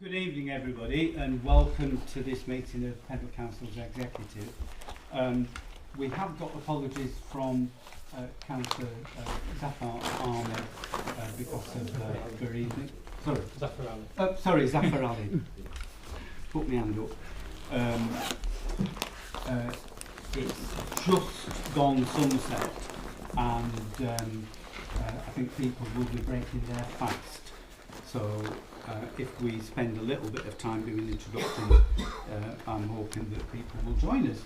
Good evening everybody and welcome to this meeting of Pendle Council's Executive. We have got apologies from Councillor Zafar Ahmed because of bereavement. Zafar Ali. Put my hand up. It's just gone sunset and I think people will be breaking their fast. So if we spend a little bit of time doing introductions, I'm hoping that people will join us.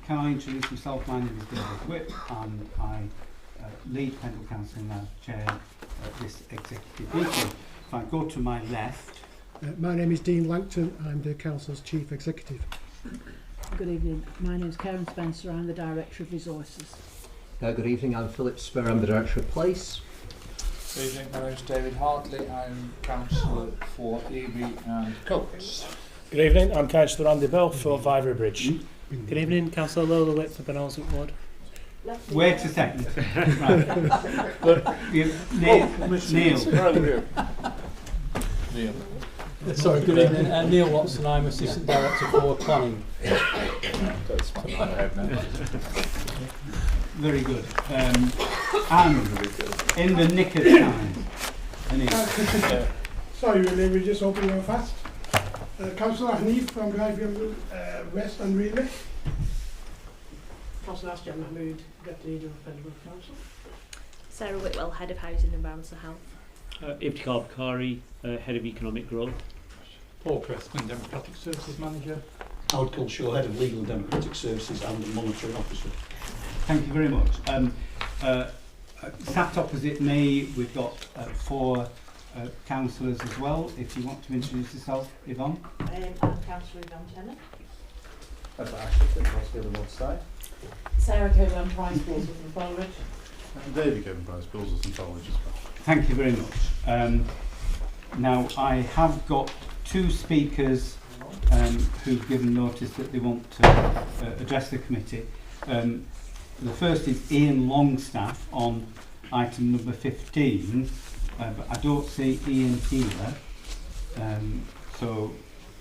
Can I introduce myself? My name is David Whip and I lead Pendle Council and I chair this executive meeting. If I go to my left. My name is Dean Langton, I'm the Council's Chief Executive. Good evening, my name is Karen Spencer, I'm the Director of Resources. Good evening, I'm Philip Spur, I'm the Director of Place. Good evening, my name is David Hartley, I'm Councillor for Eby and Coates. Good evening, I'm Councillor Andy Bell for Vivery Bridge. Good evening, Councillor Lola Whip for Benalswick Ward. Wait a second. Right. Neil. Sorry, good evening. Neil Watson, I'm Assistant Director for Planning. Very good. And in the nick of time. Sorry, really, we're just opening our fast. Councillor Hanif from Guyfield West and Relay. Councillor Asjan Mahmood, Deputy Leader of Pendle Council. Sarah Whitwell, Head of Housing and Environmental Health. Ibtikar Bukhari, Head of Economic Growth. Paul Cressman, Democratic Services Manager. Howard Culshaw, Head of Legal and Democratic Services and Monitoring Officer. Thank you very much. Sat opposite me, we've got 4 councillors as well. If you want to introduce yourself, Yvonne. I'm Councillor Yvonne Tennant. Ashley Crossfield and Woodside. Sarah Coburn, Price Bills from Coleridge. And David Kevin Price, Bills and College as well. Thank you very much. Now I have got 2 speakers who've given notice that they want to address the committee. The first is Ian Longstaff on item number 15, but I don't see Ian here, so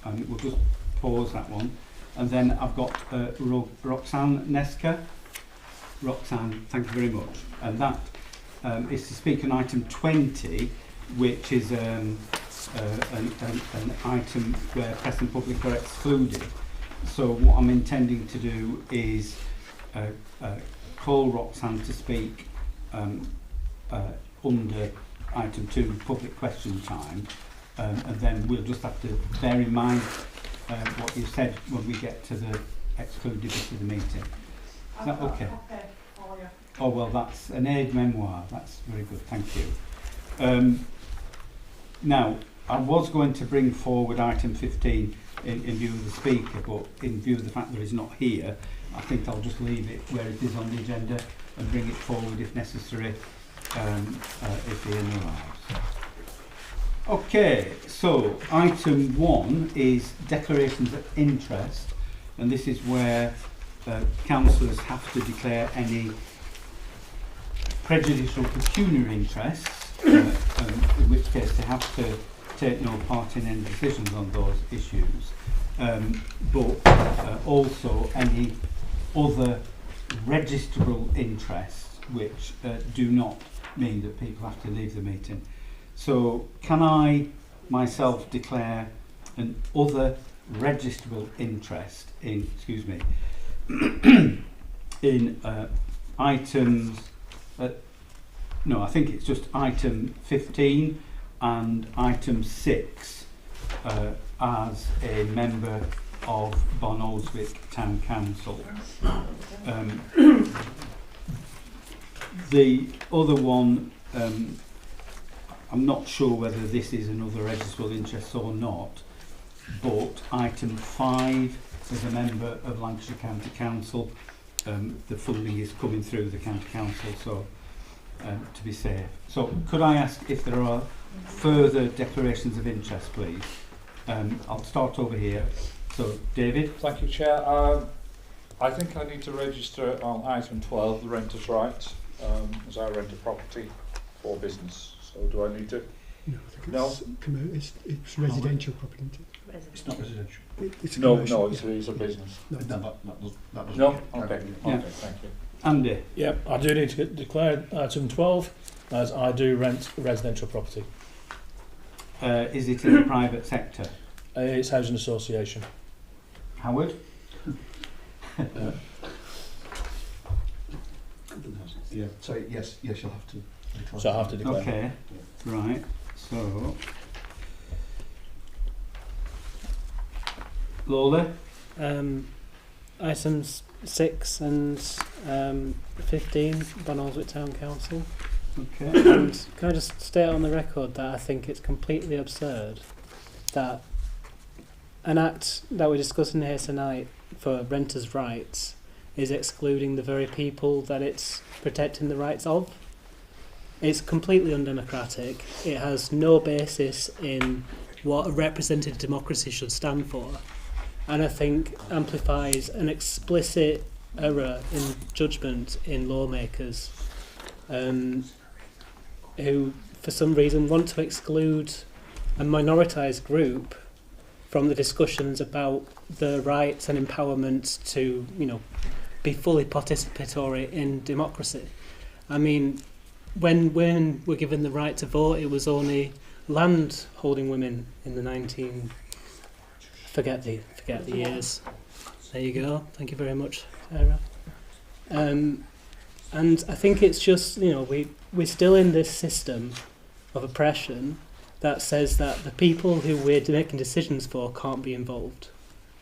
we'll just pause that one. And then I've got Roxanne Neska. Roxanne, thank you very much. And that is to speak on item 20, which is an item where press and public are excluded. So what I'm intending to do is call Roxanne to speak under item 2, public question time, and then we'll just have to bear in mind what you said when we get to the excluded bit of the meeting. Is that okay? Okay. Oh well, that's an aide memoir. That's very good. Thank you. Now, I was going to bring forward item 15 in view of the speaker, but in view of the fact that he's not here, I think I'll just leave it where it is on the agenda and bring it forward if necessary, if Ian arrives. Okay, so item 1 is declarations of interest, and this is where councillors have to declare any prejudicial pecuniary interests, in which case they have to take no part in any decisions on those issues, but also any other registrable interests which do not mean that people have to leave the meeting. So can I myself declare an other registrable interest in, in items, no, I think it's just item 15 and item 6 as a member of Bonalswick Town Council. The other one, I'm not sure whether this is another registrable interest or not, but item 5 as a member of Lancashire County Council, the funding is coming through the County Council, so to be safe. So could I ask if there are further declarations of interest, please? I'll start over here. So, David? Thank you, Chair. I think I need to register on item 12, the renter's rights, as I rent a property for business. So do I need to No, I think No. it's residential property. Isn't It's not residential. it's a No, commercial, no, yeah. it's a business. No, That doesn't. No? count. Okay, Yeah. okay, thank you. Andy, Yep, I do need to declare item 12 as I do rent residential property. is it in the private sector? It's housing association. Howard? Yeah. So yes, you'll have to. So I have to declare. Okay, right. So, Lola? Items 6 and 15, Bonalswick Town Council. Okay. And can I just state on the record that I think it's completely absurd that an act that we're discussing here tonight for renters' rights is excluding the very people that it's protecting the rights of. It's completely undemocratic. It has no basis in what a representative democracy should stand for, and I think amplifies an explicit error in judgment in lawmakers who, for some reason, want to exclude a minoritised group from the discussions about the rights and empowerment to, be fully participatory in democracy. I mean, when we're given the right to vote, it was only land-holding women in the forget the years. There you go. Thank you very much, Sarah. And I think it's just, we're still in this system of oppression that says that the people who we're making decisions for can't be involved.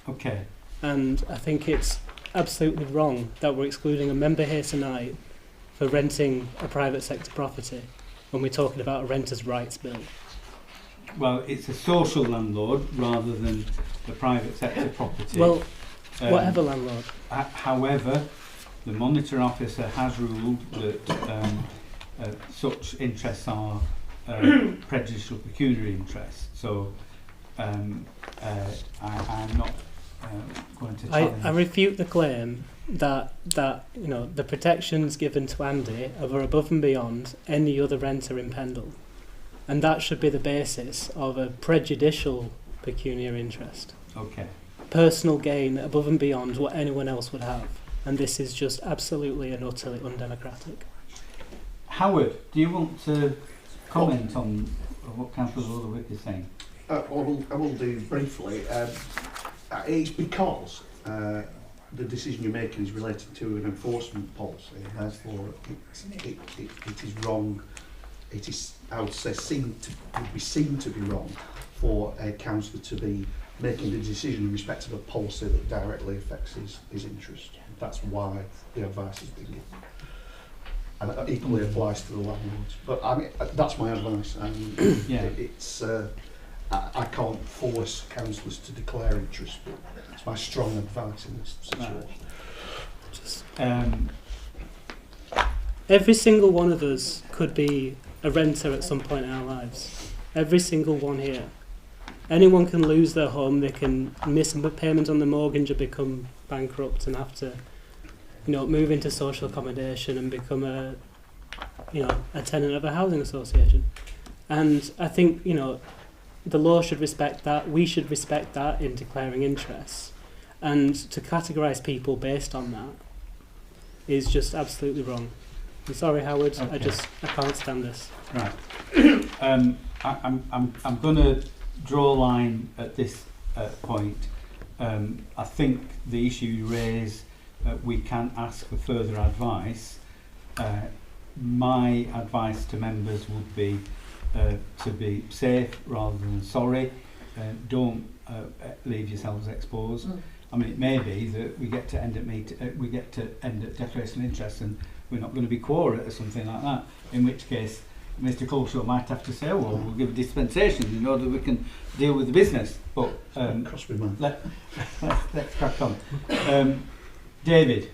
Okay. And I think it's absolutely wrong that we're excluding a member here tonight for renting a private sector property when we're talking about a renters' rights bill. Well, it's a social landlord rather than the private sector property. Well, whatever landlord. However, the monitor officer has ruled that such interests are prejudicial pecuniary interests. So I'm not going to challenge. I refute the claim that the protections given to Andy are above and beyond any other renter in Pendle, and that should be the basis of a prejudicial pecuniary interest. Okay. Personal gain above and beyond what anyone else would have, and this is just absolutely and utterly undemocratic. Howard, do you want to comment on what Councillor Lutherwick is saying? I will do briefly. It's because the decision you're making is related to an enforcement policy, and therefore it is wrong. It is, I would say, would be seen to be wrong for a councillor to be making a decision in respect of a policy that directly affects his interest. That's why the advice has been given. And it equally applies to the landlords. But I mean, that's my advice. And Yeah. it's I can't force councillors to declare interest, but it's my strong advice in this situation. Every single one of us could be a renter at some point in our lives. Every single one here. Anyone can lose their home, they can miss a payment on the mortgage or become bankrupt and have to, move into social accommodation and become a tenant of a housing association. And I think, the law should respect that, we should respect that in declaring interests. And to categorise people based on that is just absolutely wrong. I'm sorry, Howard, Okay. I can't stand this. Right. I'm going to draw a line at this point. I think the issue you raise, we can ask for further advice. My advice to members would be to be safe rather than sorry. Don't leave yourselves exposed. I mean, it may be that we get to end at declaration of interest and we're not going to be quorate or something like that, in which case Mr. Coleshaw might have to say, well, we'll give a dispensation in order that we can deal with the business. But Cross me, man. let's crack on. David.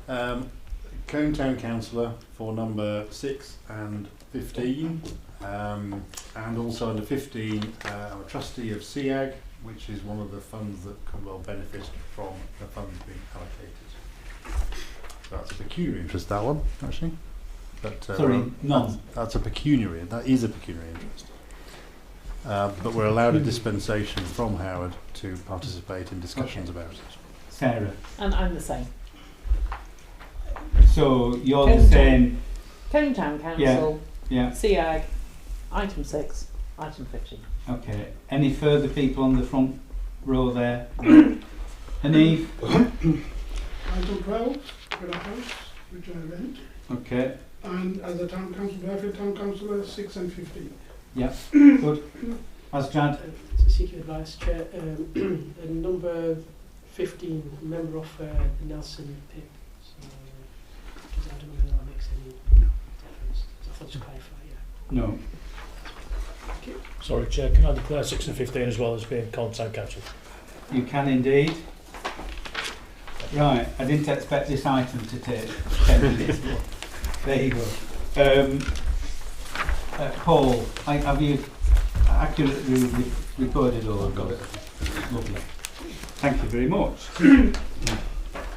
Combe Town Councillor for number 6 and 15, and also under 15, I'm a trustee of SEAG, which is one of the funds that could well benefit from the funds being allocated. So that's a pecuniary interest, that one, actually. But, Sorry, none. That's a pecuniary, that is a pecuniary interest. but we're allowed a dispensation from Howard to participate in discussions about it. Sarah. And I'm the same. So you're the same. Cone Town Council, Yeah. SEAG, item 6, item 15. Okay. Any further people on the front row there? Hanif? Item 12, Villa House, which I rent. Okay. And as a town council, Blythfield Town Councillor, 6 and 15. Yeah. Good. Asjad? Seeking advice, Chair. Number 15, member of the Nelson PIP. So, I don't know whether that makes any difference. I thought to clarify, yeah. No. Sorry, Chair, can I declare 6 and 15 as well as being contact council? You can indeed. Right, I didn't expect this item to take 10 minutes. There you go. Paul, have you accurately recorded all of those? Lovely. Thank you very much.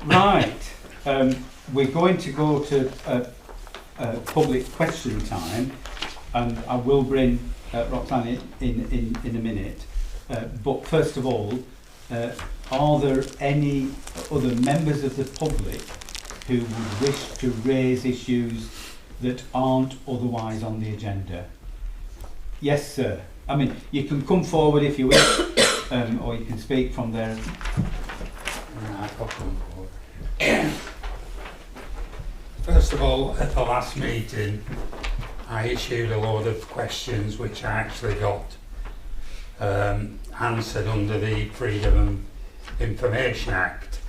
Right, we're going to go to public question time, and I will bring Roxanne in a minute. But first of all, are there any other members of the public who would wish to raise issues that aren't otherwise on the agenda? Yes, sir. I mean, you can come forward if you wish, or you can speak from there. I'll come forward. First of all, at the last meeting, I issued a load of questions which I actually got answered under the Freedom of Information Act.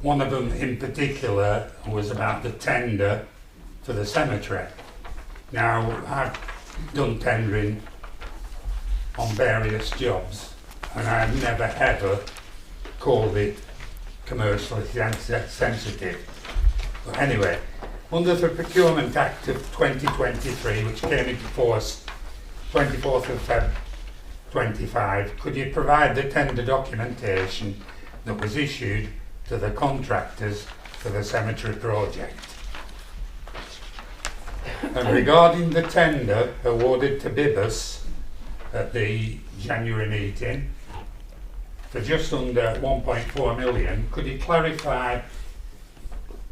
One of them in particular was about the tender for the cemetery. Now, I've done tendering on various jobs and I've never ever called it commercially sensitive. But anyway, under the Procurement Act of 2023, which came into force 24th of Feb 25, could you provide the tender documentation that was issued to the contractors for the cemetery project? And regarding the tender awarded to Bibus at the January meeting for just under 1.4 million, could you clarify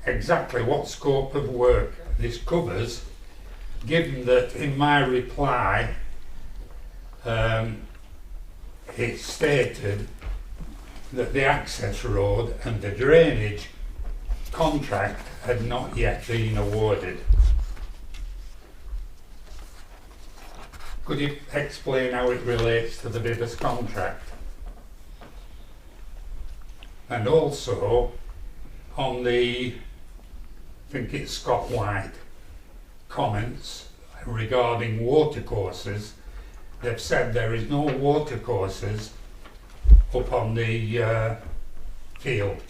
exactly what scope of work this covers, given that in my reply it stated that the access road and the drainage contract had not yet been awarded. Could you explain how it relates to the Bibus contract? And also on the, I think it's Scott White, comments regarding watercourses, they've said there is no watercourses up on the field.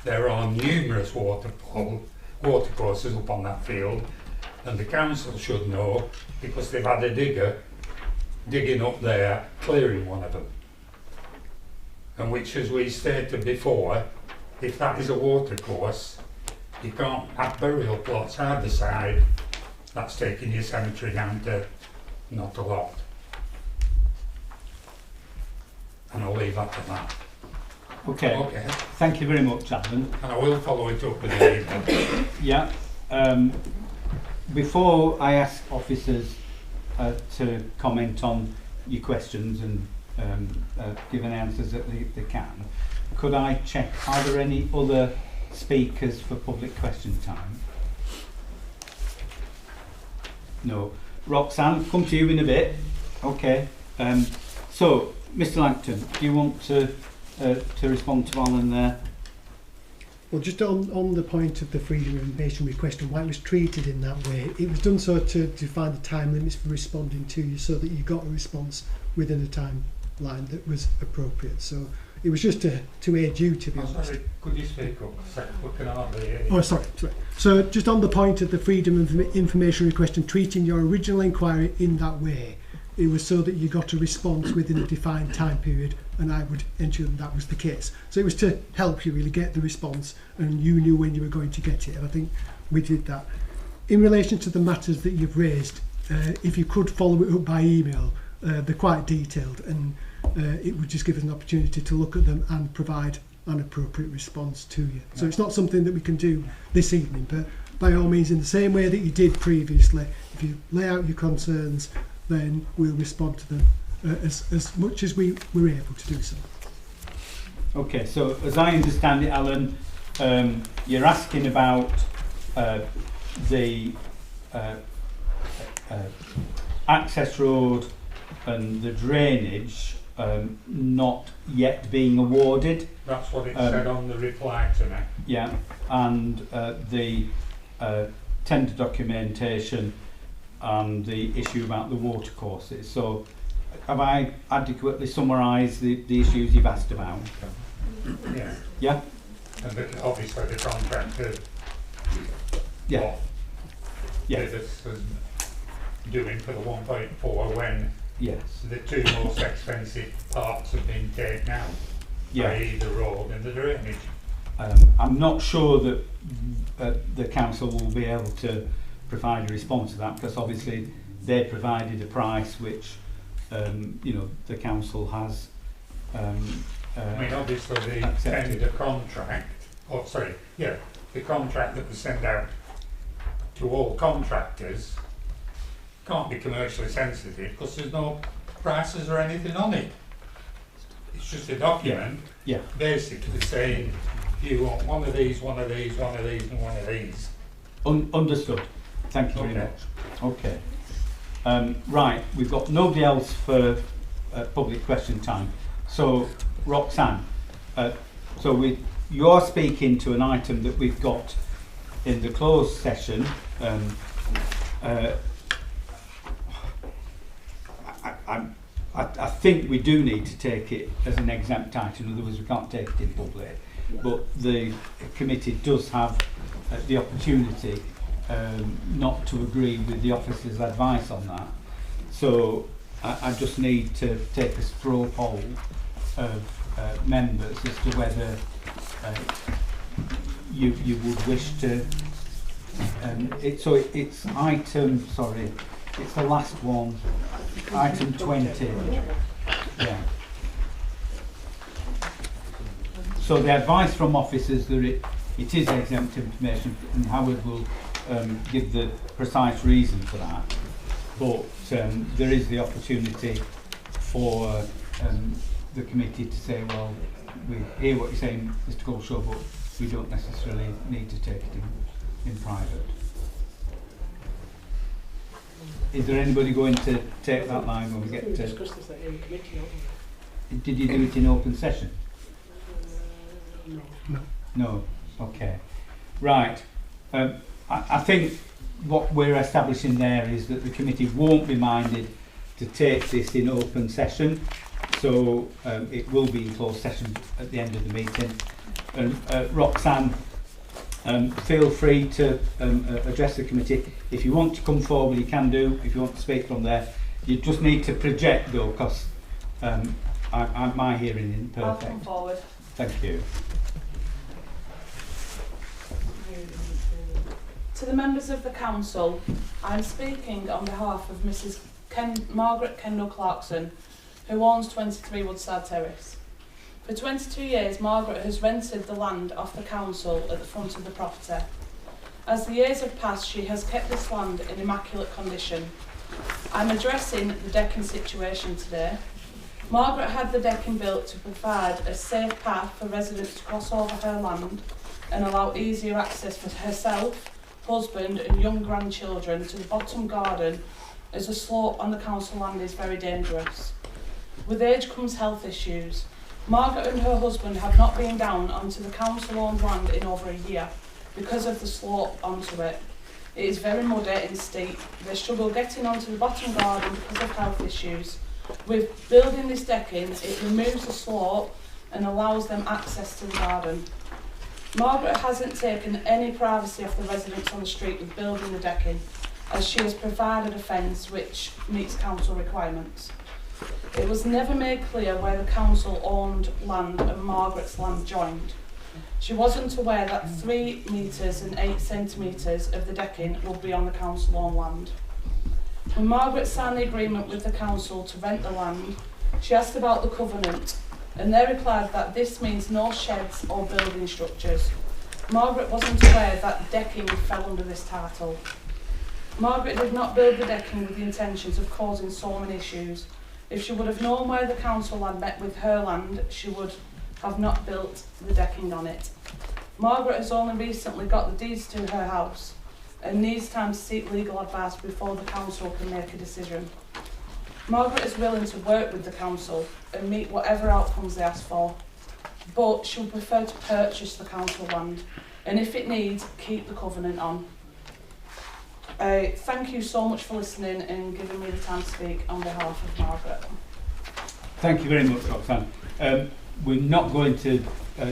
There are numerous watercourses up on that field, and the council should know because they've had a digger digging up there, clearing one of them. And which, as we stated before, if that is a watercourse, you can't have burial plots either side. That's taking your cemetery down to not a lot. And I'll leave that at that. Okay. Okay. Thank you very much, Alan. And I will follow it up with an email. Yeah. Before I ask officers to comment on your questions and give any answers that they can, could I check, are there any other speakers for public question time? No. Roxanne, come to you in a bit. Okay. So, Mr. Langton, do you want to respond to Alan there? Well, just on the point of the freedom of information request and why it was treated in that way, it was done so to define the time limits for responding to you so that you got a response within a timeline that was appropriate. So it was just to aid you, to be honest. Sorry, could you speak up a second? We can hardly hear you. Oh, sorry. So just on the point of the freedom of information request and treating your original inquiry in that way, it was so that you got a response within a defined time period, and I would ensure that was the case. So it was to help you really get the response, and you knew when you were going to get it, and I think we did that. In relation to the matters that you've raised, if you could follow it up by email, they're quite detailed, and it would just give us an opportunity to look at them and provide an appropriate response to you. So it's not something that we can do this evening, but by all means, in the same way that you did previously, if you lay out your concerns, then we'll respond to them as much as we were able to do so. Okay, so as I understand it, Alan, you're asking about the access road and the drainage not yet being awarded. That's what it said on the reply to me. Yeah, and the tender documentation and the issue about the water courses. So have I adequately summarised the issues you've asked about? Yeah. Yeah? And obviously the contractor Yeah. did us doing for the 1.4 when yes. the two most expensive parts have been taken out, i.e. the road and the drainage. I'm not sure that the council will be able to provide a response to that, because obviously they provided a price which you know, the council has I mean, obviously the tender contract, the contract that was sent out to all contractors can't be commercially sensitive because there's no prices or anything on it. It's just a document, basically saying you want one of these, one of these, one of these, and one of these. Understood. Thank you very much. Okay. Right, we've got nobody else for public question time. So, Roxanne, you're speaking to an item that we've got in the closed session. I think we do need to take it as an exempt item, in other words we can't take it in public, but the committee does have the opportunity not to agree with the officer's advice on that. So I just need to take a straw poll of members as to whether you would wish to it's item, sorry, it's the last one, item 20. Yeah. So the advice from officers that it is exempt information, and Howard will give the precise reason for that. But there is the opportunity for the committee to say, well, we hear what you're saying, Mr. Goldshaw, but we don't necessarily need to take it in private. Is there anybody going to take that line when we get to... discussed this in committee, Did you do it in open session? No. No. Okay. Right. I think what we're establishing there is that the committee won't be minded to take this in open session, so it will be in closed session at the end of the meeting. And Roxanne, feel free to address the committee. If you want to come forward, you can do. If you want to speak from there, you just need to project though, because my hearing isn't perfect. I'll come forward. Thank you. To the members of the council, I'm speaking on behalf of Mrs. Margaret Kendall Clarkson, who owns 23 Woodside Terrace. For 22 years, Margaret has rented the land off the council at the front of the property. As the years have passed, she has kept this land in immaculate condition. I'm addressing the decking situation today. Margaret had the decking built to provide a safe path for residents to cross over her land and allow easier access for herself, husband and young grandchildren to the bottom garden, as the slope on the council land is very dangerous. With age comes health issues. Margaret and her husband have not been down onto the council-owned land in over a year because of the slope onto it. It is very muddy and steep. They struggle getting onto the bottom garden because of health issues. With building this decking, it removes the slope and allows them access to the garden. Margaret hasn't taken any privacy off the residents on the street with building the decking, as she has provided a fence which meets council requirements. It was never made clear where the council owned land and Margaret's land joined. She wasn't aware that 3 metres and 8 centimetres of the decking would be on the council owned land. When Margaret signed the agreement with the council to rent the land, she asked about the covenant, and they replied that this means no sheds or building structures. Margaret wasn't aware that decking fell under this title. Margaret did not build the decking with the intentions of causing so many issues. If she would have known where the council had met with her land, she would have not built the decking on it. Margaret has only recently got the deeds to her house and needs time to seek legal advice before the council can make a decision. Margaret is willing to work with the council and meet whatever outcomes they ask for, but she would prefer to purchase the council land and, if it needs, keep the covenant on. Thank you so much for listening and giving me the time to speak on behalf of Margaret. Thank you very much, Roxanne. We're not going to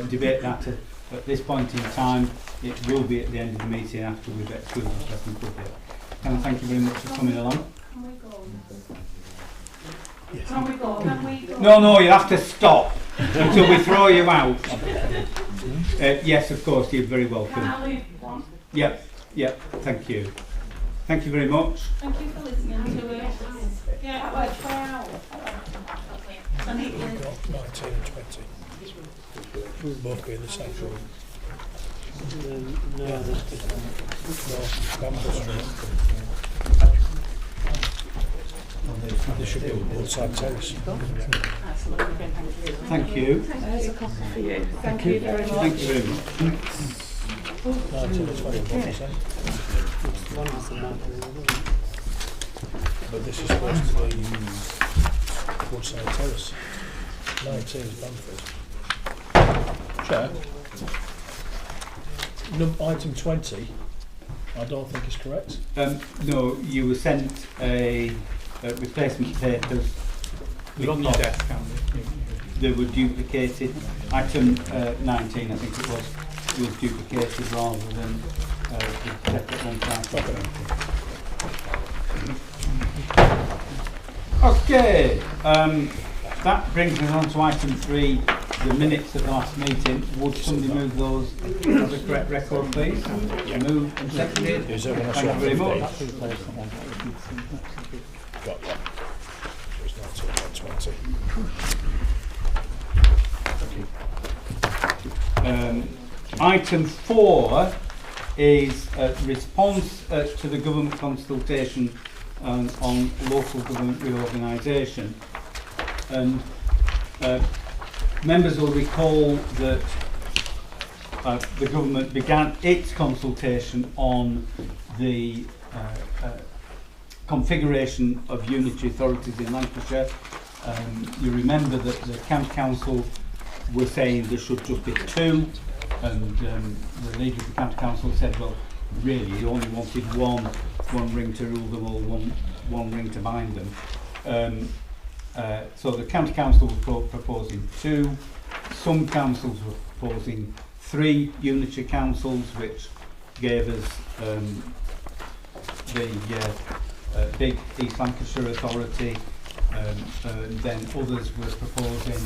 debate that at this point in time. It will be at the end of the meeting after we've excluded the second public. Can I thank you very much for coming along? Can we go? Can we go? Can we go? No, you have to stop until we throw you out. Yes, of course, you're very welcome. Can I leave one? Yep, thank you. Thank you very much. Thank you for listening to it. Yeah, I went 4 hours. Got 19 and 20. Both being the same room. No, there's different. No, Bamford Street. They should be on Woodside Terrace. Thank you. There's a copy for you. Thank you very much. Thank you very much. 19 and 20, what was that? But this is supposed to be Woodside Terrace. 19 is Bamford. Chair, item 20, I don't think is correct. No, you were sent a replacement papers. They're on your desk, they were duplicated. Item 19, I think it was duplicated rather than the separate one. Okay, that brings us on to item 3, the minutes of the last meeting. Would somebody move those as a correct record, please? Moved and seconded. Thank you very much. Got that. It's 19 and 20. Item 4 is a response to the government consultation on local government reorganisation. And members will recall that the government began its consultation on the configuration of unitary authorities in Lancashire. You remember that the County Council were saying there should just be 2, and the leader of the County Council said, well, really, he only wanted one ring to rule them all, one ring to bind them. So the County Council was proposing 2. Some councils were proposing 3 unitary councils, which gave us the big East Lancashire Authority. And then others were proposing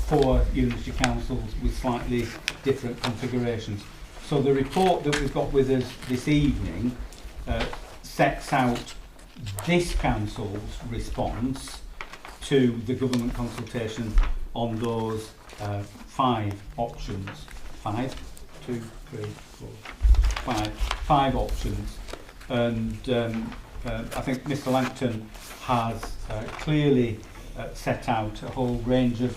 4 unitary councils with slightly different configurations. So the report that we've got with us this evening sets out this council's response to the government consultation on those 5 options. 5 options. And I think Mr. Langton has clearly set out a whole range of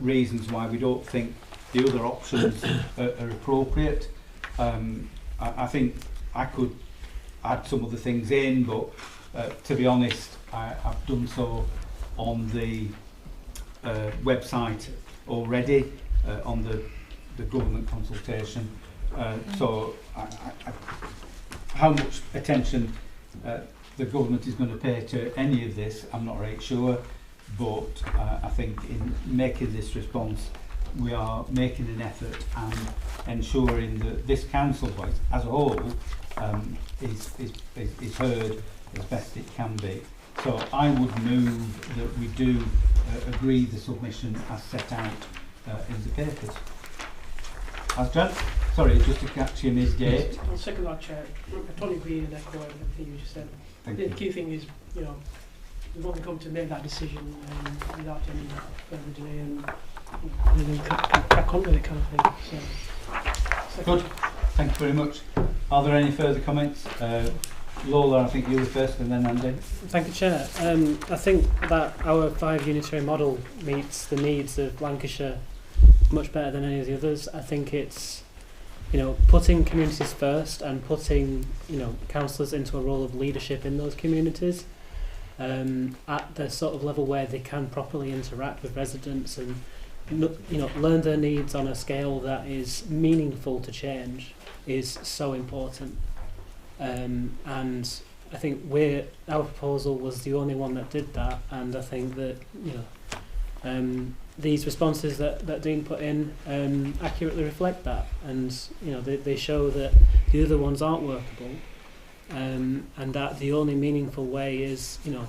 reasons why we don't think the other options are appropriate. I think I could add some other things in, but to be honest, I've done so on the website already, on the government consultation. So how much attention the government is going to pay to any of this, I'm not really sure, but I think in making this response, we are making an effort and ensuring that this council voice as a whole is heard as best it can be. So I would move that we do agree the submission as set out in the papers. As done. Sorry, just to catch you, Ms. Gate. I'll second that, Chair. I totally agree and echo everything you just said. Thank The you. key thing is, you know, we want to come to make that decision without any further delay and then crack on with it kind of thing. So, Good. Thank you very much. Are there any further comments? Lola, I think you were first, and then Andy. Thank you, Chair. I think that our 5 unitary model meets the needs of Lancashire much better than any of the others. I think it's, you know, putting communities first and putting, you know, councillors into a role of leadership in those communities at the sort of level where they can properly interact with residents and, you know, learn their needs on a scale that is meaningful to change is so important. And I think our proposal was the only one that did that, and I think that, you know, these responses that Dean put in accurately reflect that, and you know they show that the other ones aren't workable, and that the only meaningful way is you know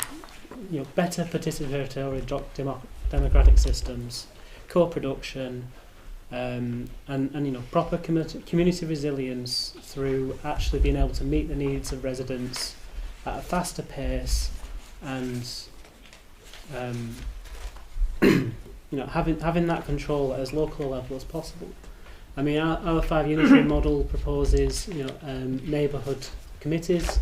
better participatory democratic systems, co-production, and you know proper community resilience through actually being able to meet the needs of residents at a faster pace, and you know, having that control at as local a level as possible. I mean, our 5 unitary model proposes, you know, neighbourhood committees,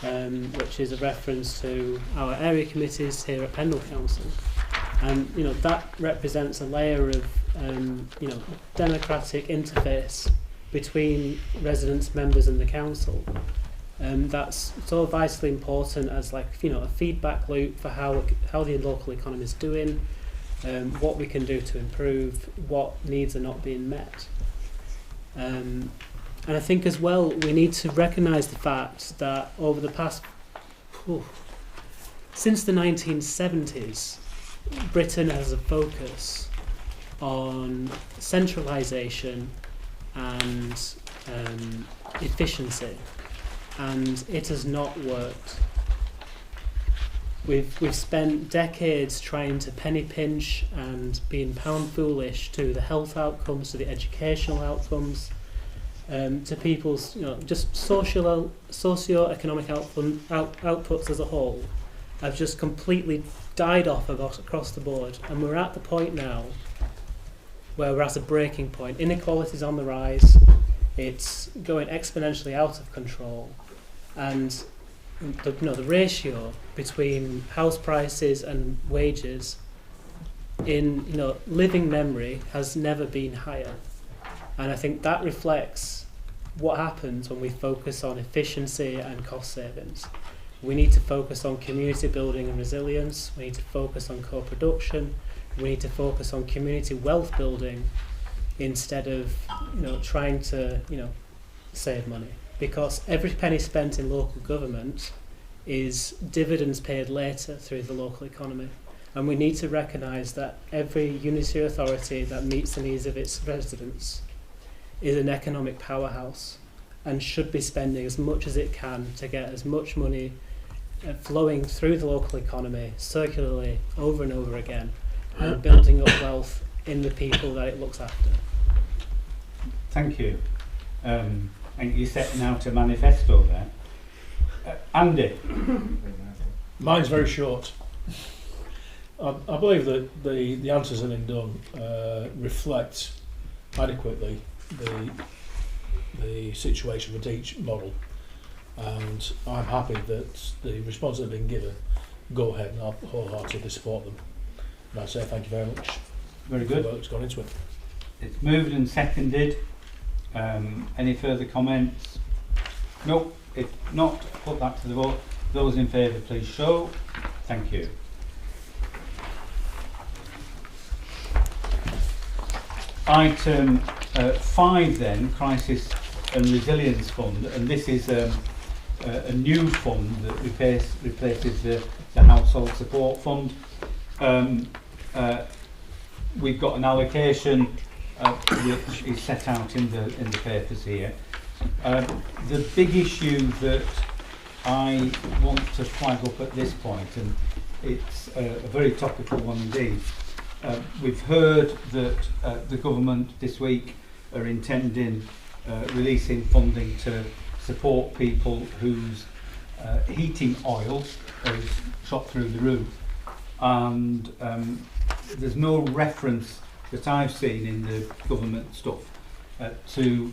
which is a reference to our area committees here at Pendle Council, and you know that represents a layer of you know democratic interface between residents, members, and the council. That's so vitally important as like you know a feedback loop for how the local economy is doing. What we can do to improve, what needs are not being met. And I think as well we need to recognise the fact that over the past, since the 1970s, Britain has a focus on centralisation and efficiency, and it has not worked. We've spent decades trying to penny pinch and being pound foolish to the health outcomes, to the educational outcomes, to people's just socio-economic outputs as a whole have just completely died off across the board, and we're at the point now where we're at a breaking point. Inequality is on the rise, it's going exponentially out of control, and the ratio between house prices and wages in living memory has never been higher. And I think that reflects what happens when we focus on efficiency and cost savings. We need to focus on community building and resilience, we need to focus on co-production, we need to focus on community wealth building instead of trying to save money. Because every penny spent in local government is dividends paid later through the local economy. And we need to recognise that every unitary authority that meets the needs of its residents is an economic powerhouse and should be spending as much as it can to get as much money flowing through the local economy circularly over and over again, and building up wealth in the people that it looks after. Thank you. I think you're setting out a manifesto there. Andy? Mine's very short. I believe that the answers that have been done reflect adequately the situation with each model, and I'm happy that the responses that have been given go ahead, and I'll wholeheartedly support them. And I say thank you very much. Very good. For the work that's gone into it. It's moved and seconded. Any further comments? Nope. If not, put that to the vote. Those in favour, please show. Thank you. Item 5 then, Crisis and Resilience Fund, and this is a new fund that replaces the Household Support Fund. We've got an allocation which is set out in the papers here. The big issue that I want to flag up at this point, and it's a very topical one indeed. We've heard that the government this week are intending releasing funding to support people whose heating oil has shot through the roof, and there's no reference that I've seen in the government stuff to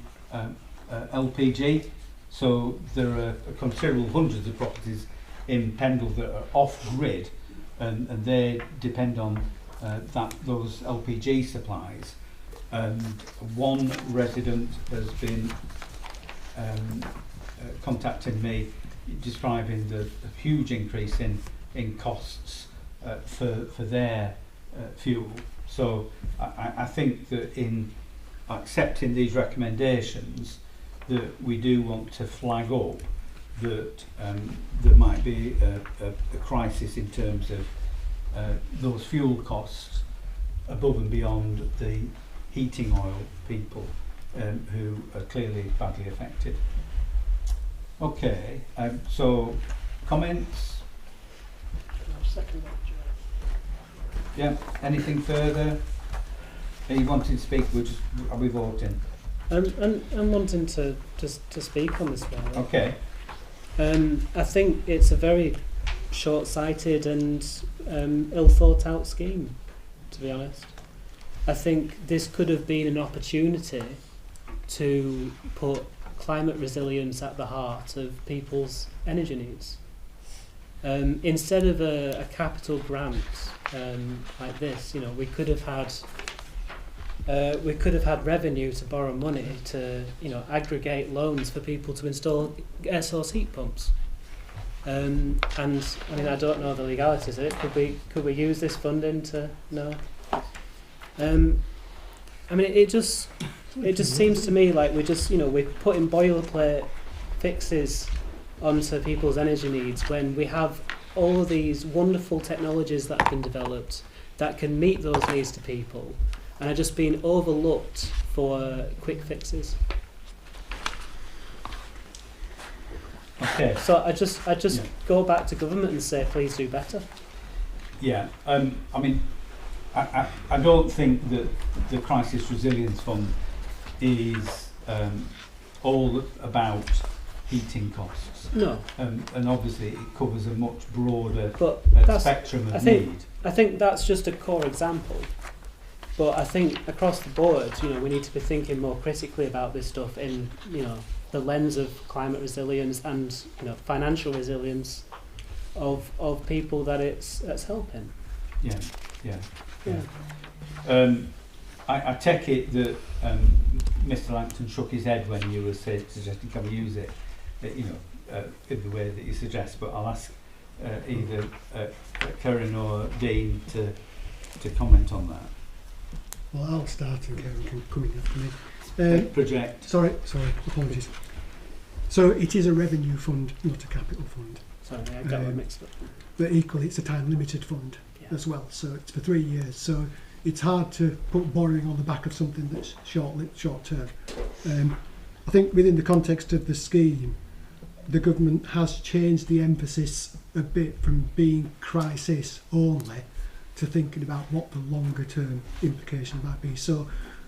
LPG. So there are considerable hundreds of properties in Pendle that are off grid, and they depend on those LPG supplies. And one resident has been contacting me, describing the huge increase in costs for their fuel. So I think that in accepting these recommendations, that we do want to flag up that there might be a crisis in terms of those fuel costs above and beyond the heating oil people who are clearly badly affected. Okay, so comments? Second that, Yeah, anything further? Are you wanting to speak? Are we voting? I'm wanting to speak on this one. Okay. I think it's a very short-sighted and ill thought out scheme, to be honest. I think this could have been an opportunity to put climate resilience at the heart of people's energy needs. Instead of a capital grant like this, we could have had revenue to borrow money to aggregate loans for people to install air source heat pumps. And I mean, I don't know the legalities of it. Could we use this funding to no? I mean, it just seems to me like we're putting boilerplate fixes onto people's energy needs when we have all of these wonderful technologies that have been developed that can meet those needs to people, and are just being overlooked for quick fixes. Okay. So I just go back to government and say, please do better. Yeah. I mean, I don't think that the Crisis Resilience Fund is all about heating costs. No. And obviously it covers a much broader spectrum of need. I think that's just a core example. But I think across the board, we need to be thinking more critically about this stuff in, the lens of climate resilience and, financial resilience of people that it's helping. Yeah. I take it that Mr. Langton shook his head when you were suggesting can we use it, in the way that you suggest. But I'll ask either Karen or Dean to comment on that. Well, I'll start and Karen can come in after me. Project. Sorry, apologies. So it is a revenue fund, not a capital fund. Sorry, I got it mixed up. But equally, it's a time-limited fund as well, so it's for 3 years. So it's hard to put borrowing on the back of something that's short-term. I think within the context of the scheme, the government has changed the emphasis a bit from being crisis only to thinking about what the longer term implications might be. So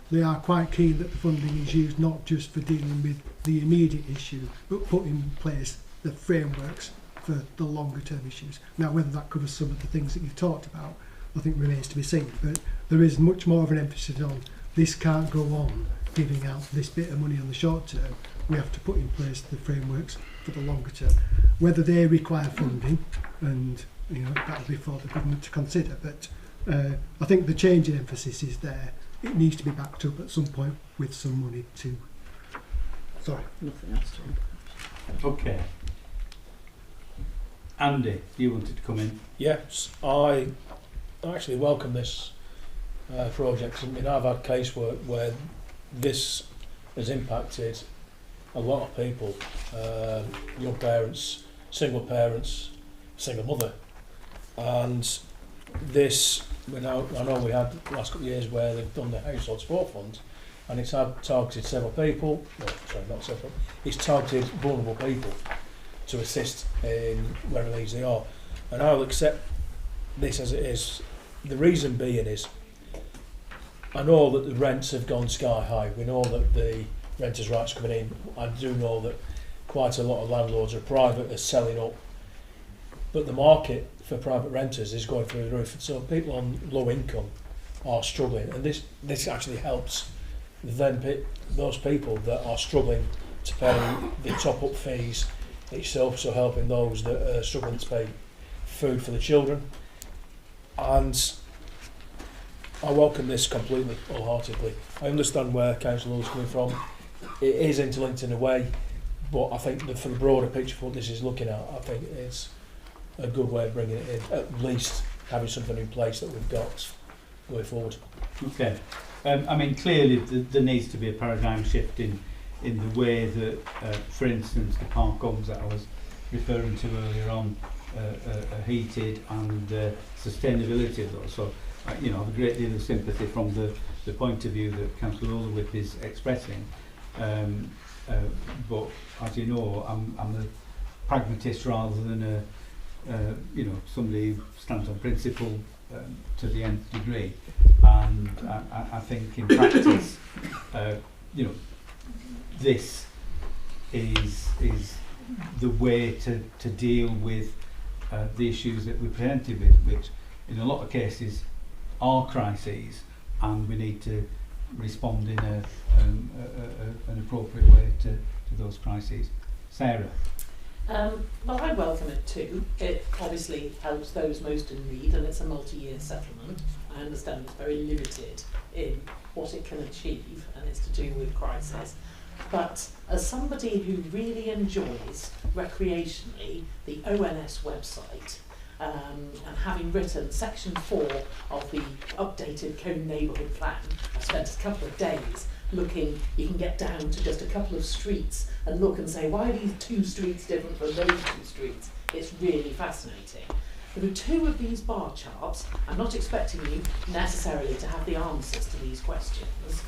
they are quite keen that the funding is used not just for dealing with the immediate issue, but put in place the frameworks for the longer term issues. Now, whether that covers some of the things that you've talked about, I think remains to be seen, but there is much more of an emphasis on this can't go on giving out this bit of money on the short term. We have to put in place the frameworks for the longer term. Whether they require funding, and that'll be for the government to consider, but I think the change in emphasis is there. It needs to be backed up at some point with some money to... Sorry. Nothing else to Okay. Andy, you wanted to come in? Yes, I actually welcome this project. I mean, I've had casework where this has impacted a lot of people, young parents, single mother, and this, I know we had the last couple of years where they've done the household support fund, and it's had targeted several people, it's targeted vulnerable people to assist in wherever needs they are, and I'll accept this as it is. The reason being is, I know that the rents have gone sky high. We know that the renters' rights coming in. I do know that quite a lot of landlords are private, are selling up, but the market for private renters is going through the roof. And so people on low income are struggling, and this actually helps those people that are struggling to pay the top-up fees. It's also helping those that are struggling to pay food for the children. And I welcome this completely, wholeheartedly. I understand where Councillor Lewis is coming from. It is interlinked in a way, but I think that for the broader picture for what this is looking at, I think it's a good way of bringing it in, at least having something in place that we've got going forward. Okay. I mean, clearly there needs to be a paradigm shift in the way that, for instance, the park homes that I was referring to earlier on are heated, and sustainability of those. So, you know, I have a great deal of sympathy from the point of view that Councillor Olderwhip is expressing. But as you know, I'm a pragmatist rather than you know, somebody who stands on principle to the nth degree. And I think in practice, you know, this is the way to deal with the issues that we're presented with, which in a lot of cases are crises, and we need to respond in an appropriate way to those crises. Sarah? Well, I welcome it too. It obviously helps those most in need, and it's a multi-year settlement. I understand it's very limited in what it can achieve, and it's to do with crisis. But as somebody who really enjoys recreationally the ONS website, and having written section 4 of the updated Cone Neighbourhood Plan, I've spent a couple of days looking. You can get down to just a couple of streets and look and say, why are these 2 streets different from those 2 streets? It's really fascinating. There are 2 of these bar charts. I'm not expecting you necessarily to have the answers to these questions,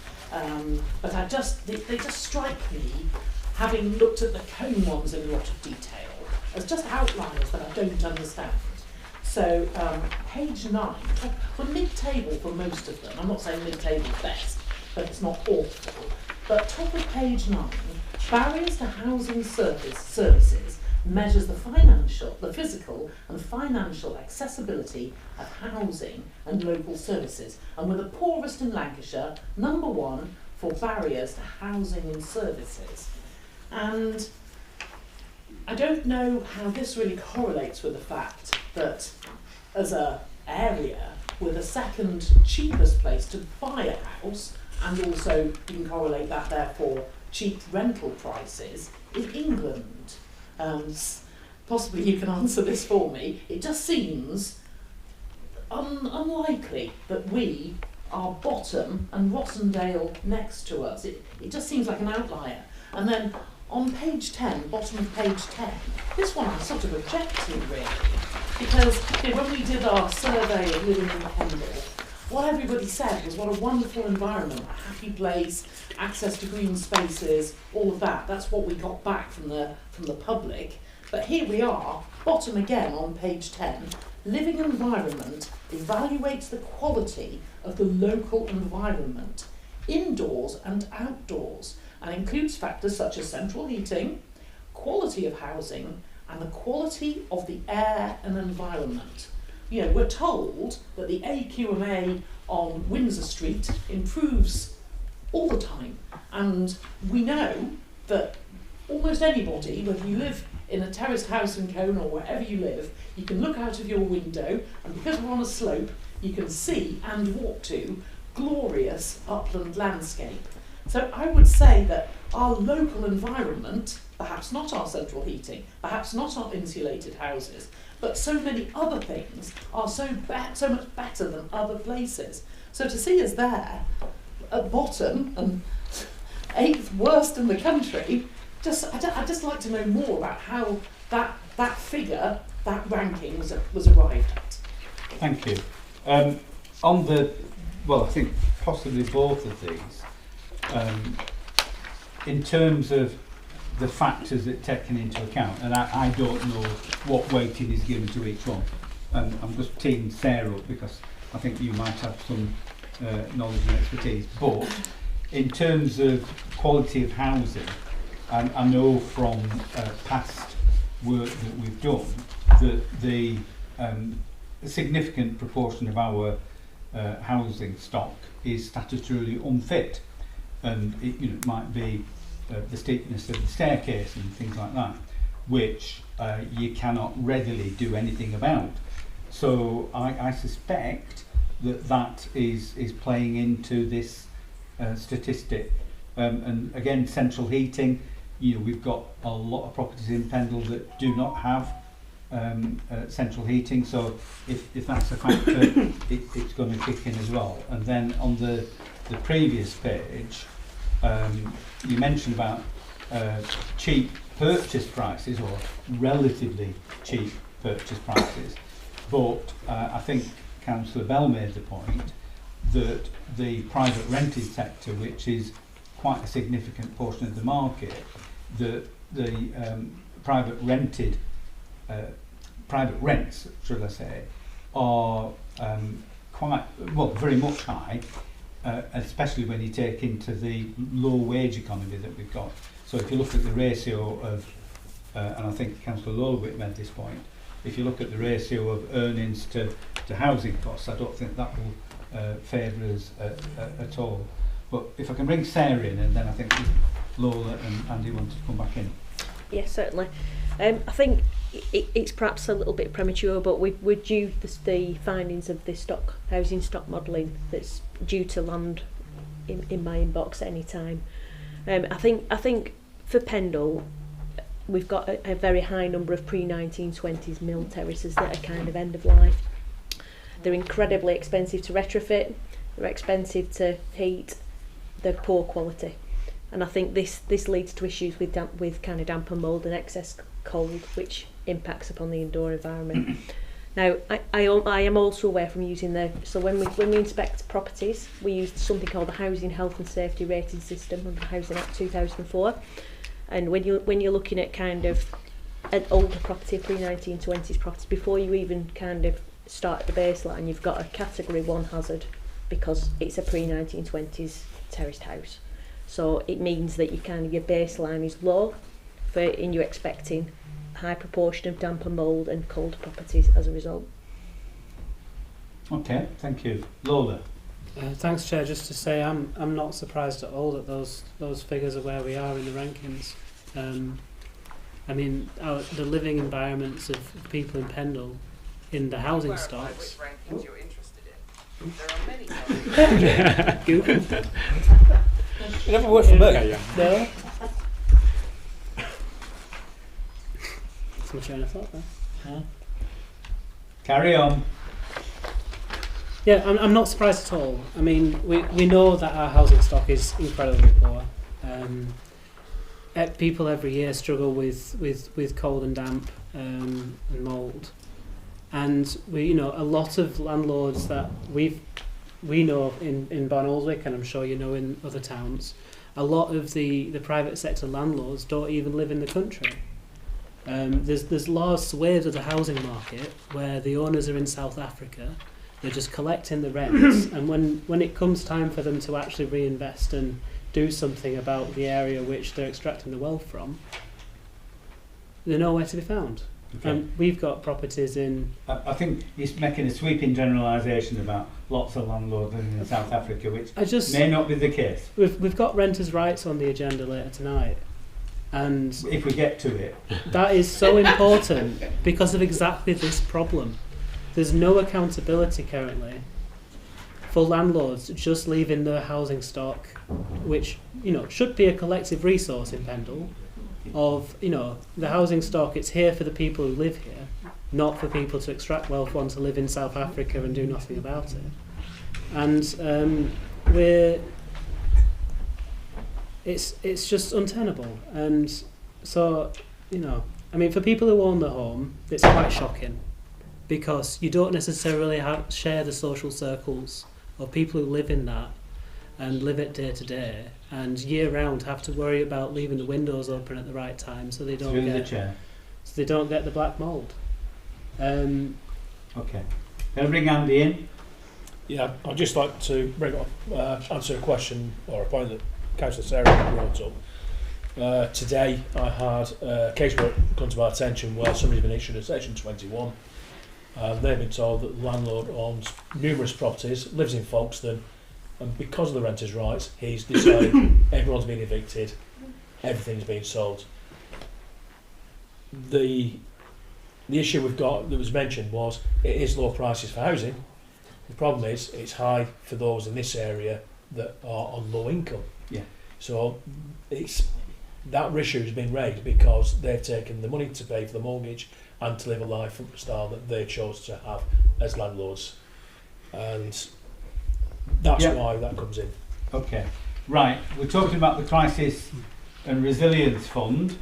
but they just strike me, having looked at the Cone ones in a lot of detail, as just outliers that I don't understand. So page 9, we're mid-table for most of them. I'm not saying mid-table best, but it's not awful. But top of page 9, barriers to housing services measures the physical and financial accessibility of housing and local services. And we're the poorest in Lancashire, number 1 for barriers to housing and services. And I don't know how this really correlates with the fact that as an area, we're the second cheapest place to buy a house, and also you can correlate that therefore cheap rental prices in England. Possibly you can answer this for me. It just seems unlikely that we are bottom and Rossendale next to us. It just seems like an outlier. And then on page 10, bottom of page 10, this one I sort of object to really, because when we did our survey of living in Kendal, what everybody said was what a wonderful environment, a happy place, access to green spaces, all of that. That's what we got back from the public. But here we are, bottom again on page 10, living environment evaluates the quality of the local environment, indoors and outdoors, and includes factors such as central heating, quality of housing, and the quality of the air and environment. You know, we're told that the AQMA on Windsor Street improves all the time, and we know that almost anybody, whether you live in a terraced house in Cone or wherever you live, you can look out of your window, and because we're on a slope, you can see and walk to glorious upland landscape. So I would say that our local environment, perhaps not our central heating, perhaps not our insulated houses, but so many other things are so much better than other places. So to see us there at bottom and 8th worst in the country, I'd just like to know more about how that figure, that ranking was arrived at. Thank you. I think possibly both of these, in terms of the factors that are taken into account, and I don't know what weighting is given to each one. I'm just teeing Sarah up because I think you might have some knowledge and expertise. But in terms of quality of housing, I know from past work that we've done that the significant proportion of our housing stock is statutorily unfit, and it might be the steepness of the staircase and things like that, which you cannot readily do anything about. So I suspect that is playing into this statistic. And again, central heating, we've got a lot of properties in Pendle that do not have central heating, so if that's a factor, it's going to kick in as well. And then on the previous page, you mentioned about cheap purchase prices, or relatively cheap purchase prices, but I think Councillor Bell made the point that the private rented sector, which is quite a significant portion of the market, the private rents, should I say, are very much high, especially when you take into the low wage economy that we've got. So if you look at the ratio of, and I think Councillor Lowwitt made this point, if you look at the ratio of earnings to housing costs, I don't think that will favour us at all. But if I can bring Sarah in, and then I think Lola and Andy wanted to come back in. Yes, certainly. I think it's perhaps a little bit premature, but we're due the findings of the housing stock modelling that's due to land in my inbox at any time. I think for Pendle, we've got a very high number of pre-1920s mill terraces that are kind of end of life. They're incredibly expensive to retrofit, they're expensive to heat, they're poor quality. And I think this leads to issues with kind of damp and mould and excess cold, which impacts upon the indoor environment. Now, I am also aware from using so when we inspect properties, we use something called the Housing Health and Safety Rating System under the Housing Act 2004. And when you're looking at kind of an older property, pre-1920s property, before you even kind of start at the baseline, you've got a category 1 hazard because it's a pre-1920s terraced house. So it means that your baseline is low, and you're expecting a high proportion of damp and mould and cold properties as a result. Okay, thank you. Lola. Thanks, Chair. Just to say, I'm not surprised at all that those figures are where we are in the rankings. I mean, the living environments of people in Pendle, in the housing stocks. Which rankings you're interested in. There are many. Google. It never worked for me. No. That's my train of thought there. Huh? Carry on. Yeah, I'm not surprised at all. I mean, we know that our housing stock is incredibly poor. People every year struggle with cold and damp and mould, and a lot of landlords that we know in Barnoldswick, and I'm sure you know in other towns, a lot of the private sector landlords don't even live in the country. There's large swathes of the housing market where the owners are in South Africa. They're just collecting the rents, and when it comes time for them to actually reinvest and do something about the area which they're extracting the wealth from, they're nowhere to be found. Okay. We've got properties in... I think he's making a sweeping generalisation about lots of landlords living in South Africa, which may not be the case. We've got renters' rights on the agenda later tonight, and if we get to it, that is so important because of exactly this problem. There's no accountability currently for landlords just leaving their housing stock, which should be a collective resource in Pendle, of the housing stock. It's here for the people who live here, not for people to extract wealth, want to live in South Africa and do nothing about it. And it's just untenable. And so I mean, for people who own the home, it's quite shocking, because you don't necessarily share the social circles of people who live in that and live it day to day, and year round have to worry about leaving the windows open at the right time so they don't get the black mould. Okay. Can I bring Andy in? Yeah, I'd just like to bring up, answer a question or a point that Councillor Sarah brought up. Today I had a casework come to my attention where somebody's been issued a Section 21. They've been told that the landlord owns numerous properties, lives in Folkestone, and because of the renters' rights, he's decided everyone's been evicted, everything's been sold. The issue we've got that was mentioned was it is low prices for housing. The problem is it's high for those in this area that are on low income. Yeah. So that issue has been raised because they've taken the money to pay for the mortgage and to live a style that they chose to have as landlords. And that's why that comes in. Okay. Right. We're talking about the Crisis and Resilience Fund.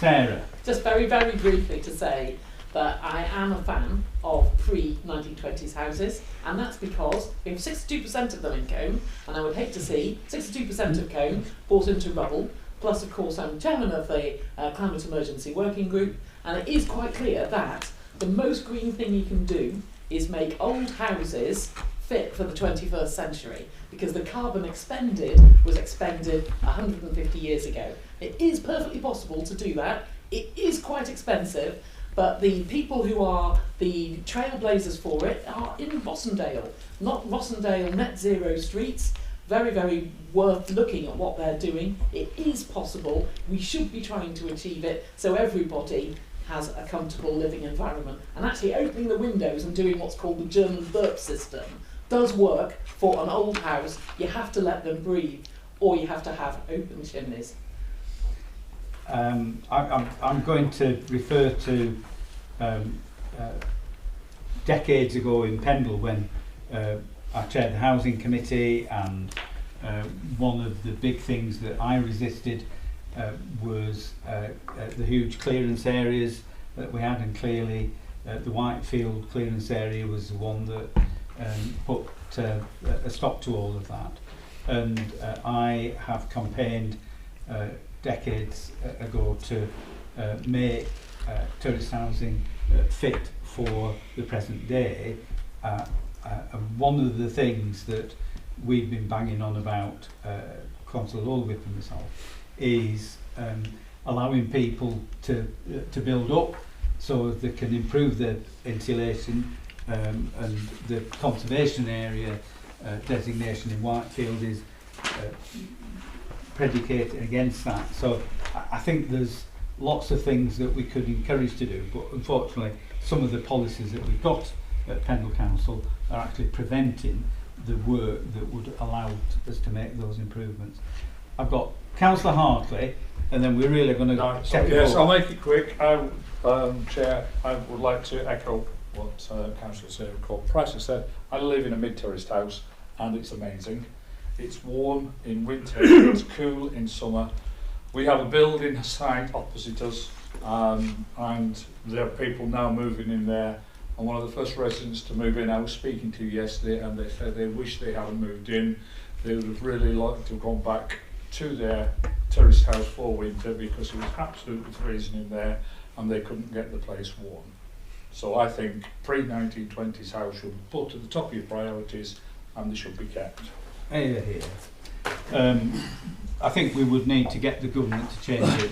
Sarah. Just very, very briefly to say that I am a fan of pre-1920s houses, and that's because we have 62% of them in Combe, and I would hate to see 62% of Combe brought into rubble. Plus, of course, I'm chairman of the Climate Emergency Working Group, and it is quite clear that the most green thing you can do is make old houses fit for the 21st century, because the carbon expended was expended 150 years ago. It is perfectly possible to do that. It is quite expensive, but the people who are the trailblazers for it are in Rossendale, not Rossendale net zero streets. Very, very worth looking at what they're doing. It is possible. We should be trying to achieve it so everybody has a comfortable living environment. And actually opening the windows and doing what's called the German burp system does work for an old house. You have to let them breathe, or you have to have open chimneys. I'm going to refer to decades ago in Pendle when I chaired the Housing Committee, and one of the big things that I resisted was the huge clearance areas that we had, and clearly the Whitefield clearance area was the one that put a stop to all of that. And I have campaigned decades ago to make tourist housing fit for the present day. And one of the things that we've been banging on about, Councillor Lulwip and myself, is allowing people to build up so they can improve their insulation, and the conservation area designation in Whitefield is predicated against that. So I think there's lots of things that we could encourage to do, but unfortunately some of the policies that we've got at Pendle Council are actually preventing the work that would allow us to make those improvements. I've got Councillor Hartley, and then we're really going to take Yes, I'll make it quick. Chair, I would like to echo what Councillor Sarah Price said. I live in a mid-terraced house, and it's amazing. It's warm in winter, it's cool in summer. We have a building site opposite us, and there are people now moving in there. And one of the first residents to move in I was speaking to yesterday, and they said they wish they hadn't moved in. They would have really liked to have gone back to their terraced house for winter because it was absolutely freezing in there and they couldn't get the place warm. So I think pre-1920s house should be put to the top of your priorities, and they should be kept. Here. I think we would need to get the government to change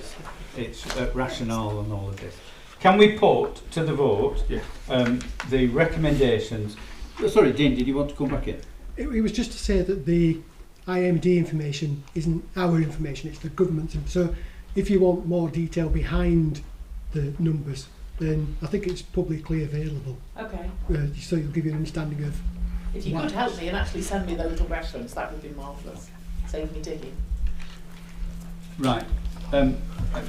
its rationale on all of this. Can we put to the vote the recommendations? Sorry, Dean, did you want to come back in? It was just to say that the IMD information isn't our information, it's the government's. So if you want more detail behind the numbers, then I think it's publicly available. Okay. So you'll give you an understanding of. If you could help me and actually send me the little reference, that would be marvellous. Save me digging. Right.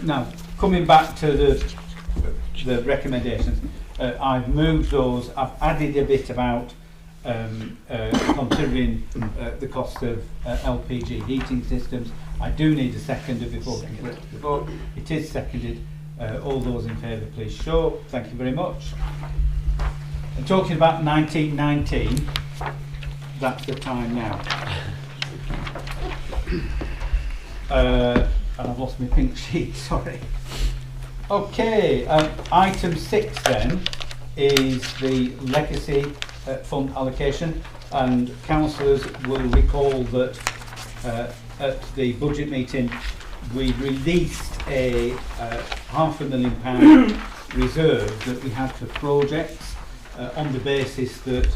Now, coming back to the recommendations, I've moved those. I've added a bit about considering the cost of LPG heating systems. I do need a seconder before we can get to the vote. It is seconded. All those in favour, please show. Thank you very much. And talking about 1919, that's the time now. And I've lost my pink sheet, sorry. Okay, item 6 then is the legacy fund allocation. and councillors will recall that at the budget meeting we released a £500,000 reserve that we had for projects on the basis that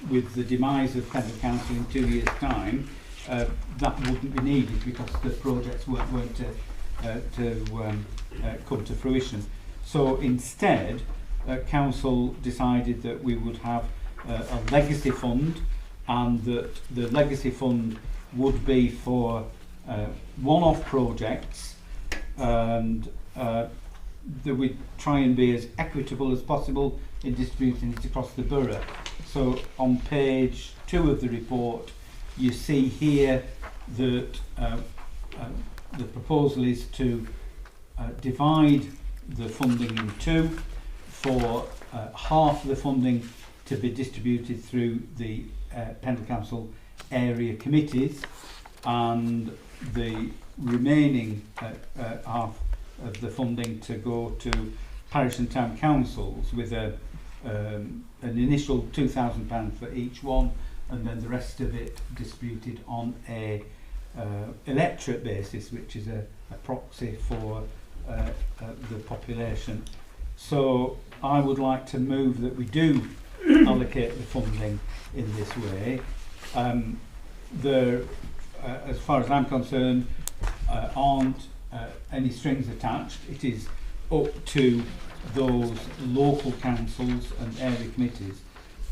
with the demise of Pendle Council in 2 years' time, that wouldn't be needed because the projects weren't to come to fruition. So instead, Council decided that we would have a legacy fund, and that the legacy fund would be for one-off projects, and that we'd try and be as equitable as possible in distributing it across the borough. So on page 2 of the report, you see here that the proposal is to divide the funding in two, for half of the funding to be distributed through the Pendle Council area committees, and the remaining half of the funding to go to parish and town councils, with an initial £2,000 for each one, and then the rest of it distributed on a electorate basis, which is a proxy for the population. So I would like to move that we do allocate the funding in this way. As far as I'm concerned, aren't any strings attached. It is up to those local councils and area committees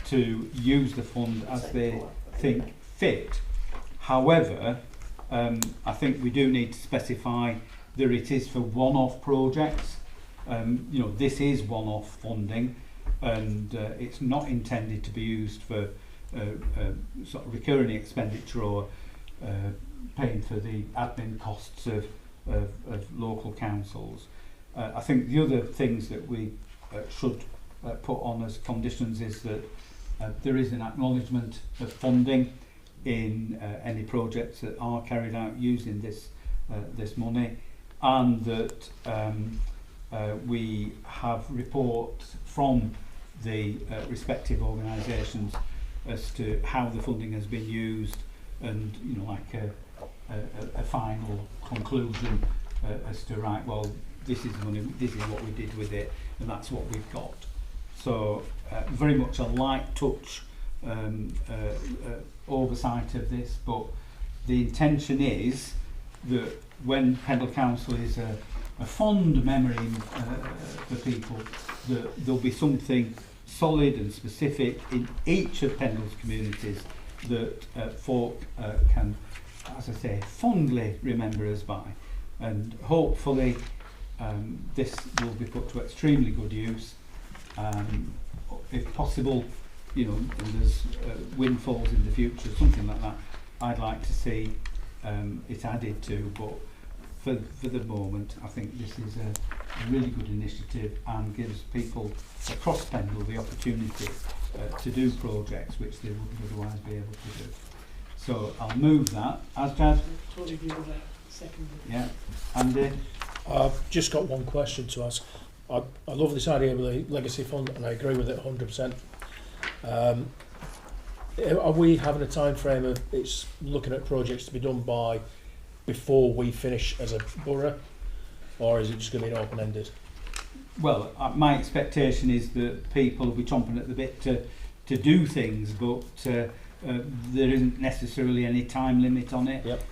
to use the fund as they think fit. However, I think we do need to specify that it is for one-off projects. You know, this is one-off funding, and it's not intended to be used for sort of recurring expenditure or paying for the admin costs of local councils. I think the other things that we should put on as conditions is that there is an acknowledgement of funding in any projects that are carried out using this money, and that we have reports from the respective organisations as to how the funding has been used, and you know, like a final conclusion as to, right, well, this is money, this is what we did with it, and that's what we've got. So very much a light touch oversight of this, but the intention is that when Pendle Council is a fond memory for people, that there'll be something solid and specific in each of Pendle's communities that folk can, as I say, fondly remember us by, and hopefully this will be put to extremely good use. If possible, you know, and there's windfalls in the future, something like that, I'd like to see it added to, but for the moment I think this is a really good initiative and gives people across Pendle the opportunity to do projects which they wouldn't otherwise be able to do. So I'll move that. Asjad? Totally agree with that. Second. Yeah. Andy? I've just got one question to ask. I love this idea of the legacy fund, and I agree with it 100%. Are we having a time frame of it's looking at projects to be done by before we finish as a borough, or is it just going to be open-ended? Well, my expectation is that people will be chomping at the bit to do things, but there isn't necessarily any time limit on it. Yep.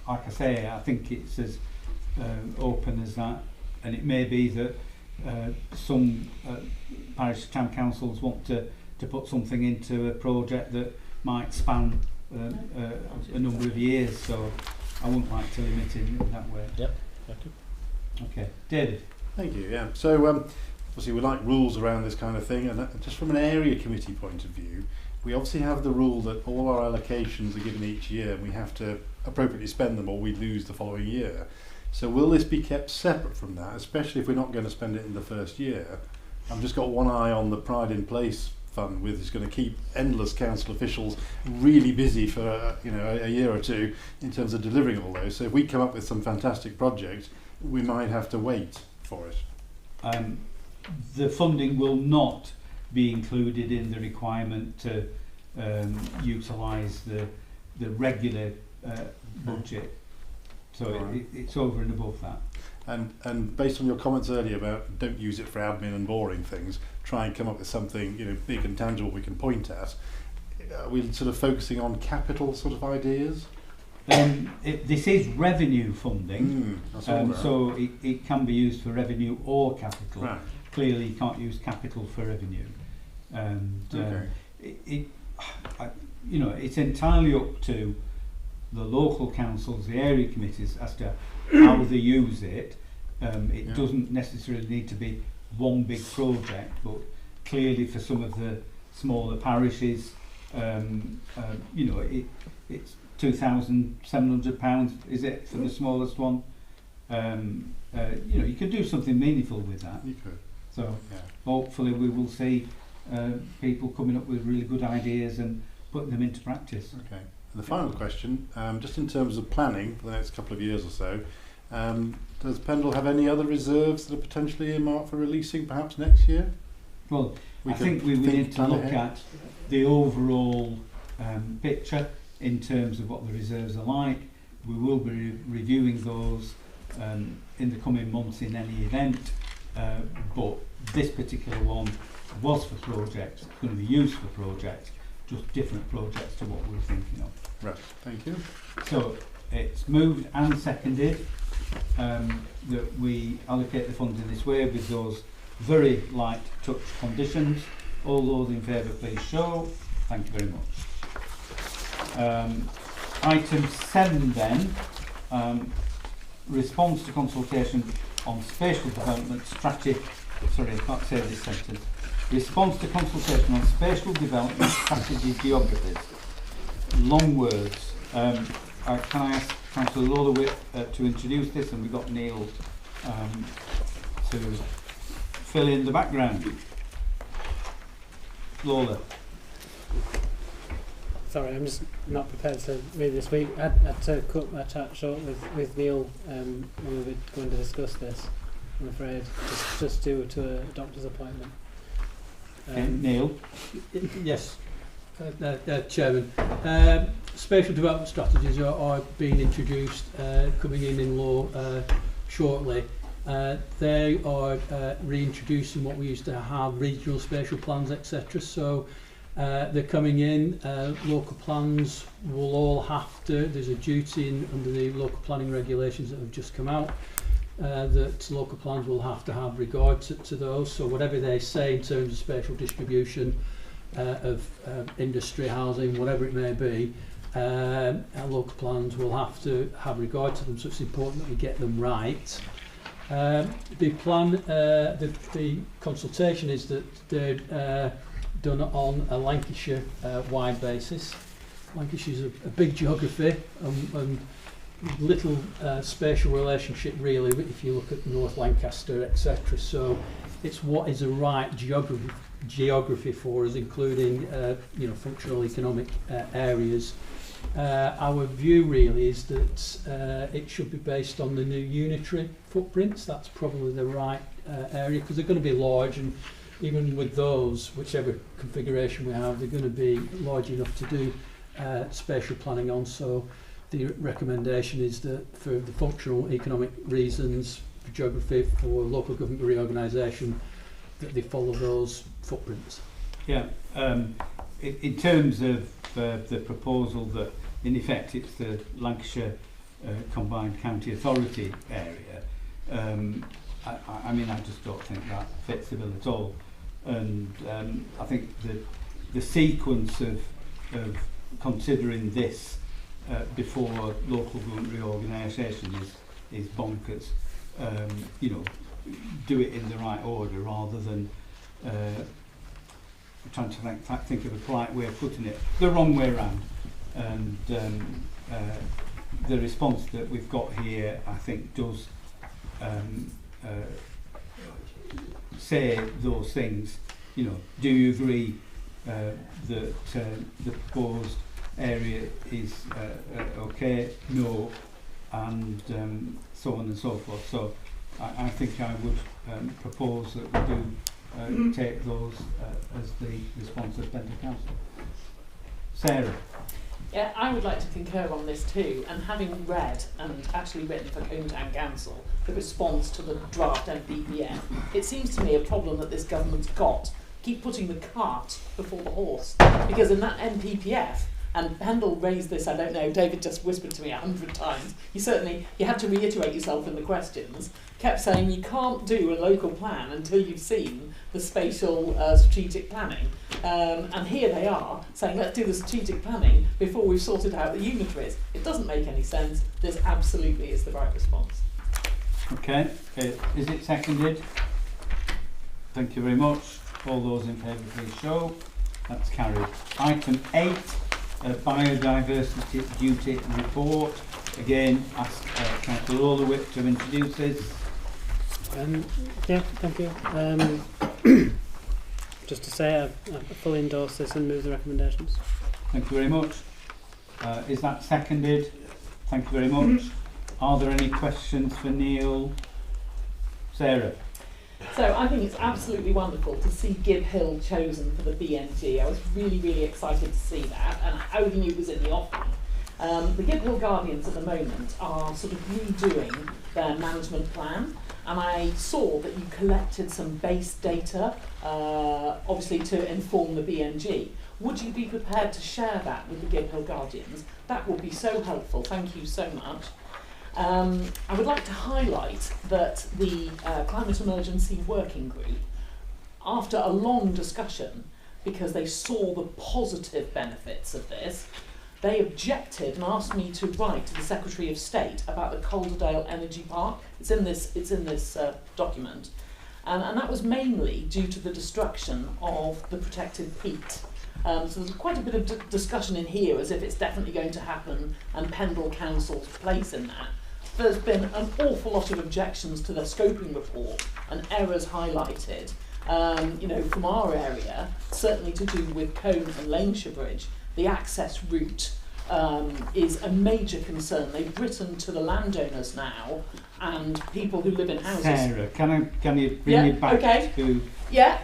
Like I say, I think it's as open as that, and it may be that some parish town councils want to put something into a project that might span a number of years, so I wouldn't like to limit it in that way. Yep. Thank you. Okay, David. Thank you. Yeah. So obviously we like rules around this kind of thing, and just from an area committee point of view, we obviously have the rule that all our allocations are given each year, and we have to appropriately spend them or we lose the following year. So will this be kept separate from that, especially if we're not going to spend it in the first year? I've just got one eye on the Pride in Place fund, which is going to keep endless council officials really busy for a year or two in terms of delivering all those. So if we come up with some fantastic project, we might have to wait for it. The funding will not be included in the requirement to utilise the regular budget. So it's over and above that. And based on your comments earlier about don't use it for admin and boring things, try and come up with something, you know, big and tangible we can point at. Are we sort of focusing on capital sort of ideas? This is revenue funding, Right. so it can be used for revenue or capital. Right. Clearly you can't use capital for revenue. And you know, it's entirely up to the local councils, the area committees, as to how they use it. It doesn't necessarily need to be one big project, but clearly for some of the smaller parishes, you know, it's £2,700, is it, for the smallest one? You know, you can do something meaningful with that. You could. So hopefully we will see people coming up with really good ideas and putting them into practice. Okay. And the final question, just in terms of planning for the next couple of years or so, does Pendle have any other reserves that are potentially earmarked for releasing perhaps next year? Well, I think we need to look at the overall picture in terms of what the reserves are like. We will be reviewing those in the coming months in any event, but this particular one was for projects, it's going to be used for projects, just different projects to what we're thinking of. Right, thank you. So it's moved and seconded that we allocate the funds in this way with those very light touch conditions. All those in favour please show. Thank you very much. Item 7 then, response to consultation on spatial development strategy. Sorry, I can't say this sentence. Response to consultation on spatial development strategy geographies. Long words. Can I ask Councillor Lola to introduce this, and we've got Neil to fill in the background. Lola. Sorry, I'm just not prepared to read this week. I had to cut my chat short with Neil when we were going to discuss this, I'm afraid, just due to a doctor's appointment. Neil? Yes, Chairman. Spatial development strategies are being introduced, coming in law shortly. They are reintroducing what we used to have, regional spatial plans, etc. So they're coming in. Local plans will all have to, there's a duty under the local planning regulations that have just come out, that local plans will have to have regard to those. So whatever they say in terms of spatial distribution of industry, housing, whatever it may be, local plans will have to have regard to them. So it's important that we get them right. The plan, the consultation is that they're done on a Lancashire wide basis. Lancashire's a big geography and little spatial relationship really if you look at North Lancaster, etc. So it's what is the right geography for us, including you know, functional economic areas. Our view really is that it should be based on the new unitary footprints. That's probably the right area, because they're going to be large, and even with those, whichever configuration we have, they're going to be large enough to do spatial planning on. So the recommendation is that for the functional economic reasons, for geography, for local government reorganisation, that they follow those footprints. Yeah, in terms of the proposal that in effect it's the Lancashire Combined County Authority area, I mean, I just don't think that fits the bill at all. And I think the sequence of considering this before local government reorganisation is bonkers. You know, do it in the right order rather than trying to think of a polite way of putting it, the wrong way around. And the response that we've got here, I think, does say those things. You know, do you agree that the proposed area is okay? No, and so on and so forth. So I think I would propose that we do take those as the response of Pendle Council. Sarah. Yeah, I would like to concur on this too, and having read and actually written for Combe Town Council the response to the draft NPPF, it seems to me a problem that this government's got. Keep putting the cart before the horse. Because in that NPPF, and Pendle raised this, I don't know, David just whispered to me 100 times, you had to reiterate yourself in the questions, kept saying you can't do a local plan until you've seen the spatial strategic planning. And here they are saying let's do the strategic planning before we've sorted out the unitaries. It doesn't make any sense. This absolutely is the right response. Okay, is it seconded? Thank you very much. All those in favour please show. That's carried. Item 8, biodiversity duty report. Again, ask Councillor Lawler-Whip to introduce this. Yeah, thank you. Just to say I fully endorse this and move the recommendations. Thank you very much. Is that seconded? Thank you very much. Are there any questions for Neil? Sarah? So I think it's absolutely wonderful to see Gib Hill chosen for the BNG. I was really, really excited to see that, and I only knew it was in the offing. The Gib Hill Guardians at the moment are sort of redoing their management plan, and I saw that you collected some base data, obviously to inform the BNG. Would you be prepared to share that with the Gib Hill Guardians? That would be so helpful. Thank you so much. I would like to highlight that the Climate Emergency Working Group, after a long discussion, because they saw the positive benefits of this, they objected and asked me to write to the Secretary of State about the Calderdale Energy Park. It's in this document, and that was mainly due to the destruction of the protected peat. So there's quite a bit of discussion in here as if it's definitely going to happen, and Pendle Council's place in that. There's been an awful lot of objections to the scoping report and errors highlighted, from our area, certainly to do with Combe and Laneshire Bridge. The access route is a major concern. They've written to the landowners now and people who live in houses. Sarah, can you bring it back to? Yeah,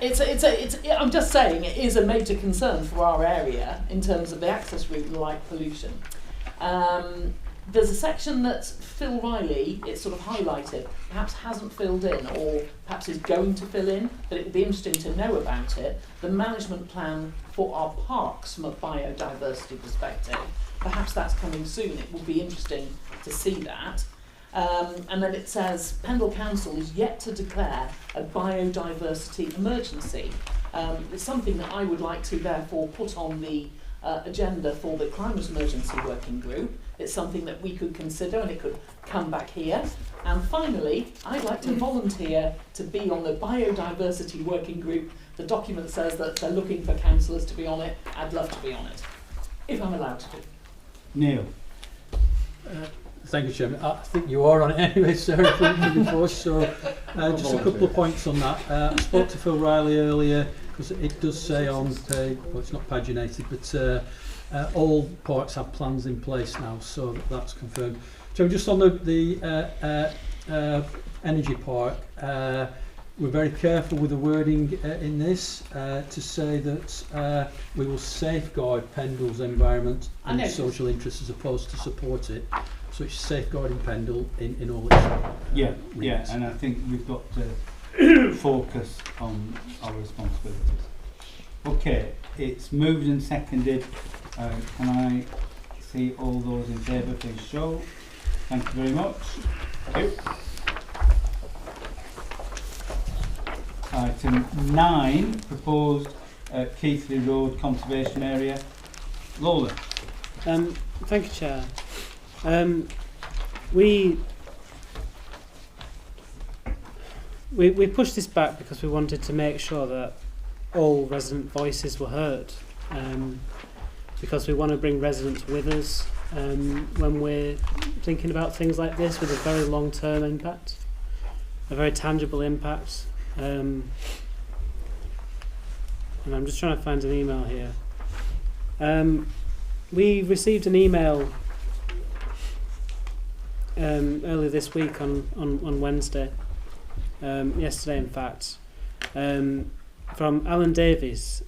I'm just saying it is a major concern for our area in terms of the access route and light pollution. There's a section that Phil Riley, it's sort of highlighted, perhaps hasn't filled in or perhaps is going to fill in, but it would be interesting to know about it. The management plan for our parks from a biodiversity perspective. Perhaps that's coming soon. It will be interesting to see that. And then it says, Pendle Council is yet to declare a biodiversity emergency. It's something that I would like to therefore put on the agenda for the Climate Emergency Working Group. It's something that we could consider and it could come back here. And finally, I'd like to volunteer to be on the Biodiversity Working Group. The document says that they're looking for councillors to be on it. I'd love to be on it, if I'm allowed to. Neil. Thank you, Chairman. I think you are on it anyway, Sarah, before, so just a couple of points on that. I spoke to Phil Riley earlier, because it does say on page, well, it's not paginated, but all parks have plans in place now, so that's confirmed. So just on the energy park, we're very careful with the wording in this to say that we will safeguard Pendle's environment and social interests as opposed to support it. So it's safeguarding Pendle in all its yeah, and I think we've got to focus on our responsibilities. Okay, it's moved and seconded. Can I see all those in favour, please show. Thank you very much. Thank you. Item 9, proposed Keithley Road Conservation Area. Lola. Thank you, Chair. We pushed this back because we wanted to make sure that all resident voices were heard, because we want to bring residents with us when we're thinking about things like this with a very long-term impact, a very tangible impact. And I'm just trying to find an email here. We received an email earlier this week on Wednesday, yesterday in fact, from Alan Davies,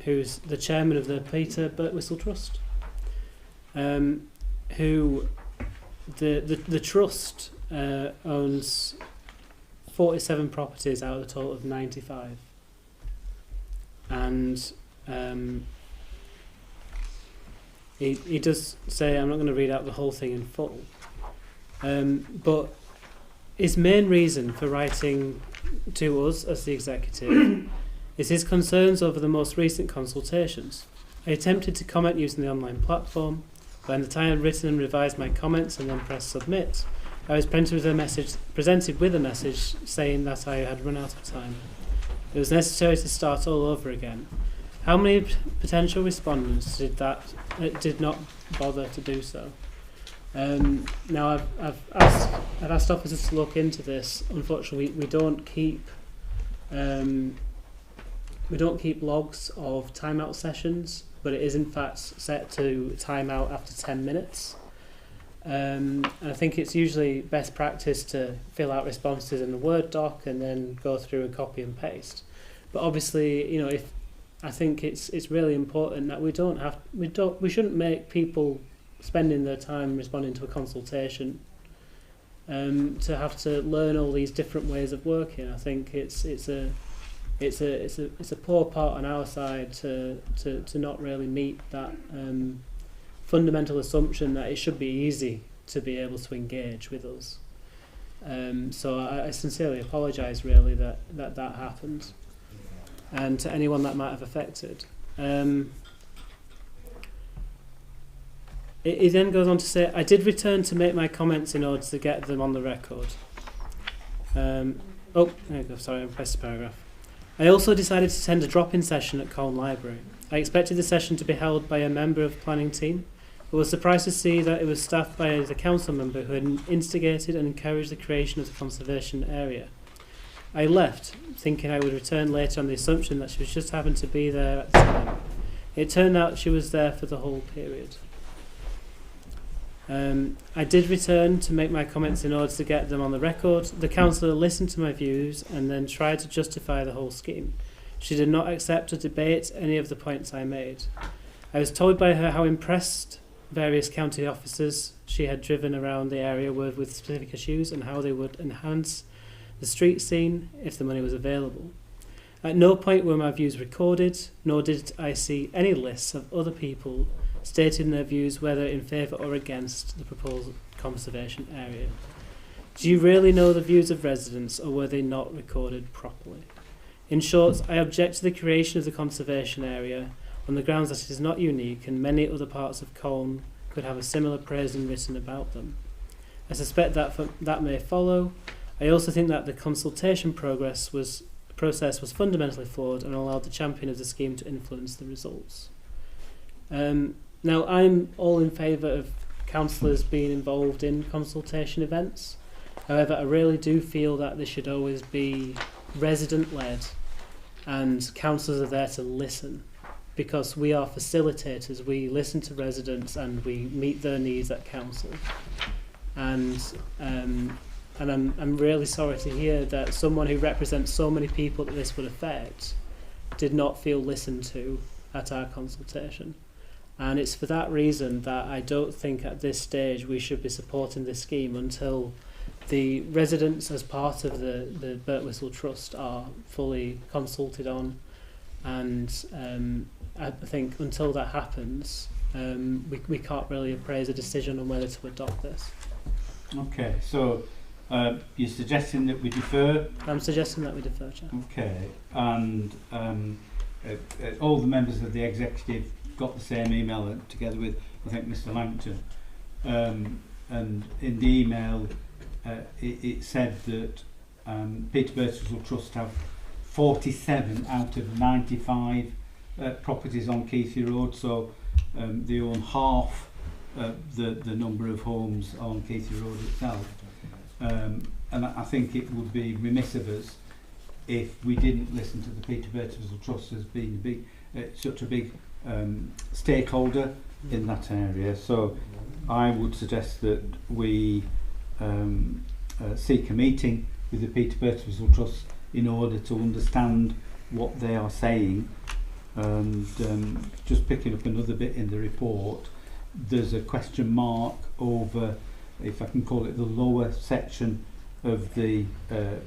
who's the chairman of the Peter Birtwistle Trust, who the trust owns 47 properties out of a total of 95, and he does say, I'm not going to read out the whole thing in full, but his main reason for writing to us as the executive is his concerns over the most recent consultations. I attempted to comment using the online platform, but in the time I'd written and revised my comments and then pressed submit, I was presented with a message saying that I had run out of time. It was necessary to start all over again. How many potential respondents did not bother to do so? Now I've asked officers to look into this. Unfortunately, we don't keep logs of timeout sessions, but it is in fact set to time out after 10 minutes. And I think it's usually best practice to fill out responses in the Word doc and then go through and copy and paste. But obviously, you know, I think it's really important that we shouldn't make people spending their time responding to a consultation to have to learn all these different ways of working. I think it's a poor part on our side to not really meet that fundamental assumption that it should be easy to be able to engage with us. So I sincerely apologise really that happened, and to anyone that might have affected. It then goes on to say, I did return to make my comments in order to get them on the record. There you go, sorry, I pressed the paragraph. I also decided to attend a drop-in session at Colne Library. I expected the session to be held by a member of the planning team, but was surprised to see that it was staffed by the council member who had instigated and encouraged the creation of the conservation area. I left, thinking I would return later on the assumption that she was just happened to be there at the time. It turned out she was there for the whole period. I did return to make my comments in order to get them on the record. The councillor listened to my views and then tried to justify the whole scheme. She did not accept or debate any of the points I made. I was told by her how impressed various county officers she had driven around the area were with specific issues and how they would enhance the street scene if the money was available. At no point were my views recorded, nor did I see any lists of other people stating their views whether in favour or against the proposed conservation area. Do you really know the views of residents, or were they not recorded properly? In short, I object to the creation of the conservation area on the grounds that it is not unique and many other parts of Colne could have a similar praising written about them. I suspect that may follow. I also think that the consultation process was fundamentally flawed and allowed the champion of the scheme to influence the results. Now, I'm all in favour of councillors being involved in consultation events. However, I really do feel that they should always be resident-led, and councillors are there to listen, because we are facilitators. We listen to residents and we meet their needs at council. And I'm really sorry to hear that someone who represents so many people that this would affect did not feel listened to at our consultation. And it's for that reason that I don't think at this stage we should be supporting this scheme until the residents as part of the Birtwistle Trust are fully consulted on. And I think until that happens, we can't really appraise a decision on whether to adopt this. Okay, so you're suggesting that we defer? I'm suggesting that we defer, Chair. Okay, and all the members of the executive got the same email together with, I think, Mr. Langton. And in the email, it said that Peter Birtwistle Trust have 47 out of 95 properties on Keithy Road, so they own half the number of homes on Keithy Road itself. And I think it would be remiss of us if we didn't listen to the Peter Birtwistle Trust as being such a big stakeholder in that area. So I would suggest that we seek a meeting with the Peter Birtwistle Trust in order to understand what they are saying, and just picking up another bit in the report, there's a question mark over, if I can call it, the lower section of the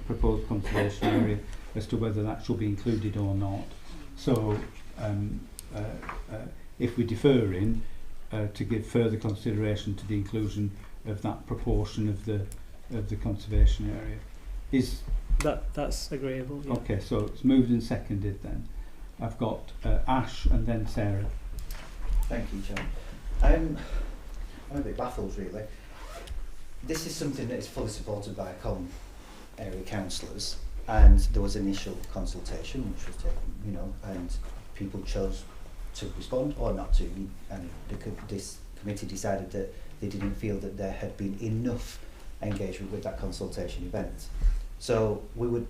proposed conservation area as to whether that should be included or not. So if we defer in to give further consideration to the inclusion of that proportion of the conservation area. Is that's agreeable? Yeah. Okay, so it's moved and seconded then. I've got Ash and then Sarah. Thank you, Chair. I'm a bit baffled, really. This is something that is fully supported by Colne area councillors, and there was initial consultation which was taken, and people chose to respond or not to, and this committee decided that they didn't feel that there had been enough engagement with that consultation event. So we would,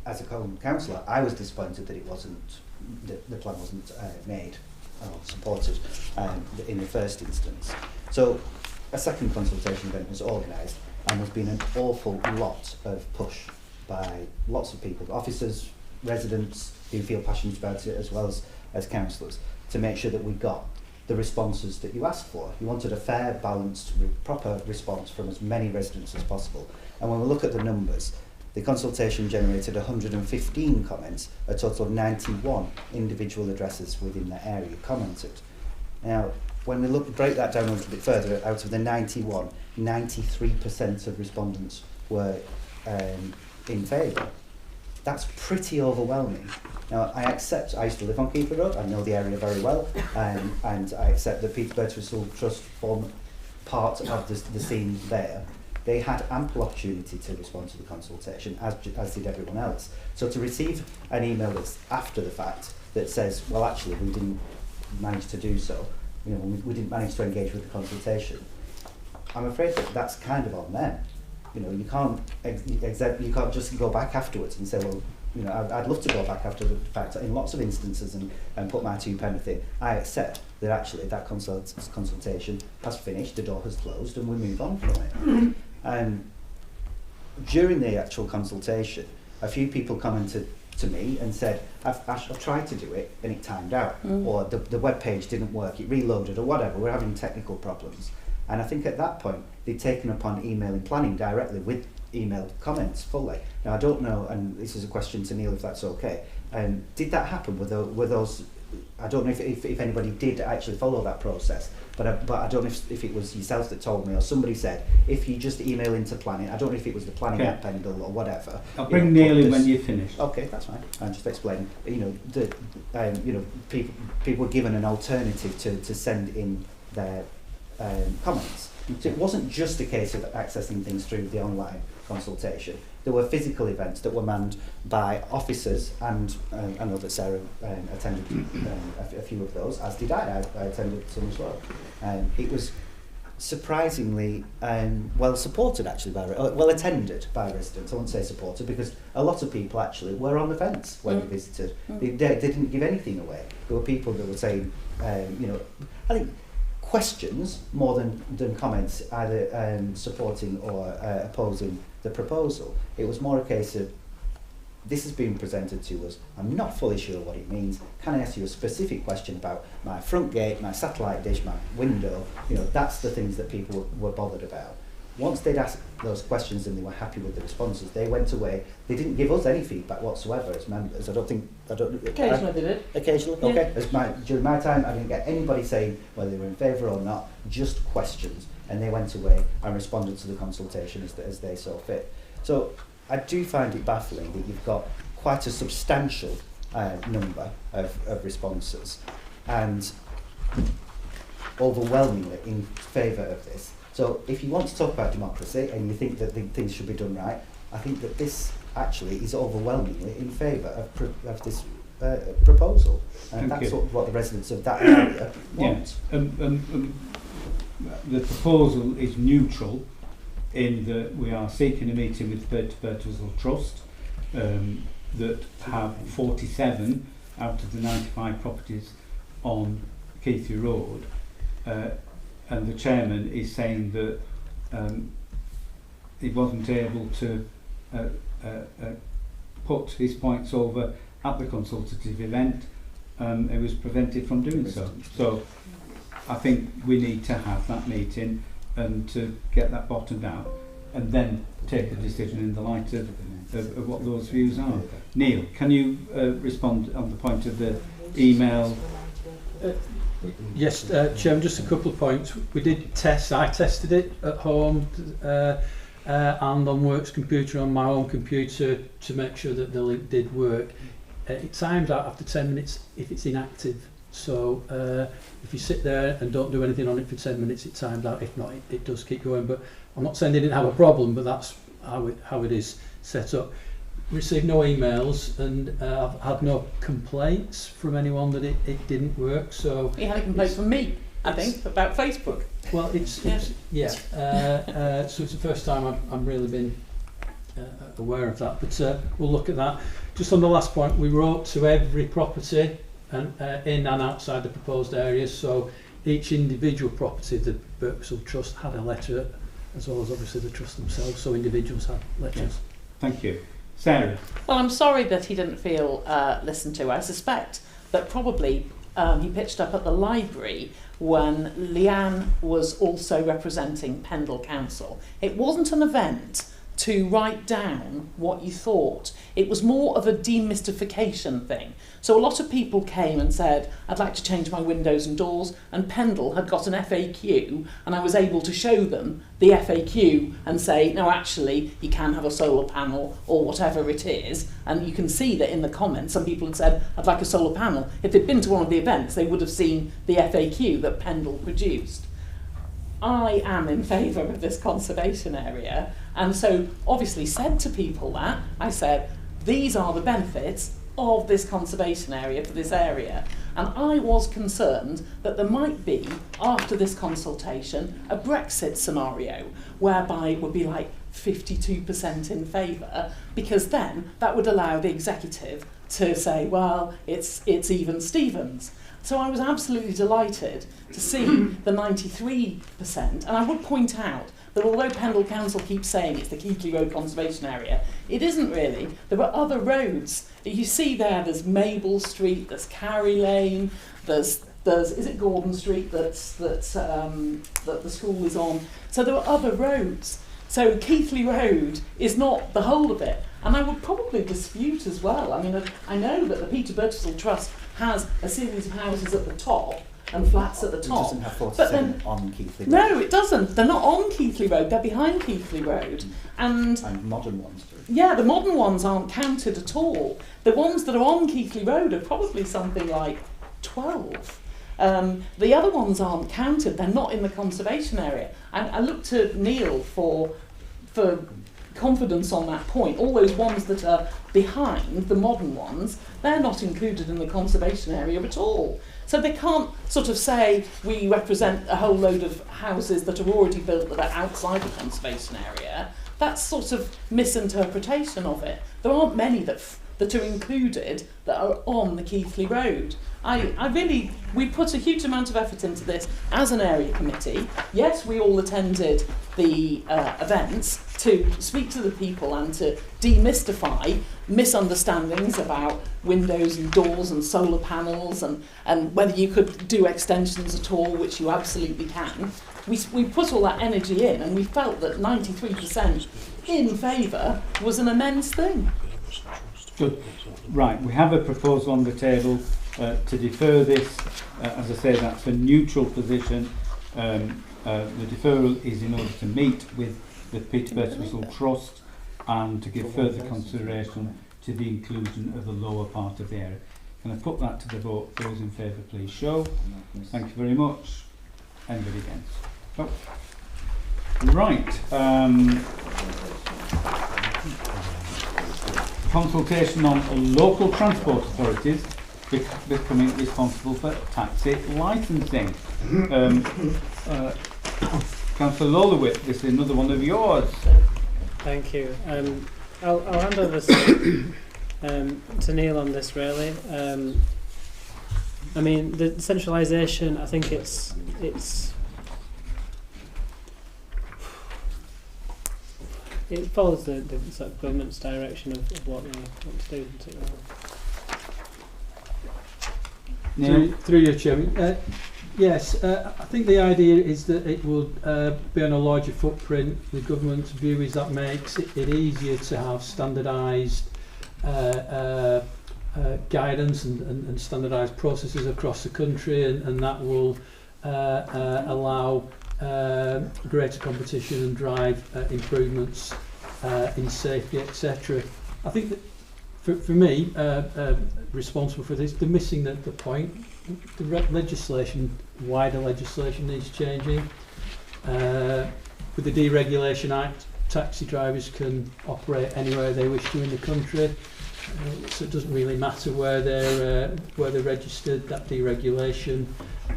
as a Colne councillor, I was disappointed that it wasn't, the plan wasn't made or supported in the first instance. So a second consultation event was organised, and there's been an awful lot of push by lots of people, officers, residents who feel passionate about it, as well as councillors, to make sure that we got the responses that you asked for. You wanted a fair, balanced, proper response from as many residents as possible. And when we look at the numbers, the consultation generated 115 comments, a total of 91 individual addresses within the area commented. Now, when we break that down a little bit further, out of the 91, 93% of respondents were in favour. That's pretty overwhelming. Now, I accept, I used to live on Keeper Road, I know the area very well, and I accept that Peter Birtwistle Trust form part of the scene there. They had ample opportunity to respond to the consultation, as did everyone else. So to receive an email that's after the fact that says, well, actually, we didn't manage to do so, we didn't manage to engage with the consultation, I'm afraid that that's kind of on them. You can't just go back afterwards and say, well, I'd love to go back after the fact in lots of instances and put my 2 pence in. I accept that actually that consultation has finished, the door has closed, and we move on from it. During the actual consultation, a few people commented to me and said, I've tried to do it and it timed out, or the web page didn't work, it reloaded, or whatever, we're having technical problems. And I think at that point, they'd taken upon emailing planning directly with emailed comments fully. Now, I don't know, and this is a question to Neil, if that's okay. Did that happen? Were those? I don't know if anybody did actually follow that process, but I don't know if it was yourself that told me, or somebody said, if you just email into planning, I don't know if it was the planning app Pendle or whatever. I'll bring Neil in when you're finished. Okay, that's fine. I'm just explaining. People were given an alternative to send in their comments. So it wasn't just a case of accessing things through the online consultation. There were physical events that were manned by officers, and I know that Sarah attended a few of those, as did I. I attended some as well. It was surprisingly well supported, actually, well attended by residents. I won't say supported, because a lot of people actually were on the fence when we visited. They didn't give anything away. There were people that were saying, I think, questions more than comments, either supporting or opposing the proposal. It was more a case of, this has been presented to us, I'm not fully sure what it means, can I ask you a specific question about my front gate, my satellite dish, my window? That's the things that people were bothered about. Once they'd asked those questions and they were happy with the responses, they went away. They didn't give us any feedback whatsoever as members. Occasionally they did. Occasionally? Yeah. Okay. During my time, I didn't get anybody saying whether they were in favour or not, just questions. And they went away and responded to the consultation as they saw fit. So I do find it baffling that you've got quite a substantial number of responses, and overwhelmingly in favour of this. So if you want to talk about democracy and you think that things should be done right, I think that this actually is overwhelmingly in favour of this proposal. And that's what the residents of that area want. The proposal is neutral in that we are seeking a meeting with the Birtwistle Trust that have 47 out of the 95 properties on Keithy Road. And the chairman is saying that he wasn't able to put his points over at the consultative event, it was prevented from doing so. So I think we need to have that meeting and to get that bottomed out, and then take a decision in the light of what those views are. Neil, can you respond on the point of the email? Yes, Chairman, just a couple of points. We did test, I tested it at home and on Works computer, on my own computer, to make sure that the link did work. It times out after 10 minutes if it's inactive. So if you sit there and don't do anything on it for 10 minutes, it times out. If not, it does keep going. But I'm not saying they didn't have a problem, but that's how it is set up. Received no emails, and I've had no complaints from anyone that it didn't work. So you had a complaint from me, I think, about Facebook. Well, so it's the first time I'm really been aware of that. But we'll look at that. Just on the last point, we wrote to every property and in and outside the proposed areas. So each individual property, the Birkbecksville Trust had a letter, as well as obviously the trust themselves. So individuals had letters. Yes. Thank you. Sarah? Well, I'm sorry that he didn't feel listened to. I suspect that probably he pitched up at the library when Leanne was also representing Pendle Council. It wasn't an event to write down what you thought. It was more of a demystification thing. So a lot of people came and said, I'd like to change my windows and doors, and Pendle had got an FAQ, and I was able to show them the FAQ and say, no, actually, you can have a solar panel or whatever it is. And you can see that in the comments, some people had said, I'd like a solar panel. If they'd been to one of the events, they would have seen the FAQ that Pendle produced. I am in favour of this conservation area, and so obviously said to people that, I said, these are the benefits of this conservation area for this area. And I was concerned that there might be, after this consultation, a Brexit scenario whereby it would be like 52% in favour, because then that would allow the executive to say, well, it's even Stevens. So I was absolutely delighted to see the 93%. And I would point out that although Pendle Council keeps saying it's the Keighley Road Conservation Area, it isn't really. There are other roads. You see there's Mabel Street, there's Carey Lane, there's is it Gordon Street that the school is on. So there are other roads. So Keighley Road is not the whole of it. And I would probably dispute as well. I mean, I know that the Peter Birkbecksville Trust has a series of houses at the top and flats at the top. It doesn't have 47 but then, on Keighley Road. No, it doesn't. They're not on Keighley Road. They're behind Keighley Road. And modern ones too. Yeah, the modern ones aren't counted at all. The ones that are on Keighley Road are probably something like 12. The other ones aren't counted. They're not in the conservation area. And I looked to Neil for confidence on that point. All those ones that are behind, the modern ones, they're not included in the conservation area at all. So they can't sort of say we represent a whole load of houses that are already built that are outside the conservation area. That's sort of misinterpretation of it. There aren't many that are included that are on the Keighley Road. We put a huge amount of effort into this as an area committee. Yes, we all attended the events to speak to the people and to demystify misunderstandings about windows and doors and solar panels and whether you could do extensions at all, which you absolutely can. We put all that energy in, and we felt that 93% in favour was an immense thing. Good. Right, we have a proposal on the table to defer this. As I say, that's a neutral position. The deferral is in order to meet with the Peter Birkbecksville Trust and to give further consideration to the inclusion of the lower part of the area. Can I put that to the vote? Those in favour, please show. Thank you very much. Anybody against? Oh. Right. Consultation on local transport authorities becoming responsible for taxi licensing. Councillor Lolowit, this is another one of yours. Thank you. I'll hand over to Neil on this really. I mean, the centralisation, I think it's it follows the sort of government's direction of what they want to do. Neil? Through your chairman. Yes, I think the idea is that it would be on a larger footprint. The government's view is that makes it easier to have standardised guidance and standardised processes across the country, and that will allow greater competition and drive improvements in safety, etc. I think that for me, responsible for this, they're missing the point. The legislation, wider legislation needs changing. With the Deregulation Act, taxi drivers can operate anywhere they wish to in the country. So it doesn't really matter where they're registered. That deregulation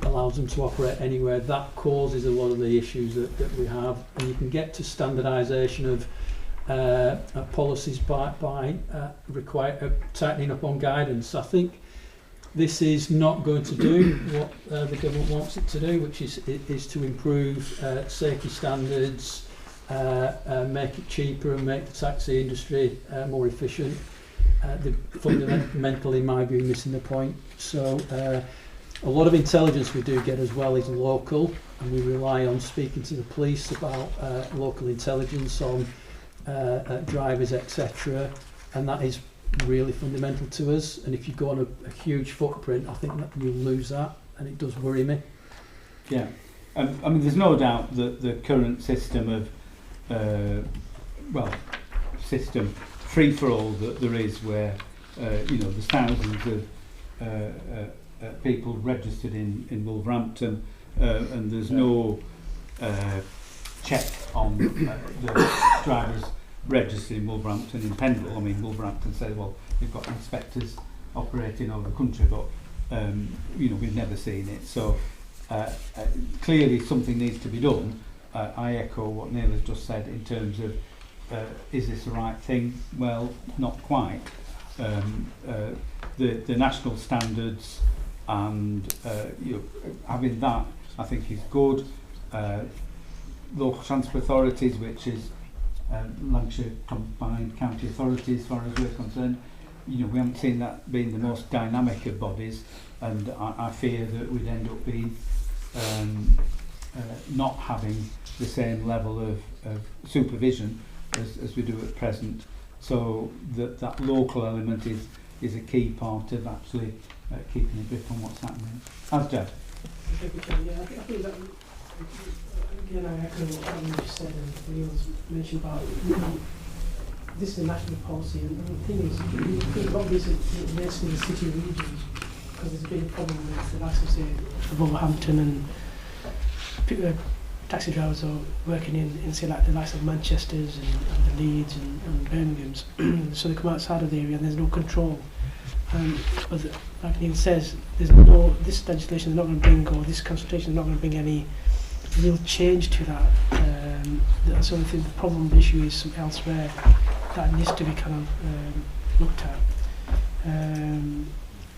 allows them to operate anywhere. That causes a lot of the issues that we have, and you can get to standardisation of policies by tightening up on guidance. I think this is not going to do what the government wants it to do, which is to improve safety standards, make it cheaper and make the taxi industry more efficient. They're fundamentally, in my view, missing the point. So a lot of intelligence we do get as well is local, and we rely on speaking to the police about local intelligence on drivers, etc. And that is really fundamental to us. And if you go on a huge footprint, I think that you'll lose that, and it does worry me. Yeah, I mean, there's no doubt that the current system of, system free-for-all that there is, where there's thousands of people registered in Wolverhampton, and there's no check on the drivers registered in Wolverhampton. In Pendle, I mean, Wolverhampton said, well, we've got inspectors operating over the country, but we've never seen it. So clearly something needs to be done. I echo what Neil has just said in terms of is this the right thing? Well, not quite. The national standards and having that, I think, is good. Local transport authorities, which is Lancashire Combined County Authority, as far as we're concerned, we haven't seen that being the most dynamic of bodies, and I fear that we'd end up being not having the same level of supervision as we do at present. So that local element is a key part of actually keeping a grip on what's happening. Asjad? Yeah, I think that, again, I echo what you just said and Neil's mentioned about this is a national policy, and the thing is, a lot of this relates to the city regions, because there's a big problem with the likes of, say, Wolverhampton, and taxi drivers are working in say, like the likes of Manchester's and the Leeds and Birmingham's, so they come outside of the area and there's no control. But like Neil says, this legislation is not going to bring, or this consultation is not going to bring any real change to that. So I think the problem, the issue is elsewhere that needs to be kind of looked at.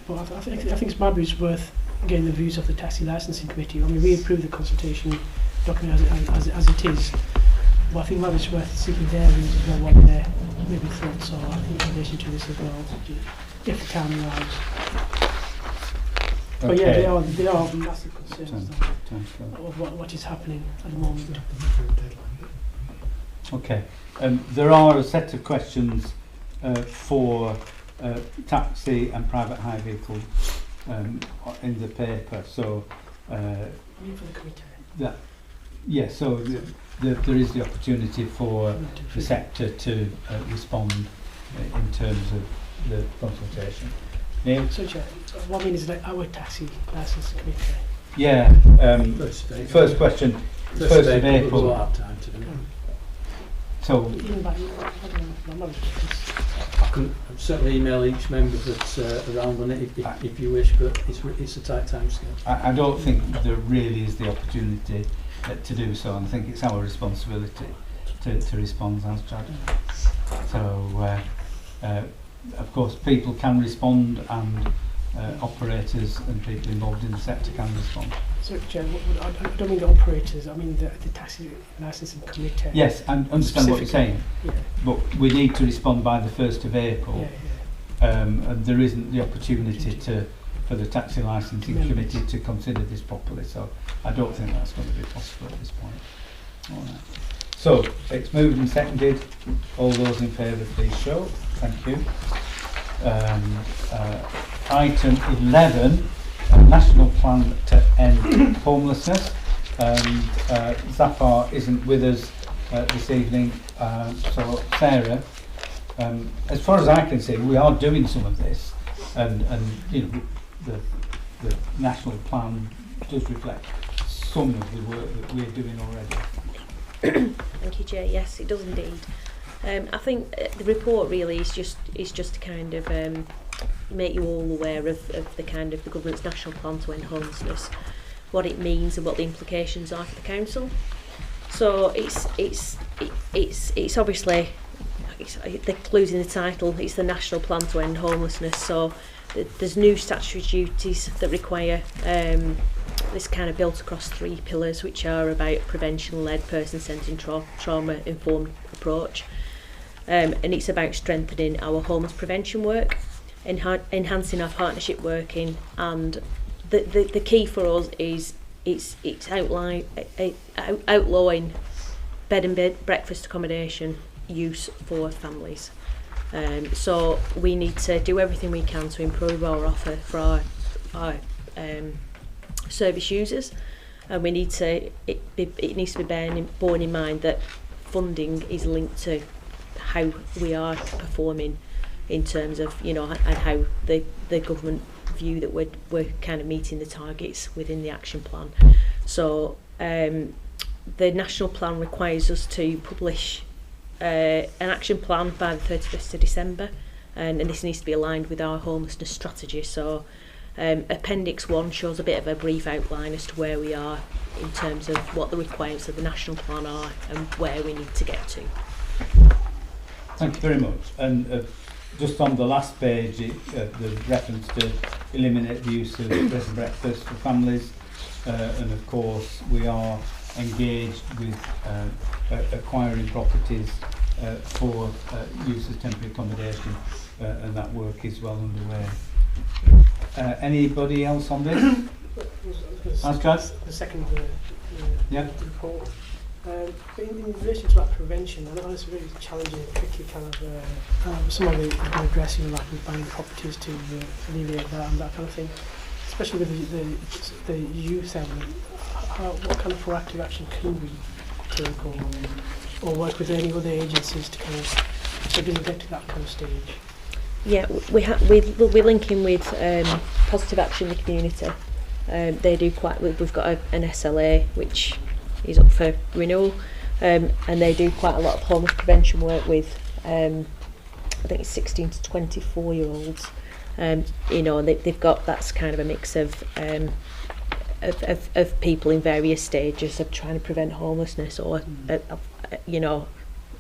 But I think it's maybe it's worth getting the views of the Taxi Licensing Committee. I mean, we approved the consultation document as it is, but I think maybe it's worth seeking their views as well, what their maybe thoughts are in relation to this as well, if the time allows. But yeah, they are massive concerns of what is happening at the moment. Okay, there are a set of questions for taxi and private hire vehicles in the paper. So For the committee. So there is the opportunity for the sector to respond in terms of the consultation. Neil? So, what I mean is like our taxi licence committee. Yeah. First question. First of April. We'll have time to do it. So. I can certainly email each member that's around on it if you wish, but it's a tight time scale. I don't think there really is the opportunity to do so, and I think it's our responsibility to respond as Chad. So, of course, people can respond, and operators and people involved in the sector can respond. So, Chair, I don't mean the operators, I mean the taxi licensing committee. Yes, I understand what you're saying, but we need to respond by the 1st of April, and there isn't the opportunity to for the taxi licensing Amendments. committee to consider this properly. So I don't think that's going to be possible at this point. All right. So it's moved and seconded. All those in favour, please show. Thank you. Item 11, National Plan to End Homelessness. Zafar isn't with us this evening, so Sarah, as far as I can see, we are doing some of this, and you know, the national plan does reflect some of the work that we're doing already. Thank you, Chair. Yes, it does indeed. I think the report really is just to kind of make you all aware of the kind of the government's national plan to end homelessness, what it means and what the implications are for the council. So it's obviously, the clues in the title, it's the national plan to end homelessness. So there's new statutory duties that require this kind of built across 3 pillars, which are about prevention-led, person-centred, trauma-informed approach. And it's about strengthening our homeless prevention work, enhancing our partnership working, and the key for us is it's outlawing bed and breakfast accommodation use for families. So we need to do everything we can to improve our offer for our service users, and we need to it needs to be borne in mind that funding is linked to how we are performing in terms of, you know, and how the government view that we're kind of meeting the targets within the action plan. So the national plan requires us to publish an action plan by the 31st of December, and this needs to be aligned with our homelessness strategy. So Appendix 1 shows a bit of a brief outline as to where we are in terms of what the requirements of the national plan are and where we need to get to. Thank you very much. And just on the last page, the reference to eliminate the use of bed and breakfast for families, and of course we are engaged with acquiring properties for use as temporary accommodation, and that work is well underway. Anybody else on this? Asgard? The second Yeah. report. In relation to that prevention, I know it's a really challenging, tricky kind of, some of it has been addressing like with buying properties to alleviate that and that kind of thing, especially with the youth element. What kind of proactive action can we take, or work with any other agencies to kind of maybe get to that kind of stage? Yeah, we're linking with Positive Action in the Community. They do we've got an SLA which is up for renewal, and they do quite a lot of homeless prevention work with I think it's 16 to 24 year olds, you know, and they've got, that's kind of a mix of people in various stages of trying to prevent homelessness, or you know,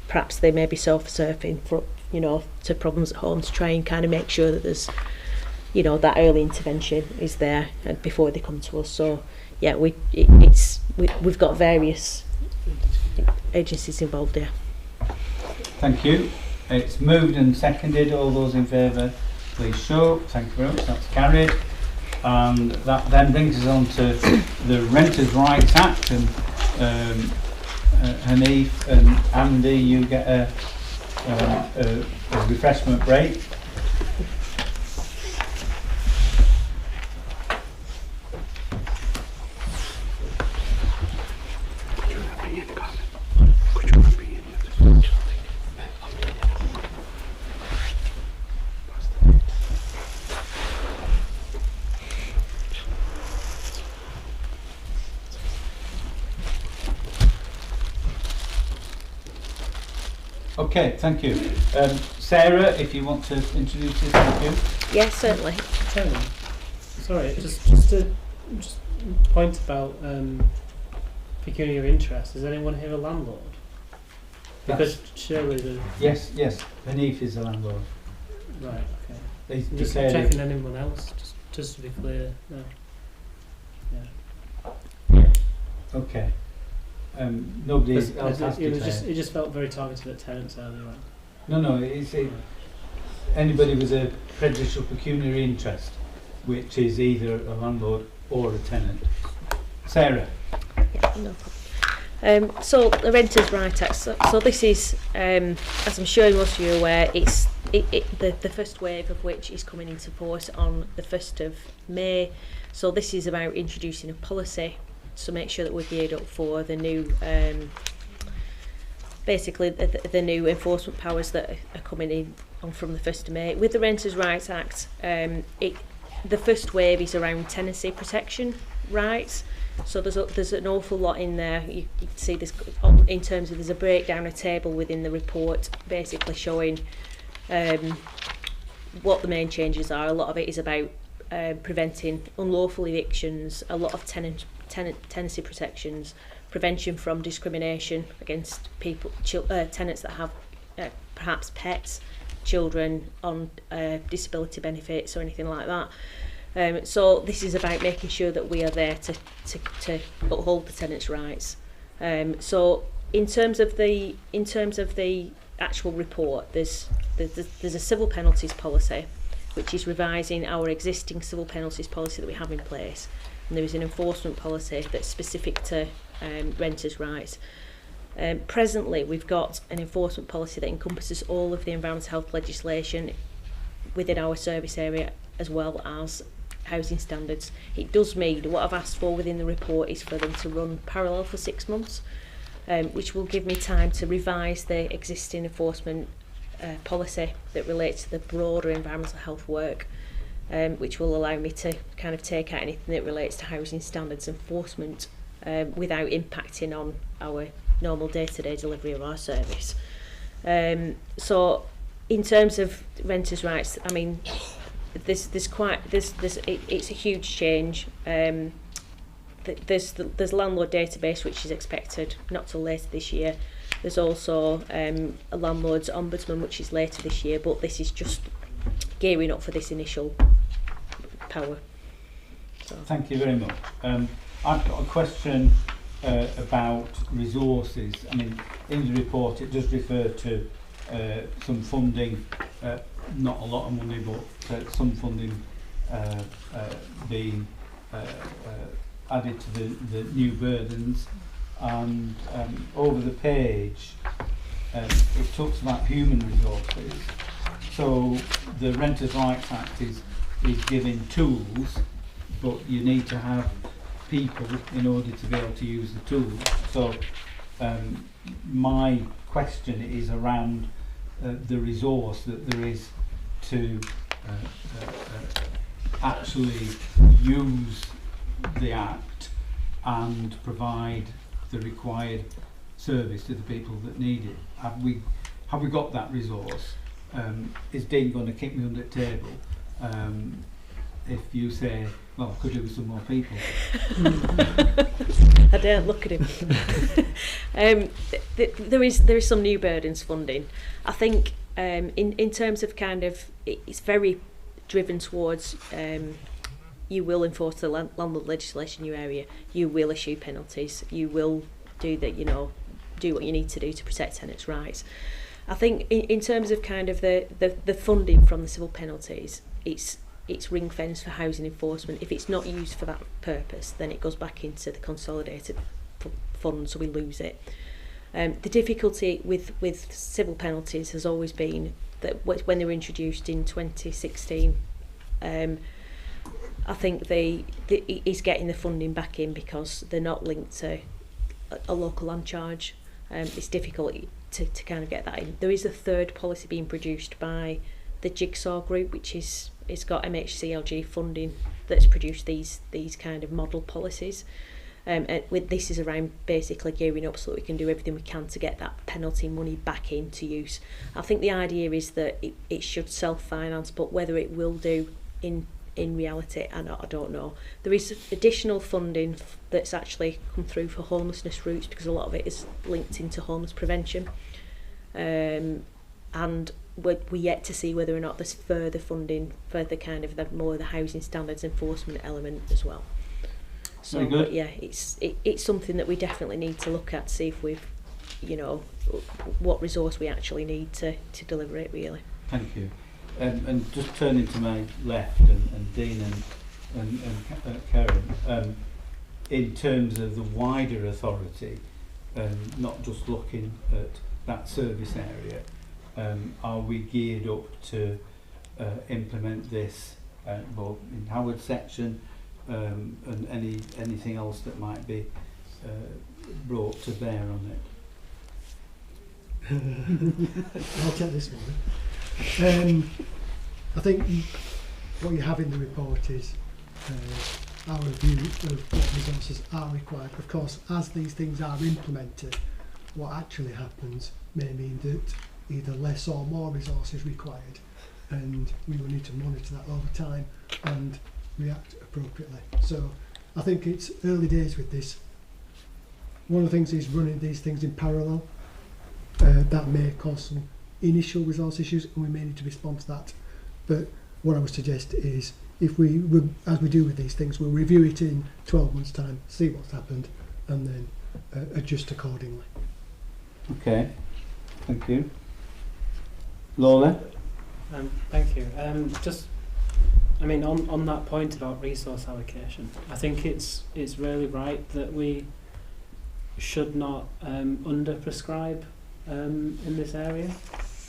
perhaps they may be self-surfing for, you know, to problems at home, to try and kind of make sure that there's, you know, that early intervention is there before they come to us. So yeah, we've got various agencies involved here. Thank you. It's moved and seconded. All those in favour, please show. Thank you very much. That's carried. And that then brings us on to the Renters' Rights Act, and Hanif and Andy, you get a refreshment break. Okay, thank you. Sarah, if you want to introduce this, thank you. Yes, certainly. Chairman, sorry, just a point about pecuniary interest. Is anyone here a landlord? Because surely the... Yes, Hanif is the landlord. Right, okay. He Just said checking anyone else, just to be clear. No. Yeah. Okay. Nobody else has it just felt very targeted at tenants earlier on. No, it's anybody with a prejudicial pecuniary interest. which is either a landlord or a tenant. Sarah. Yeah, no problem. So the Renters' Rights Act. So this is, as I'm sure most of you are aware, it's the first wave of which is coming into force on the 1st of May. So this is about introducing a policy to make sure that we're geared up for the new, basically the new enforcement powers that are coming in on from the 1st of May. With the Renters' Rights Act, the first wave is around tenancy protection rights. So there's an awful lot in there. You can see this in terms of, there's a breakdown, a table within the report basically showing what the main changes are. A lot of it is about preventing unlawful evictions, a lot of tenancy protections, prevention from discrimination against people, tenants that have perhaps pets, children on disability benefits or anything like that. So this is about making sure that we are there to uphold the tenants' rights. So in terms of the actual report, there's a civil penalties policy, which is revising our existing civil penalties policy that we have in place, and there is an enforcement policy that's specific to renters' rights. Presently, we've got an enforcement policy that encompasses all of the environmental health legislation within our service area, as well as housing standards. It does mean what I've asked for within the report is for them to run parallel for 6 months, which will give me time to revise the existing enforcement policy that relates to the broader environmental health work, which will allow me to kind of take out anything that relates to housing standards enforcement without impacting on our normal day-to-day delivery of our service. So in terms of renters' rights, I mean, it's a huge change. There's landlord database, which is expected not till later this year. There's also a landlord's ombudsman, which is later this year, but this is just gearing up for this initial power. So. Thank you very much. I've got a question about resources. I mean, in the report it does refer to some funding, not a lot of money, but some funding being added to the new burdens. And over the page it talks about human resources. So the Renters' Rights Act is giving tools, but you need to have people in order to be able to use the tools. So my question is around the resource that there is to actually use the Act and provide the required service to the people that need it. Have we got that resource? Is Dean going to kick me under the table if you say, well, could do with some more people? I don't look at him. There is some new burdens funding. I think in terms of kind of, it's very driven towards you will enforce the landlord legislation in your area, you will issue penalties, you will do what you need to do to protect tenants' rights. I think in terms of kind of the funding from the civil penalties, it's ring fenced for housing enforcement. If it's not used for that purpose, then it goes back into the consolidated fund, so we lose it. The difficulty with civil penalties has always been that when they were introduced in 2016, I think is getting the funding back in because they're not linked to a local land charge. It's difficult to kind of get that in. There is a third policy being produced by the Jigsaw Group, which is got MHCLG funding that's produced these kind of model policies. With this is around basically gearing up so that we can do everything we can to get that penalty money back into use. I think the idea is that it should self-finance, but whether it will do in reality, I don't know. There is additional funding that's actually come through for homelessness routes because a lot of it is linked into homeless prevention. And we're yet to see whether or not there's further funding for the kind of the housing standards enforcement element as well. So, but yeah, it's something that we definitely need to look at, see if we've, what resource we actually need to deliver it really. Thank you. And just turning to my left, and Dean Karen, in terms of the wider authority, not just looking at that service area, are we geared up to implement this both in Howard section and anything else that might be brought to bear on it? I'll take this one. I think what you have in the report is our review of what resources are required. Of course, as these things are implemented, what actually happens may mean that either less or more resources required, and we will need to monitor that over time and react appropriately. So I think it's early days with this. One of the things is running these things in parallel. That may cause some initial resource issues, and we may need to respond to that. But what I would suggest is, if we, as we do with these things, we'll review it in 12 months' time, see what's happened, and then adjust accordingly. Okay, thank you. Lola? Thank you. I mean, on that point about resource allocation, I think it's really right that we should not under-prescribe in this area.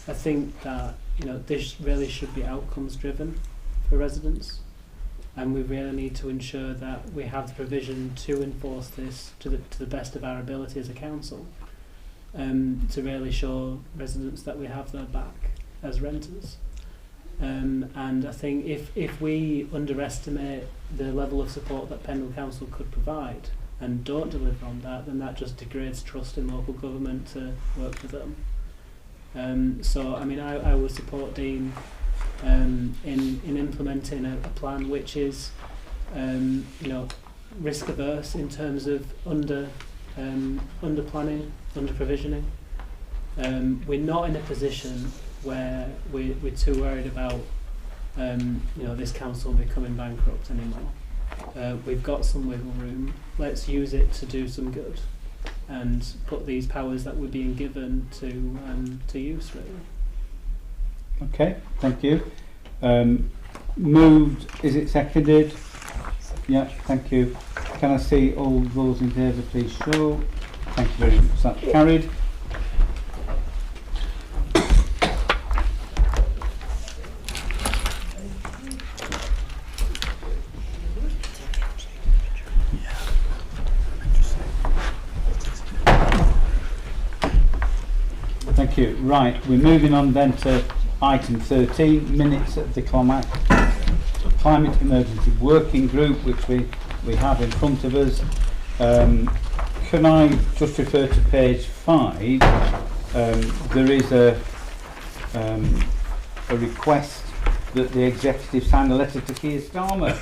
I think that this really should be outcomes driven for residents, and we really need to ensure that we have the provision to enforce this to the best of our ability as a council, to really show residents that we have their back as renters. And I think if we underestimate the level of support that Pendle Council could provide and don't deliver on that, then that just degrades trust in local government to work with them. So I mean, I would support Dean in implementing a plan which is risk averse in terms of under planning, under provisioning. We're not in a position where we're too worried about this council becoming bankrupt anymore. We've got some wiggle room. Let's use it to do some good and put these powers that we're being given to use, really. Okay, thank you. Moved, is it seconded? Yeah, thank you. Can I see all those in favour, please show? Thank you very much. That's carried. Thank you. Right, we're moving on then to item 13, minutes of the Climate Emergency Working Group, which we have in front of us. Can I just refer to page 5? There is a request that the executive sign a letter to Keir Starmer.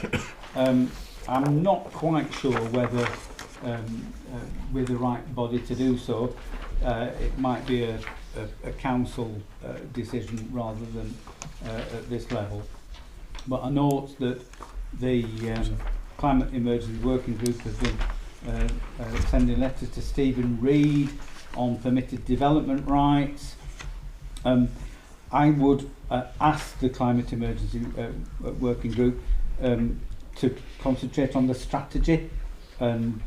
I'm not quite sure whether we're the right body to do so. It might be a council decision rather than at this level. But I note that the Climate Emergency Working Group has been sending letters to Stephen Reid on permitted development rights. I would ask the Climate Emergency Working Group to concentrate on the strategy, and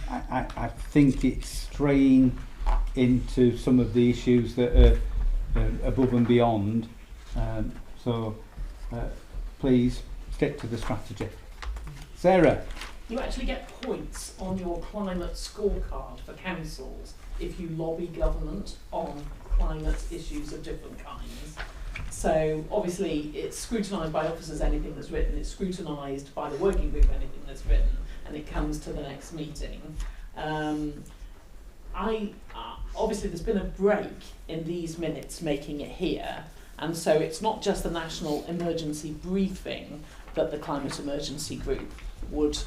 I think it's straying into some of the issues that are above and beyond. So please stick to the strategy. Sarah? You actually get points on your climate scorecard for councils if you lobby government on climate issues of different kinds. So obviously it's scrutinised by officers, anything that's written, it's scrutinised by the working group, anything that's written, and it comes to the next meeting. Obviously there's been a break in these minutes making it here, and so it's not just the national emergency briefing that the Climate Emergency Group would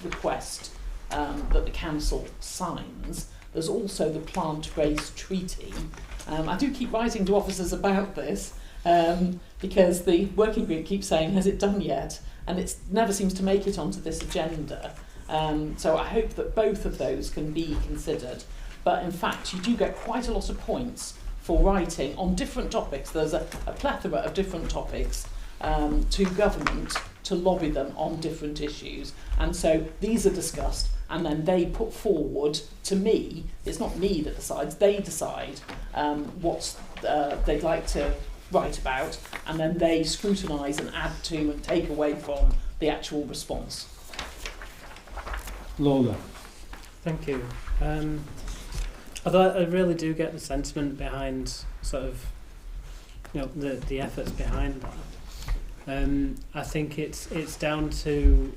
request that the council signs. There's also the plant-based treaty. I do keep writing to officers about this because the working group keeps saying, has it done yet? And it never seems to make it onto this agenda. So I hope that both of those can be considered. But in fact, you do get quite a lot of points for writing on different topics. There's a plethora of different topics to government to lobby them on different issues. And so these are discussed and then they put forward to me, it's not me that decides, they decide what they'd like to write about, and then they scrutinise and add to and take away from the actual response. Lola. Thank you. Although I really do get the sentiment behind sort of, you know, the efforts behind that. I think it's down to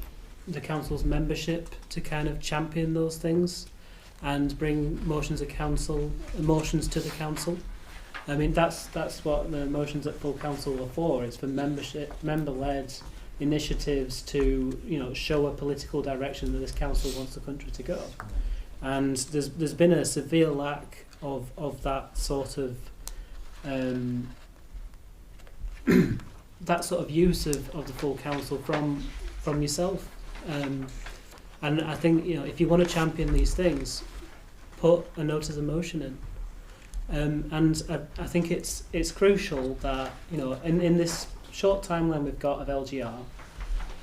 the council's membership to kind of champion those things and bring motions to the council. I mean, that's what the motions at full council are for. It's for member-led initiatives to, you know, show a political direction that this council wants the country to go. And there's been a severe lack of that sort of that sort of use of the full council from yourself. And I think, you know, if you want to champion these things, put a notice of motion in. And I think it's crucial that, you know, in this short timeline we've got of LGR,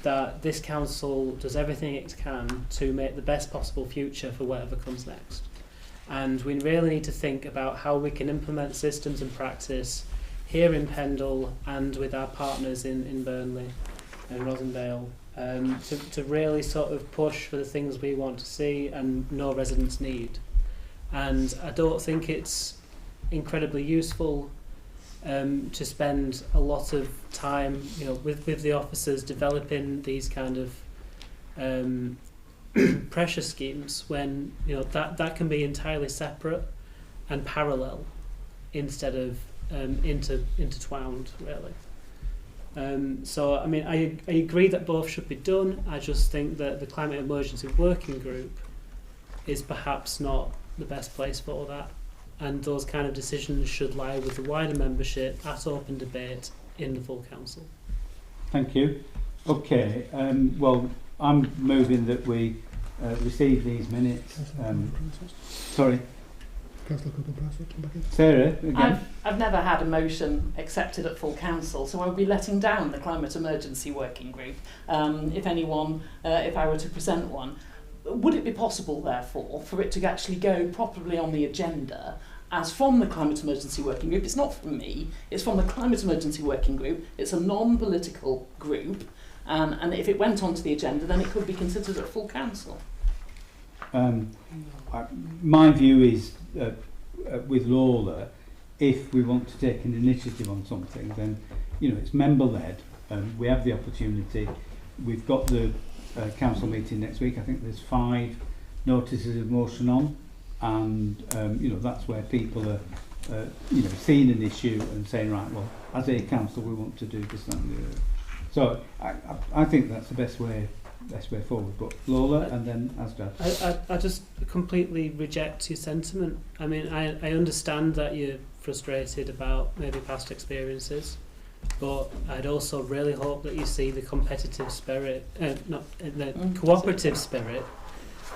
that this council does everything it can to make the best possible future for whatever comes next. And we really need to think about how we can implement systems and practice here in Pendle and with our partners in Burnley and Rosendale, to really sort of push for the things we want to see and know residents need. And I don't think it's incredibly useful to spend a lot of time, you know, with the officers developing these kind of pressure schemes when, you know, that can be entirely separate and parallel instead of intertwined, really. So I mean, I agree that both should be done. I just think that the Climate Emergency Working Group is perhaps not the best place for that, and those kind of decisions should lie with the wider membership at open debate in the full council. Thank you. Okay, well, I'm moving that we receive these minutes. Sorry. Sarah, again. I've never had a motion accepted at full council, so I would be letting down the Climate Emergency Working Group if I were to present one. Would it be possible, therefore, for it to actually go properly on the agenda as from the Climate Emergency Working Group? It's not from me, it's from the Climate Emergency Working Group. It's a non-political group, and if it went onto the agenda, then it could be considered at full council. My view is, with Lola, if we want to take an initiative on something, then, you know, it's member-led. We have the opportunity. We've got the council meeting next week. I think there's 5 notices of motion on, and you know, that's where people are you know, seeing an issue and saying, right, well, as a council we want to do this, that and the other. So I think that's the best way forward. But Lola and then Asdad. I just completely reject your sentiment. I mean, I understand that you're frustrated about maybe past experiences, but I'd also really hope that you see the competitive spirit, cooperative spirit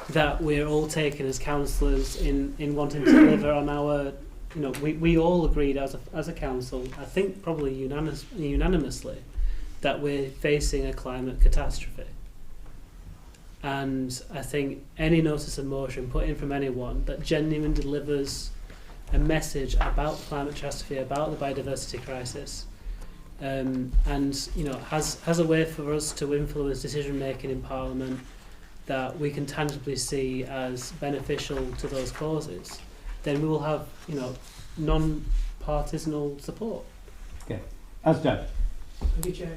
that we're all taking as councillors in wanting to deliver on our, you know, we all agreed as a council, I think probably unanimously, that we're facing a climate catastrophe. And I think any notice of motion put in from anyone that genuinely delivers a message about climate catastrophe, about the biodiversity crisis, and you know, has a way for us to influence decision making in Parliament that we can tangibly see as beneficial to those causes, then we will have, you know, non-partisanal support. Okay, Asdad. Thank you, Chair.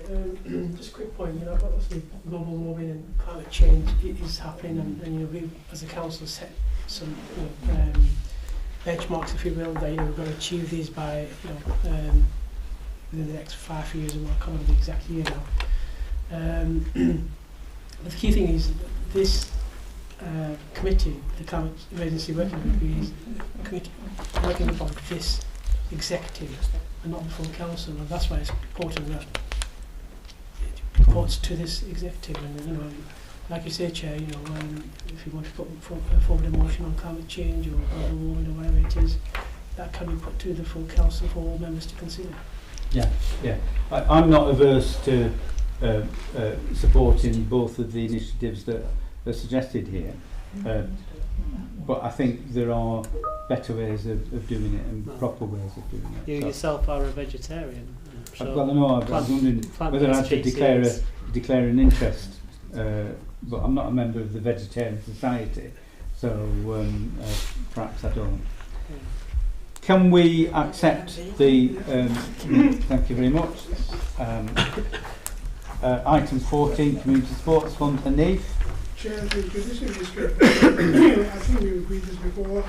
Just a quick point. You know, obviously global warming and climate change is happening, and you know, we as a council set some benchmarks, if you will, that, you know, we're going to achieve these by, you know, within the next 5 years, and I can't remember the exact year now. But the key thing is that this committee, the Climate Emergency Working Group, is a committee working upon this executive and not the full council, and that's why it's important that it reports to this executive. And you know, like you say, Chair, you know, if you want to put forward a motion on climate change or global warming or whatever it is, that can be put to the full council for all members to consider. Yeah, yeah. I'm not averse to supporting both of the initiatives that are suggested here, but I think there are better ways of doing it and proper ways of doing it. You So yourself are a vegetarian. I've got to know. I was wondering whether I should declare an interest, but I'm not a member of the Vegetarian Society, so perhaps I don't. Can we accept the? Thank you very much. Item 14, Community Sports Fund, Hanif. Chair, thank you. This is good. I think we agreed this before,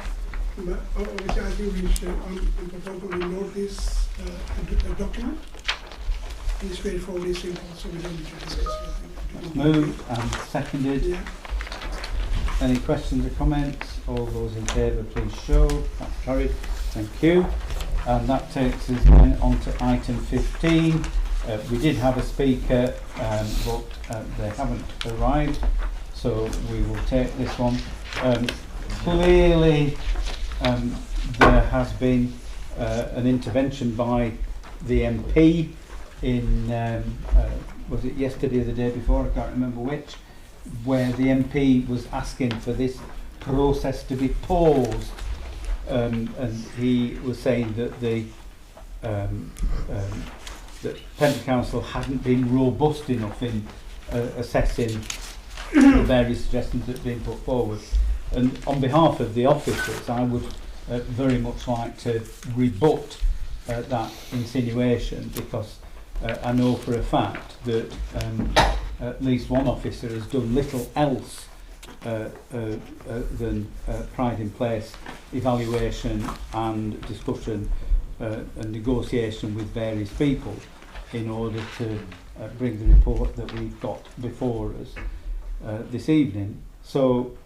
but obviously I think we should probably note this a document. It's straightforward, it's simple, so we don't need to discuss it. Moved and seconded. Yeah. Any questions or comments? All those in favour, please show. That's carried. Thank you. And that takes us then on to item 15. We did have a speaker, but they haven't arrived, so we will take this one. Clearly, there has been an intervention by the MP in, was it yesterday or the day before, I can't remember which, where the MP was asking for this process to be paused, and he was saying that the that Pembrokeshire Council hadn't been robust enough in assessing the various suggestions that have been put forward. And on behalf of the officers, I would very much like to rebut that insinuation, because I know for a fact that at least one officer has done little else than Pride in Place evaluation and discussion and negotiation with various people in order to bring the report that we've got before us this evening. So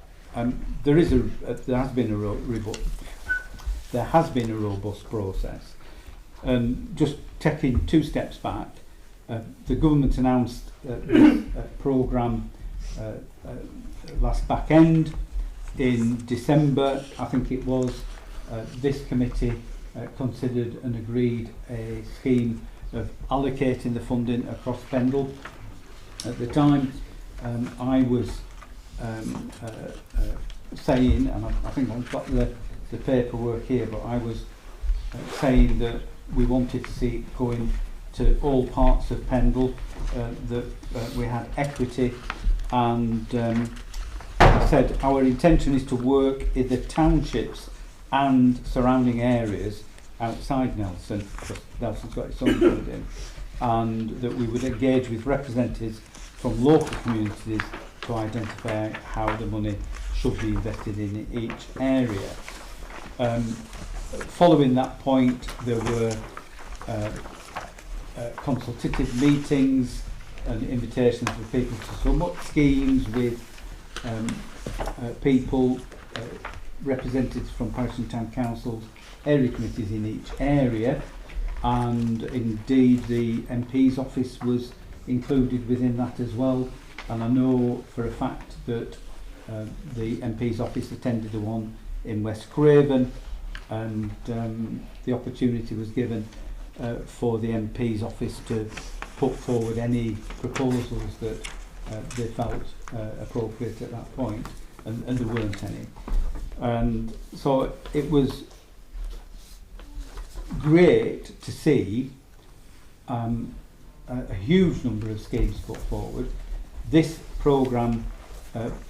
there has been a robust process. Just taking 2 steps back, the government announced this programme last back end in December, I think it was. This committee considered and agreed a scheme of allocating the funding across Pendle. At the time, I was saying, and I think I've got the paperwork here, but I was saying that we wanted to see it going to all parts of Pendle, that we had equity, and I said our intention is to work in the townships and surrounding areas outside Nelson, because Nelson's got its own funding, and that we would engage with representatives from local communities to identify how the money should be invested in each area. Following that point, there were consultative meetings and invitations for people to sum up schemes with people, representatives from parish and town councils, area committees in each area, and indeed the MP's office was included within that as well. And I know for a fact that the MP's office attended the one in West Craven, and the opportunity was given for the MP's office to put forward any proposals that they felt appropriate at that point, and there weren't any. And so it was great to see a huge number of schemes put forward. This programme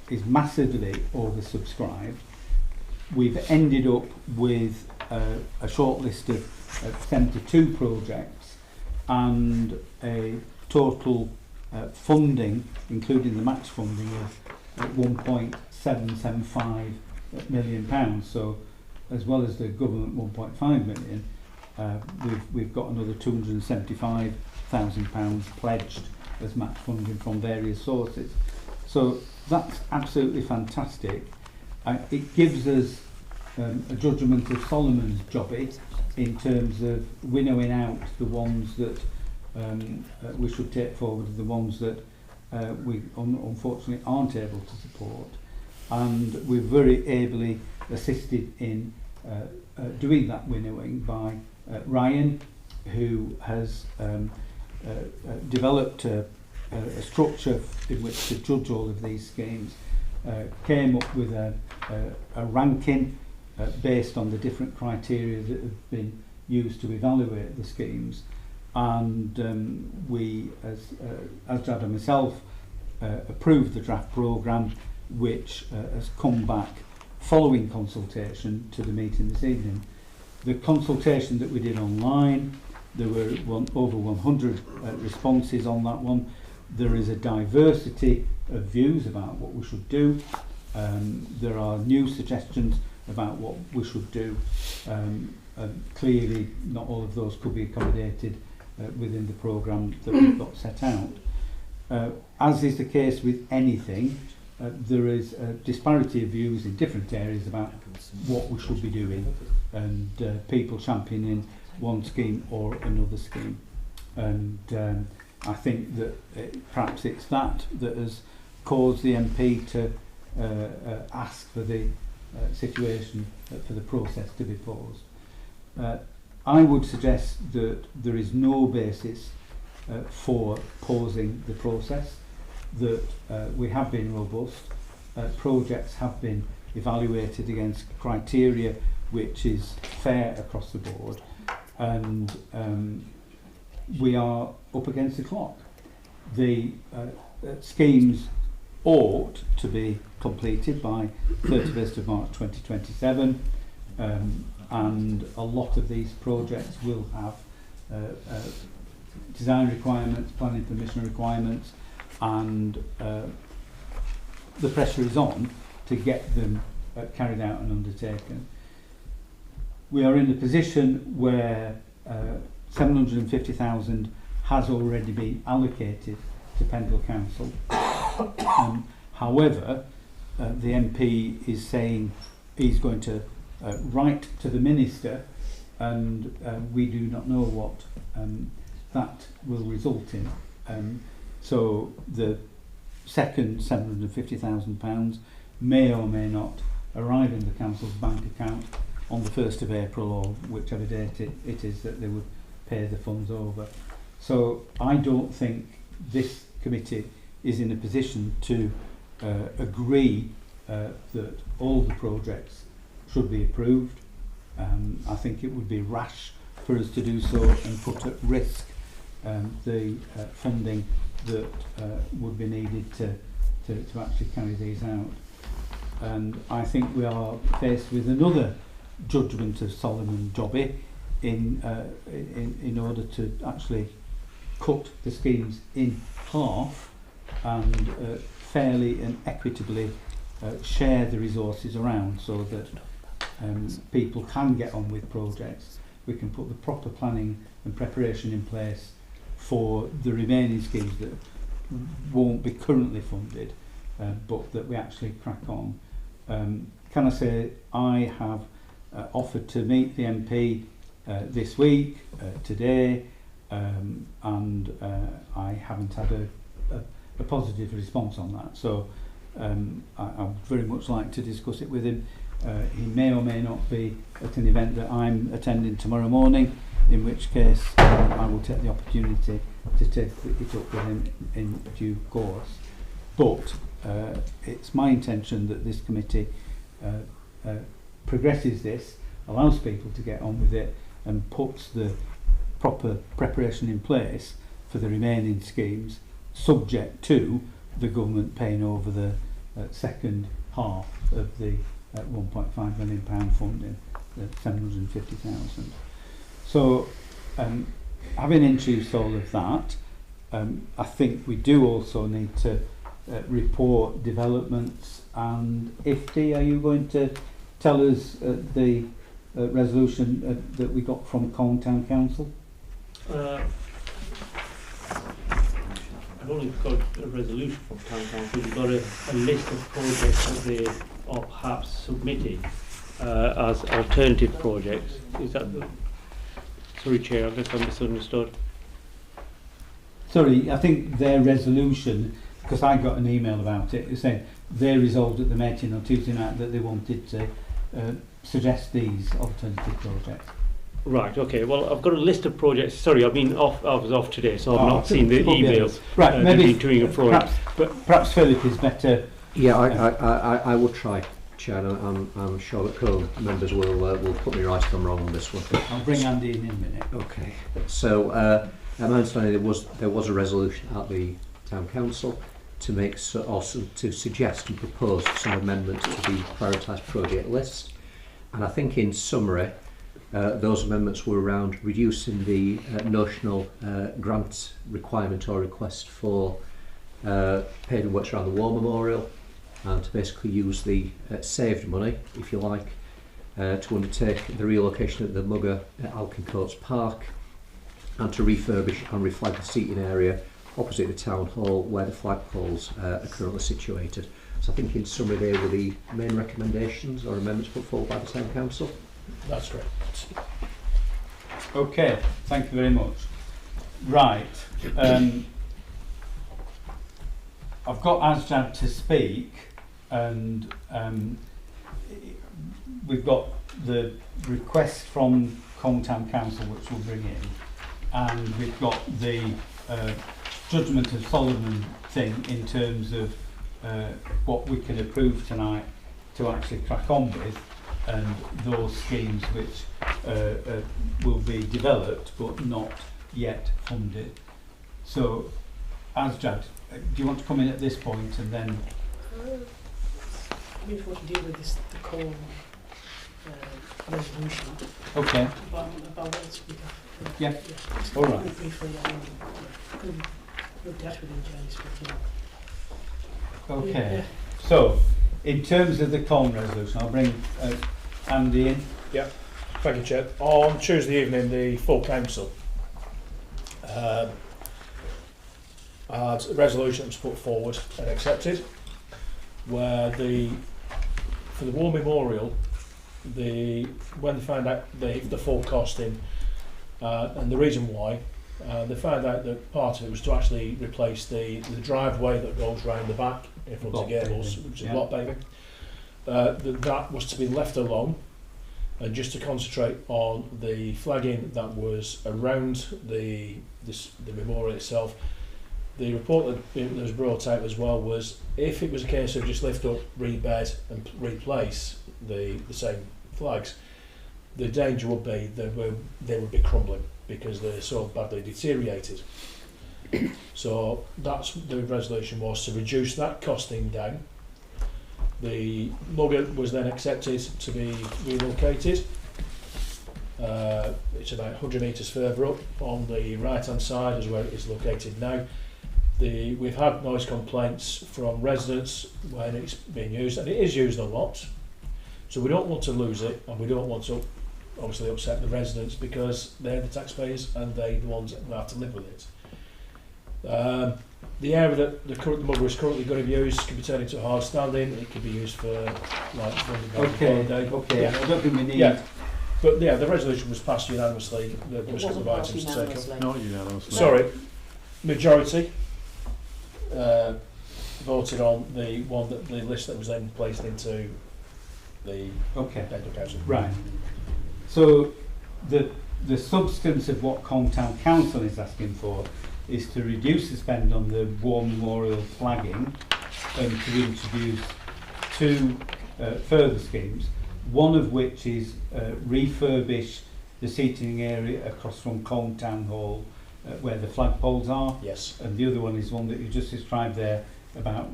is massively oversubscribed. We've ended up with a short list of 72 projects and a total funding, including the match funding, of £1.775 million. So as well as the government 1.5 million, we've got another £275,000 pledged as match funding from various sources. So that's absolutely fantastic. It gives us a judgment of Solomon's jobby in terms of winnowing out the ones that we should take forward, the ones that we unfortunately aren't able to support. And we're very ably assisted in doing that winnowing by Ryan, who has developed a structure in which to judge all of these schemes, came up with a ranking based on the different criteria that have been used to evaluate the schemes, and we, as Jad and myself, approved the draft programme, which has come back following consultation to the meeting this evening. The consultation that we did online, there were over 100 responses on that one. There is a diversity of views about what we should do. There are new suggestions about what we should do. Clearly, not all of those could be accommodated within the programme that we've got set out. As is the case with anything, there is a disparity of views in different areas about what we should be doing, and people championing one scheme or another scheme. And I think that perhaps it's that has caused the MP to ask for the situation, for the process to be paused. I would suggest that there is no basis for pausing the process, that we have been robust, projects have been evaluated against criteria which is fair across the board, and we are up against the clock. The schemes ought to be completed by 31st of March 2027, and a lot of these projects will have design requirements, planning permission requirements, and the pressure is on to get them carried out and undertaken. We are in a position where 750,000 has already been allocated to Pendle Council. However, the MP is saying he's going to write to the Minister, and we do not know what that will result in. So the second £750,000 may or may not arrive in the Council's bank account on the 1st of April, or whichever date it is that they would pay the funds over. So I don't think this committee is in a position to agree that all the projects should be approved. I think it would be rash for us to do so and put at risk the funding that would be needed to actually carry these out. And I think we are faced with another judgment of Solomon Jobby in order to actually cut the schemes in half and fairly and equitably share the resources around, so that people can get on with projects. We can put the proper planning and preparation in place for the remaining schemes that won't be currently funded, but that we actually crack on. Can I say I have offered to meet the MP this week, today, and I haven't had a positive response on that. So I'd very much like to discuss it with him. He may or may not be at an event that I'm attending tomorrow morning, in which case I will take the opportunity to take it up with him in due course. But it's my intention that this committee progresses this, allows people to get on with it, and puts the proper preparation in place for the remaining schemes, subject to the government paying over the second half of the £1.5 million funding, the 750,000. So, having introduced all of that, I think we do also need to report developments. And Ifti, are you going to tell us the resolution that we got from Colne Town Council? I've only got a resolution from Town Council. We've got a list of projects that they are perhaps submitting as alternative projects. Is that the... Sorry, Chair, I guess I misunderstood. Sorry, I think their resolution, because I got an email about it, is saying they resolved at the meeting on Tuesday night that they wanted to suggest these alternative projects. Right, okay. Well, I've got a list of projects. Sorry, I was off today, so I've Oh, not seen the emails. Right, maybe doing a project. Perhaps Philip is better. Yeah, I will try, Chair. I'm sure that co-members will put me right if I'm wrong on this one. I'll bring Andy in a minute. Okay. So, my understanding there was a resolution at the Town Council to make to suggest and propose some amendments to the prioritised project list, and I think in summary, those amendments were around reducing the notional grant requirement or request for paving works around the War Memorial, and to basically use the saved money, if you like, to undertake the relocation of the Mugger at Alkin Coats Park, and to refurbish and reflag the seating area opposite the Town Hall where the flagpoles are currently situated. So I think in summary they were the main recommendations or amendments put forward by the Town Council. That's great. Okay, thank you very much. Right, I've got Asjad to speak, and we've got the request from Town Council which we'll bring in, and we've got the judgment of Solomon thing in terms of what we can approve tonight to actually crack on with, and those schemes which will be developed but not yet funded. So, Asjad, do you want to come in at this point and then? I mean, if we deal with this, the core resolution. Okay. About what else we have. Yeah. All right. Briefly, we'll dash within James, but Okay. Yeah. So, in terms of the COM resolution, I'll bring Andy in. Yeah, thank you, Chair. On Tuesday evening, the full council had a resolution that was put forward and accepted, where for the War Memorial, when they found out the full costing and the reason why, they found out that part of it was to actually replace the driveway that goes round the back in front of Gables, which is block paving. That was to be left alone, and just to concentrate on the flagging that was around the memorial itself. The report that was brought out as well was, if it was a case of just lift up, rebed and replace the same flags, the danger would be they would be crumbling because they're so badly deteriorated. So that's the resolution, was to reduce that costing down. The Mugger was then accepted to be relocated. It's about 100 metres further up on the right hand side is where it is located now. We've had noise complaints from residents when it's being used, and it is used a lot, so we don't want to lose it, and we don't want to obviously upset the residents because they're the taxpayers and they're the ones that have to live with it. The area that the Mugger is currently going to be used can be turned into a hard standing. It could be used for Okay, Yeah. I don't think we need. Yeah. But yeah, the resolution was passed unanimously. There was a couple of items to take up. Not unanimously. Sorry, majority voted on the list that was then placed into the Dental Council. Right. So the substance of what Town Council is asking for is to reduce the spend on the War Memorial flagging and to introduce two further schemes, one of which is refurbish the seating area across from Town Hall where the flagpoles are. Yes. And the other one is one that you just described there about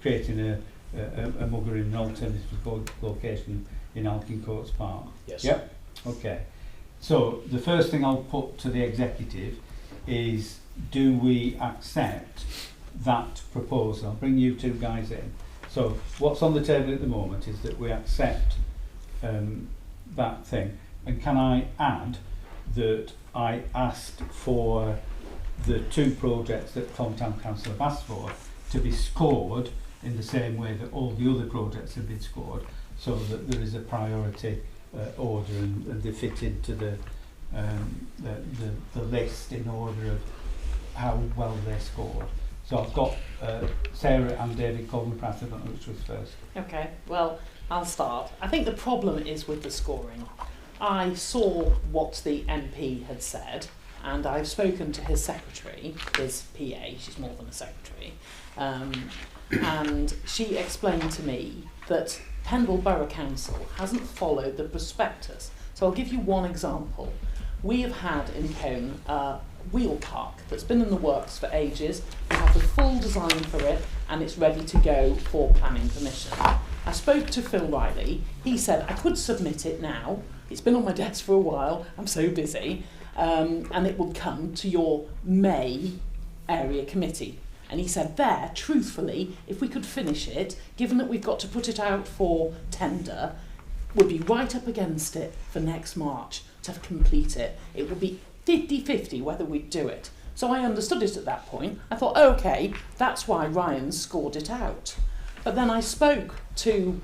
creating a Mugger in an alternative location in Alkin Coats Park. Yes. Yep. Okay. So the first thing I'll put to the executive is, do we accept that proposal? I'll bring you two guys in. So what's on the table at the moment is that we accept that thing. And can I add that I asked for the two projects that Town Council have asked for to be scored in the same way that all the other projects have been scored, so that there is a priority order and they fit into the list in order of how well they're scored. So I've got Sarah and David Colman-Pratt. I don't know which was first. Okay, well, I'll start. I think the problem is with the scoring. I saw what the MP had said, and I've spoken to his secretary, his PA, she's more than a secretary, and she explained to me that Pendle Borough Council hasn't followed the prospectus. So I'll give you one example. We have had in Cone a wheel park that's been in the works for ages. We have the full design for it, and it's ready to go for planning permission. I spoke to Phil Riley. He said I could submit it now. It's been on my desk for a while. I'm so busy. And it would come to your May area committee. And he said there, truthfully, if we could finish it, given that we've got to put it out for tender, we'd be right up against it for next March to complete it. It would be 50-50 whether we'd do it. So I understood it at that point. I thought, okay, that's why Ryan scored it out. But then I spoke to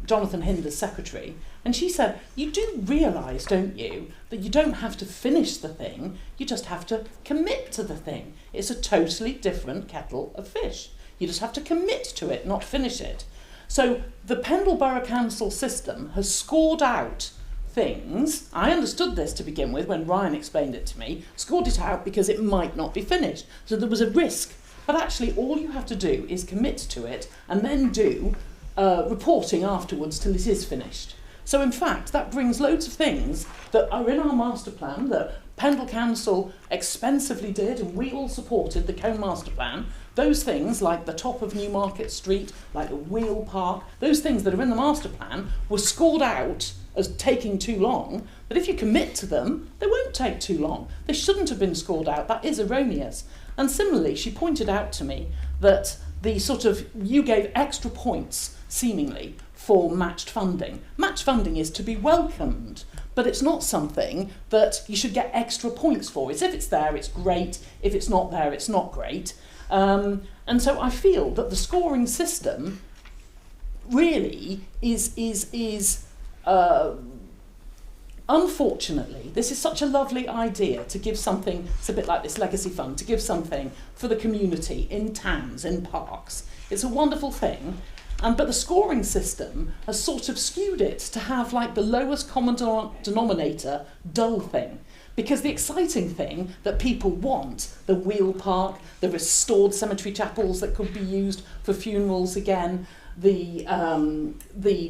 Jonathan Hinder's secretary, and she said, you do realise, don't you, that you don't have to finish the thing, you just have to commit to the thing. It's a totally different kettle of fish. You just have to commit to it, not finish it. So the Pendle Borough Council system has scored out things. I understood this to begin with when Ryan explained it to me, scored it out because it might not be finished. So there was a risk. But actually all you have to do is commit to it and then do reporting afterwards till it is finished. So in fact, that brings loads of things that are in our master plan that Pendle Council expensively did, and we all supported the Cone Master Plan. Those things, like the top of Newmarket Street, like the wheel park, those things that are in the master plan were scored out as taking too long. But if you commit to them, they won't take too long. They shouldn't have been scored out. That is erroneous. And similarly, she pointed out to me that the sort of, you gave extra points, seemingly, for matched funding. Matched funding is to be welcomed, but it's not something that you should get extra points for. It's if it's there, it's great. If it's not there, it's not great. And so I feel that the scoring system really is unfortunately, this is such a lovely idea to give something, it's a bit like this legacy fund, to give something for the community in towns, in parks. It's a wonderful thing. But the scoring system has sort of skewed it to have like the lowest common denominator dull thing. Because the exciting thing that people want, the wheel park, the restored cemetery chapels that could be used for funerals again, the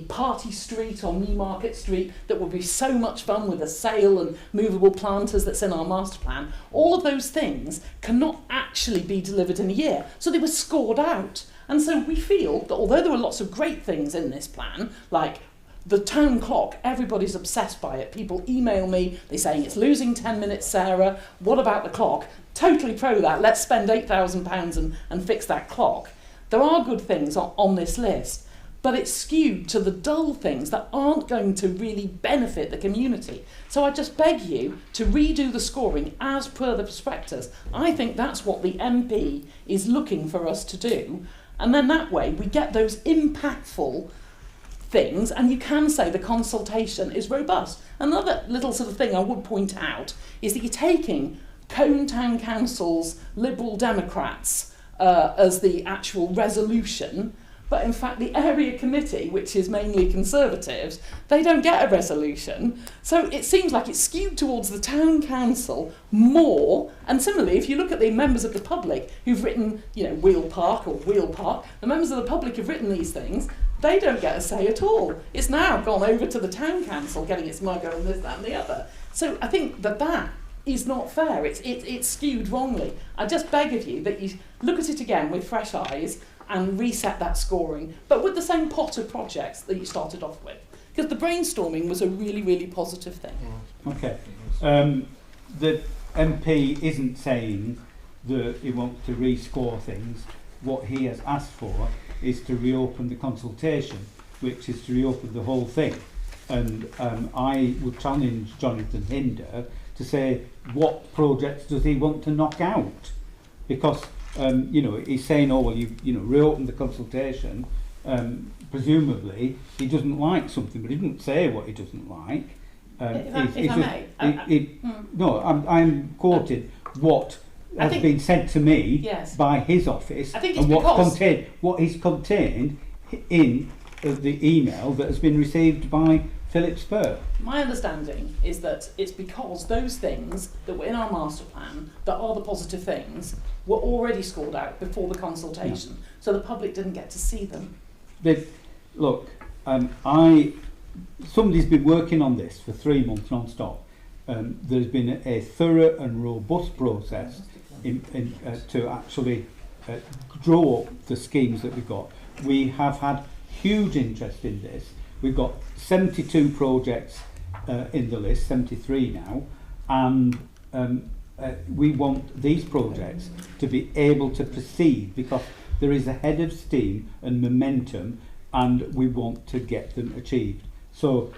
party street on Newmarket Street that would be so much fun with a sail and movable planters that's in our master plan, all of those things cannot actually be delivered in a year. So they were scored out. And so we feel that although there were lots of great things in this plan, like the town clock, everybody's obsessed by it. People email me, they're saying it's losing 10 minutes, Sarah. What about the clock? Totally pro that. Let's spend £8,000 and fix that clock. There are good things on this list, but it's skewed to the dull things that aren't going to really benefit the community. So I just beg you to redo the scoring as per the prospectus. I think that's what the MP is looking for us to do. And then that way we get those impactful things, and you can say the consultation is robust. Another little sort of thing I would point out is that you're taking Cone Town Council's Liberal Democrats as the actual resolution, but in fact the area committee, which is mainly Conservatives, they don't get a resolution. So it seems like it's skewed towards the town council more. And similarly, if you look at the members of the public who've written, you know, wheel park or wheel park, the members of the public who've written these things, they don't get a say at all. It's now gone over to the town council getting its mug on this, that and the other. So I think that is not fair. It's skewed wrongly. I just beg of you that you look at it again with fresh eyes and reset that scoring, but with the same pot of projects that you started off with. Because the brainstorming was a really, really positive thing. Okay. The MP isn't saying that he wants to rescore things. What he has asked for is to reopen the consultation, which is to reopen the whole thing. And I would challenge Jonathan Hinder to say what projects does he want to knock out? Because you know, he's saying, oh well, you know, reopen the consultation. Presumably, he doesn't like something, but he didn't say what he doesn't like. No, I'm quoted what has been sent to me by his office, and what is contained in the email that has been received by Philip Spur. My understanding is that it's because those things that were in our master plan, that are the positive things, were already scored out before the consultation, so the public didn't get to see them. Look, somebody's been working on this for 3 months non-stop. There's been a thorough and robust process to actually draw up the schemes that we've got. We have had huge interest in this. We've got 72 projects in the list, 73 now, and we want these projects to be able to proceed because there is a head of steam and momentum, and we want to get them achieved. So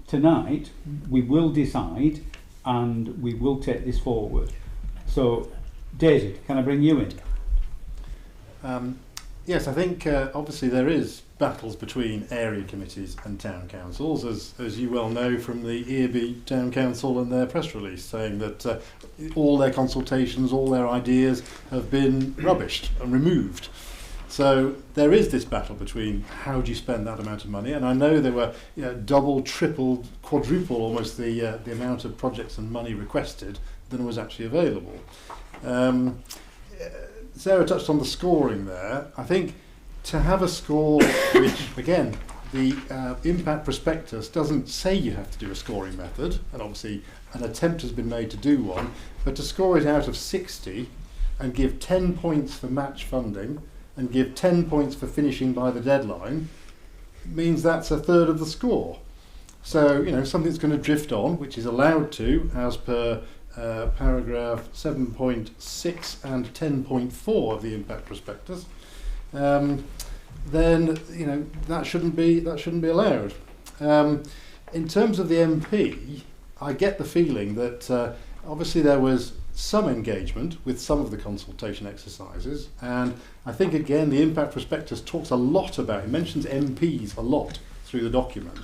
tonight we will decide and we will take this forward. So David, can I bring you in? Yes, I think obviously there is battles between area committees and town councils, as you well know from the ERB Town Council and their press release saying that all their consultations, all their ideas have been rubbished and removed. So there is this battle between how do you spend that amount of money, and I know there were double, triple, quadruple almost the amount of projects and money requested than was actually available. Sarah touched on the scoring there. I think to have a score which, again, the impact prospectus doesn't say you have to do a scoring method, and obviously an attempt has been made to do one, but to score it out of 60 and give 10 points for match funding and give 10 points for finishing by the deadline means that's a third of the score. So, something's going to drift on, which is allowed to, as per paragraph 7.6 and 10.4 of the impact prospectus, then that shouldn't be allowed. In terms of the MP, I get the feeling that obviously there was some engagement with some of the consultation exercises, and I think again the impact prospectus talks a lot about, it mentions MPs a lot through the document,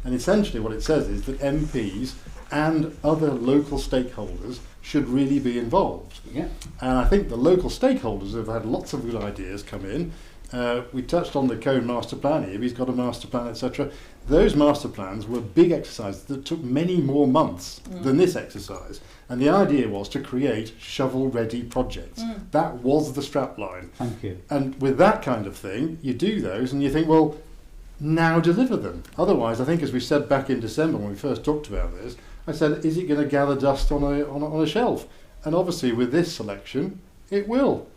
and essentially what it says is that MPs and other local stakeholders should really be involved. Yeah. And I think the local stakeholders have had lots of good ideas come in. We touched on the Cone master plan here, he's got a master plan, etc. Those master plans were big exercises that took many more months than this exercise. And the idea was to create shovel-ready projects. That was the strapline. Thank you. And with that kind of thing, you do those and you think, well, now deliver them. Otherwise, I think as we said back in December when we first talked about this, I said, is it going to gather dust on a shelf? And obviously with this selection, it will.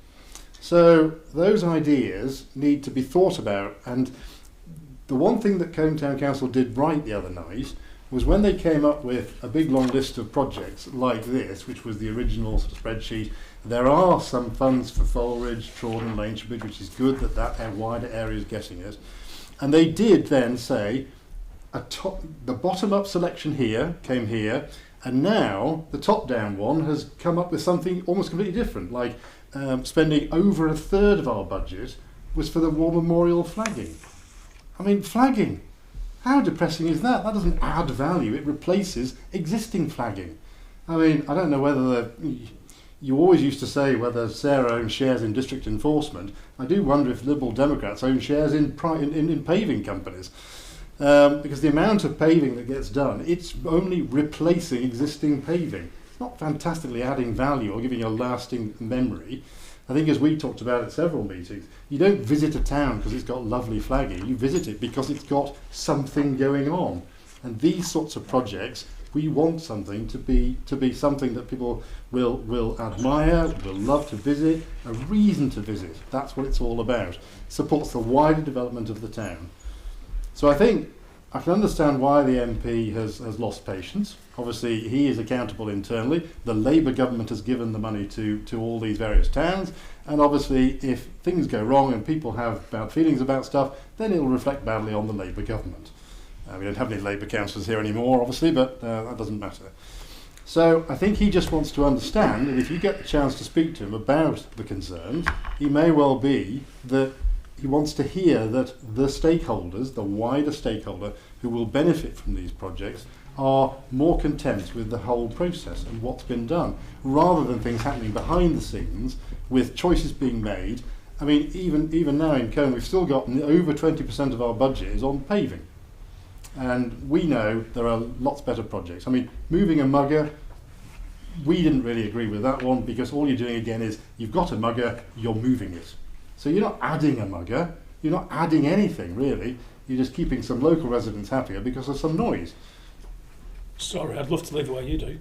So those ideas need to be thought about. And the one thing that Combe Town Council did right the other night was when they came up with a big long list of projects like this, which was the original sort of spreadsheet, there are some funds for Foleridge, Trawden, Laneshbridge, which is good that wider area is getting it. And they did then say, the bottom-up selection here came here, and now the top-down one has come up with something almost completely different, like spending over a third of our budget was for the War Memorial flagging. I mean, flagging, how depressing is that? That doesn't add value, it replaces existing flagging. I mean, I don't know whether you always used to say whether Sarah owns shares in district enforcement. I do wonder if Liberal Democrats own shares in paving companies. Because the amount of paving that gets done, it's only replacing existing paving. It's not fantastically adding value or giving you a lasting memory. I think as we talked about at several meetings, you don't visit a town because it's got lovely flagging. You visit it because it's got something going on. And these sorts of projects, we want something to be something that people will admire, will love to visit, a reason to visit. That's what it's all about. It supports the wider development of the town. So I think I can understand why the MP has lost patience. Obviously, he is accountable internally. The Labour government has given the money to all these various towns. And obviously, if things go wrong and people have bad feelings about stuff, then it will reflect badly on the Labour government. We don't have any Labour councillors here anymore, obviously, but that doesn't matter. So I think he just wants to understand that if you get the chance to speak to him about the concerns, it may well be that he wants to hear that the stakeholders, the wider stakeholder who will benefit from these projects, are more content with the whole process and what's been done, rather than things happening behind the scenes with choices being made. I mean, even now in Cone, we've still got over 20% of our budget is on paving. And we know there are lots better projects. I mean, moving a mugger, we didn't really agree with that one because all you're doing again is you've got a mugger, you're moving it. So you're not adding a mugger, you're not adding anything really, you're just keeping some local residents happier because of some noise. Sorry, I'd love to live the way you do.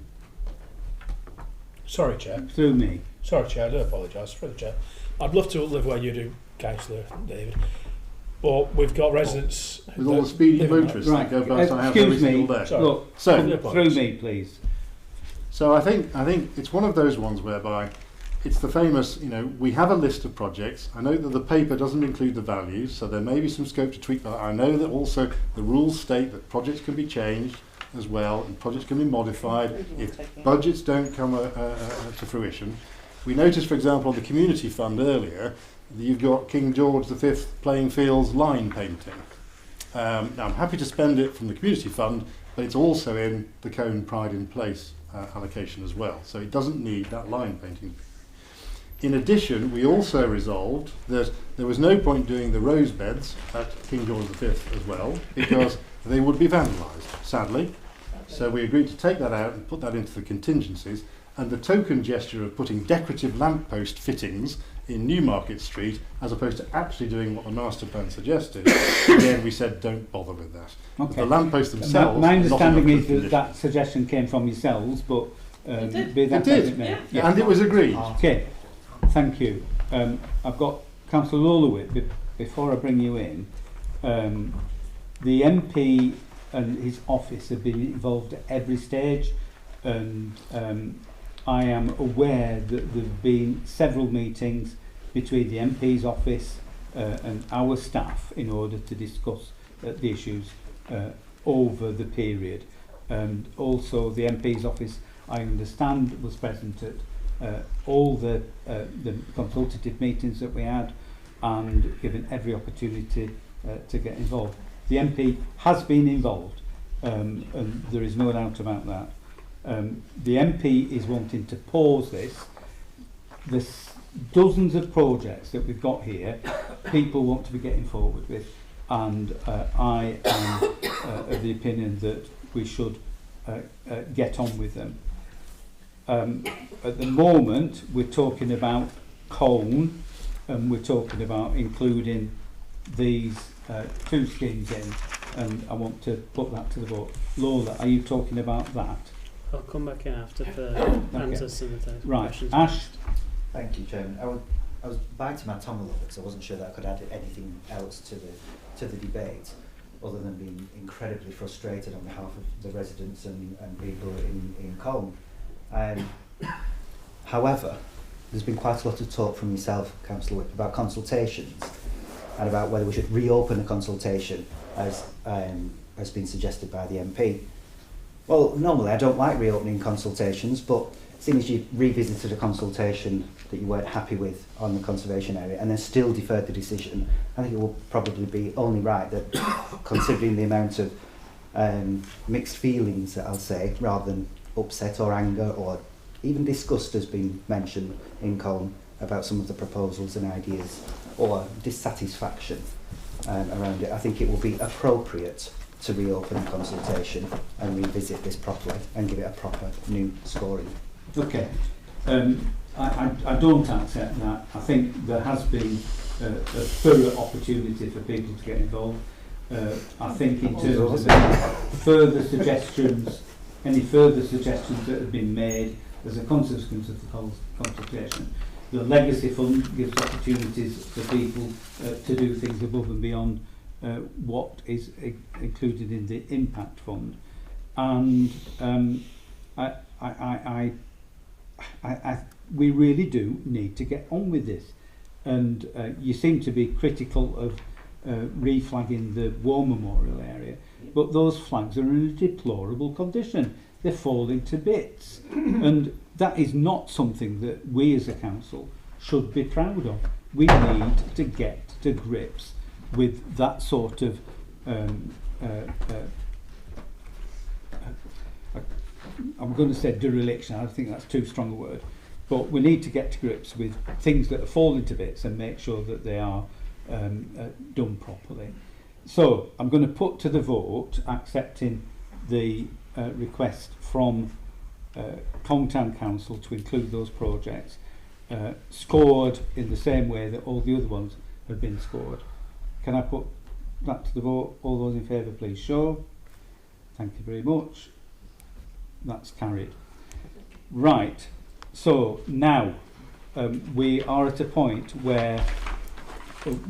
Sorry, Chair. Through me. Sorry, Chair, I do apologise. Through the Chair. I'd love to live where you do, Councillor David. But we've got residents... With all the speedy motorists that go past our house every single day. Sorry. Look, So, through me, please. So I think it's one of those ones whereby it's the famous, we have a list of projects. I know that the paper doesn't include the values, so there may be some scope to tweak that. I know that also the rules state that projects can be changed as well, and projects can be modified if budgets don't come to fruition. We noticed, for example, on the community fund earlier, that you've got King George V playing fields line painting. Now I'm happy to spend it from the community fund, but it's also in the Cone Pride in Place allocation as well, so it doesn't need that line painting. In addition, we also resolved that there was no point doing the rose beds at King George V as well, because they would be vandalised, sadly. So we agreed to take that out and put that into the contingencies, and the token gesture of putting decorative lamppost fittings in Newmarket Street, as opposed to actually doing what the master plan suggested, again we said don't bother with that. Okay. The lampposts themselves... My understanding is that condition. that suggestion came from yourselves, but It be that did. as it may. Yeah. Yeah. And it was agreed. Okay, thank you. I've got Councillor Lolowit. Before I bring you in, the MP and his office have been involved at every stage, and I am aware that there have been several meetings between the MP's office and our staff in order to discuss the issues over the period. And also the MP's office, I understand, was present at all the consultative meetings that we had and given every opportunity to get involved. The MP has been involved, and there is no doubt about that. The MP is wanting to pause this. There's dozens of projects that we've got here, people want to be getting forward with, and I am of the opinion that we should get on with them. At the moment, we're talking about Colne, and we're talking about including these two schemes in, and I want to put that to the vote. Lola, are you talking about that? I'll come back in after for answers some of the questions. Ash? Thank you, Chairman. I was biting my tongue a little bit, so I wasn't sure that I could add anything else to the debate, other than being incredibly frustrated on behalf of the residents and people in Colne. However, there's been quite a lot of talk from yourself, Councillor Whip, about consultations and about whether we should reopen a consultation as has been suggested by the MP. Well, normally I don't like reopening consultations, but seeing as you revisited a consultation that you weren't happy with on the conservation area and then still deferred the decision, I think it will probably be only right that, considering the amount of mixed feelings that I'll say, rather than upset or anger or even disgust has been mentioned in Colne about some of the proposals and ideas, or dissatisfaction around it, I think it will be appropriate to reopen the consultation and revisit this properly and give it a proper new scoring. Okay. I don't accept that. I think there has been a thorough opportunity for people to get involved. I think in terms of further suggestions, any further suggestions that have been made as a consequence of the consultation, the Legacy Fund gives opportunities for people to do things above and beyond what is included in the Impact Fund, and we really do need to get on with this. And you seem to be critical of reflagging the War Memorial area, but those flags are in a deplorable condition. They're falling to bits, and that is not something that we as a council should be proud of. We need to get to grips with that sort of I'm going to say dereliction, I think that's too strong a word, but we need to get to grips with things that are falling to bits and make sure that they are done properly. So I'm going to put to the vote accepting the request from Town Council to include those projects, scored in the same way that all the other ones have been scored. Can I put that to the vote? All those in favour, please show. Thank you very much. That's carried. Right, so now we are at a point where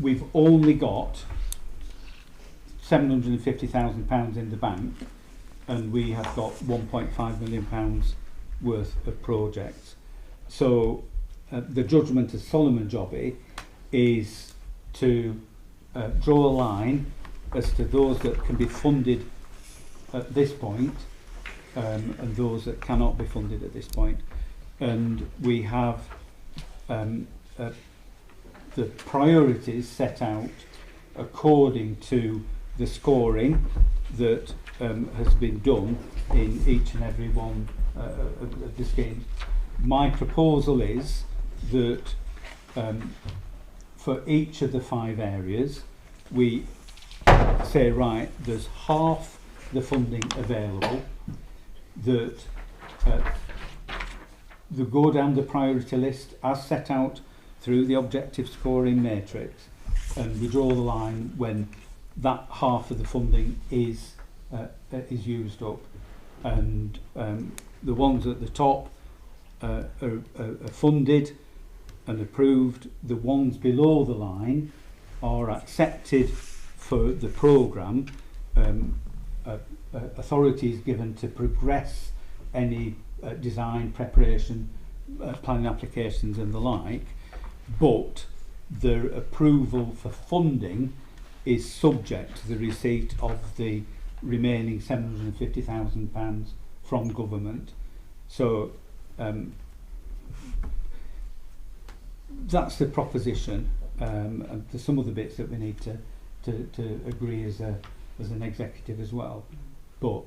we've only got £750,000 in the bank, and we have got £1.5 million worth of projects. So the judgment of Solomon Jobby is to draw a line as to those that can be funded at this point, and those that cannot be funded at this point. And we have the priorities set out according to the scoring that has been done in each and every one of the schemes. My proposal is that for each of the 5 areas we say, right, there's half the funding available, that they go down the priority list as set out through the objective scoring matrix, and we draw the line when that half of the funding is used up, and the ones at the top are funded and approved. The ones below the line are accepted for the programme. Authority is given to progress any design, preparation, planning applications and the like, but the approval for funding is subject to the receipt of the remaining £750,000 from government. So that's the proposition, and there's some other bits that we need to agree as an executive as well, but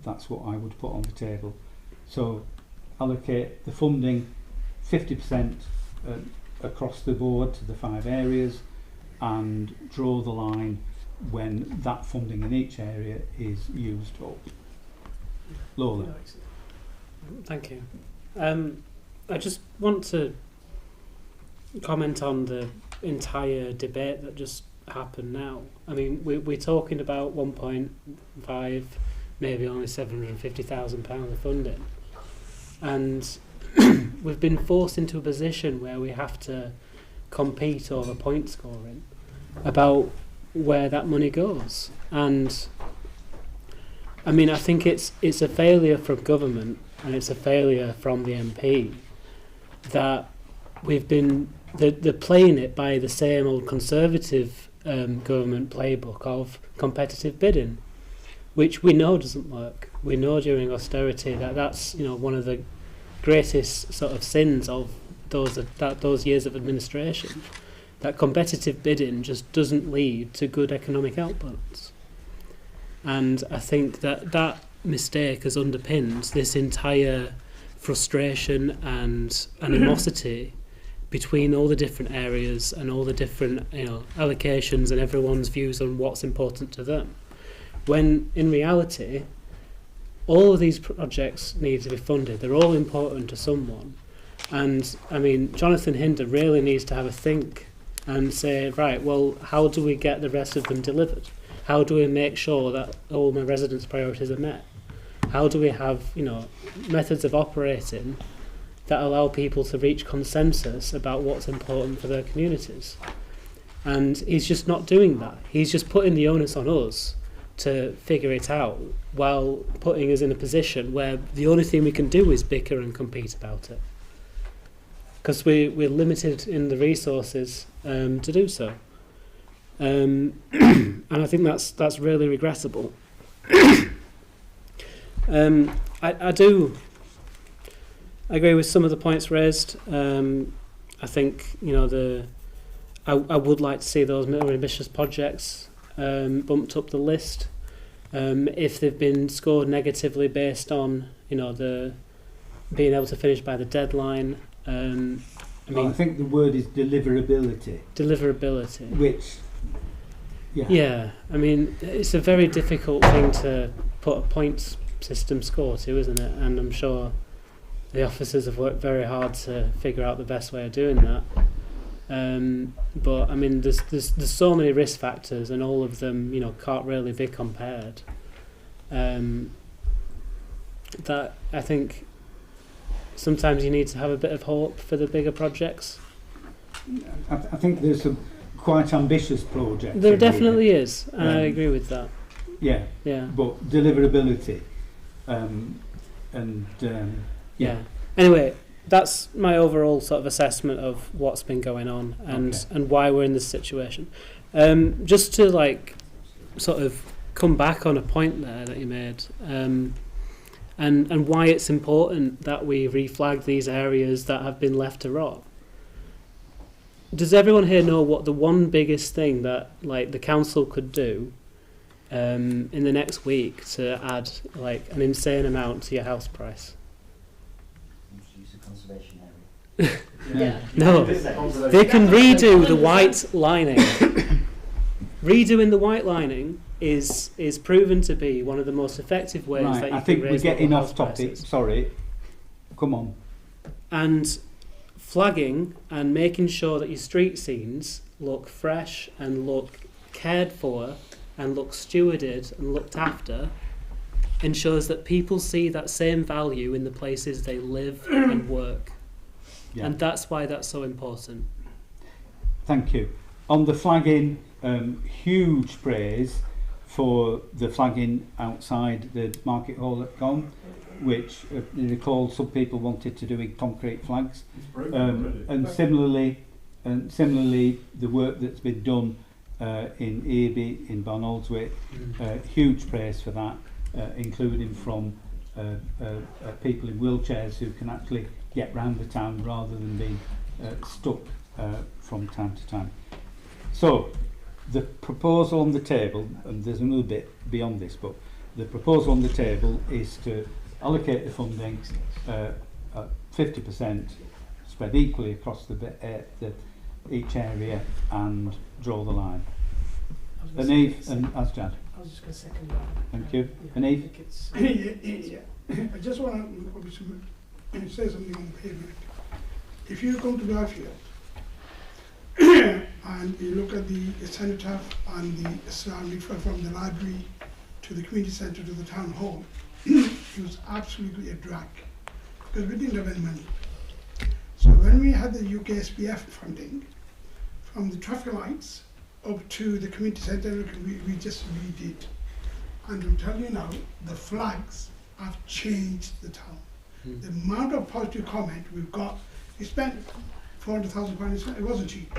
that's what I would put on the table. So allocate the funding 50% across the board to the 5 areas, and draw the line when that funding in each area is used up. Lola. Thank you. I just want to comment on the entire debate that just happened now. I mean, we're talking about 1.5, maybe only £750,000 of funding, and we've been forced into a position where we have to compete over point scoring about where that money goes. And I mean, I think it's a failure from government, and it's a failure from the MP that we've been they're playing it by the same old Conservative government playbook of competitive bidding, which we know doesn't work. We know during austerity that's one of the greatest sort of sins of those years of administration, that competitive bidding just doesn't lead to good economic outputs. And I think that mistake has underpinned this entire frustration and animosity between all the different areas and all the different allocations and everyone's views on what's important to them, when in reality all of these projects need to be funded. They're all important to someone. And I mean, Jonathan Hinder really needs to have a think and say, right, well, how do we get the rest of them delivered? How do we make sure that all my residents' priorities are met? How do we have, methods of operating that allow people to reach consensus about what's important for their communities? And he's just not doing that. He's just putting the onus on us to figure it out, while putting us in a position where the only thing we can do is bicker and compete about it, because we're limited in the resources to do so. And I think that's really regrettable. I do agree with some of the points raised. I think I would like to see those more ambitious projects bumped up the list. If they've been scored negatively based on the being able to finish by the deadline. I think the word is deliverability. Deliverability. Which Yeah, I mean, it's a very difficult thing to put a points system score to, isn't it? And I'm sure the officers have worked very hard to figure out the best way of doing that. But I mean, there's so many risk factors, and all of them, you know, can't really be compared. That I think sometimes you need to have a bit of hope for the bigger projects. I think there's some quite ambitious projects. There definitely is, and I agree with that. Yeah. Yeah. But deliverability, yeah. Anyway, that's my overall sort of assessment of what's been going on and why we're in this situation. Just to like sort of come back on a point there that you made, and why it's important that we reflag these areas that have been left to rot. Does everyone here know what the one biggest thing that like the council could do in the next week to add like an insane amount to your house price? Use a conservation area. Yeah. No, they can redo the white lining. Redoing the white lining is proven to be one of the most effective ways that you I think can we're raise getting local off house topic. prices. Sorry. Come on. And flagging and making sure that your street scenes look fresh and look cared for and look stewarded and looked after ensures that people see that same value in the places they live and work. Yeah. And that's why that's so important. Thank you. On the flagging, huge praise for the flagging outside the market hall at Gong, which you recall some people wanted to do in concrete flags, and similarly the work that's been done in Earby, in Barnoldswick, huge praise for that, including from people in wheelchairs who can actually get round the town rather than being stuck from time to time. So the proposal on the table, and there's a little bit beyond this, but the proposal on the table is to allocate the funding at 50% spread equally across each area and draw the line. Anif and Asjad. I was just going to second that. Thank you. Yeah, Anif? I just want to obviously say something on the pavement. If you come to Garfield and you look at the cenotaph and the surrounding from the library to the community centre to the town hall, it was absolutely a drag because we didn't have any money. So when we had the UKSPF funding, from the traffic lights up to the community centre, we just redid. And to tell you now, the flags have changed the town. The amount of positive comment we've got, we spent £400,000, it wasn't cheap,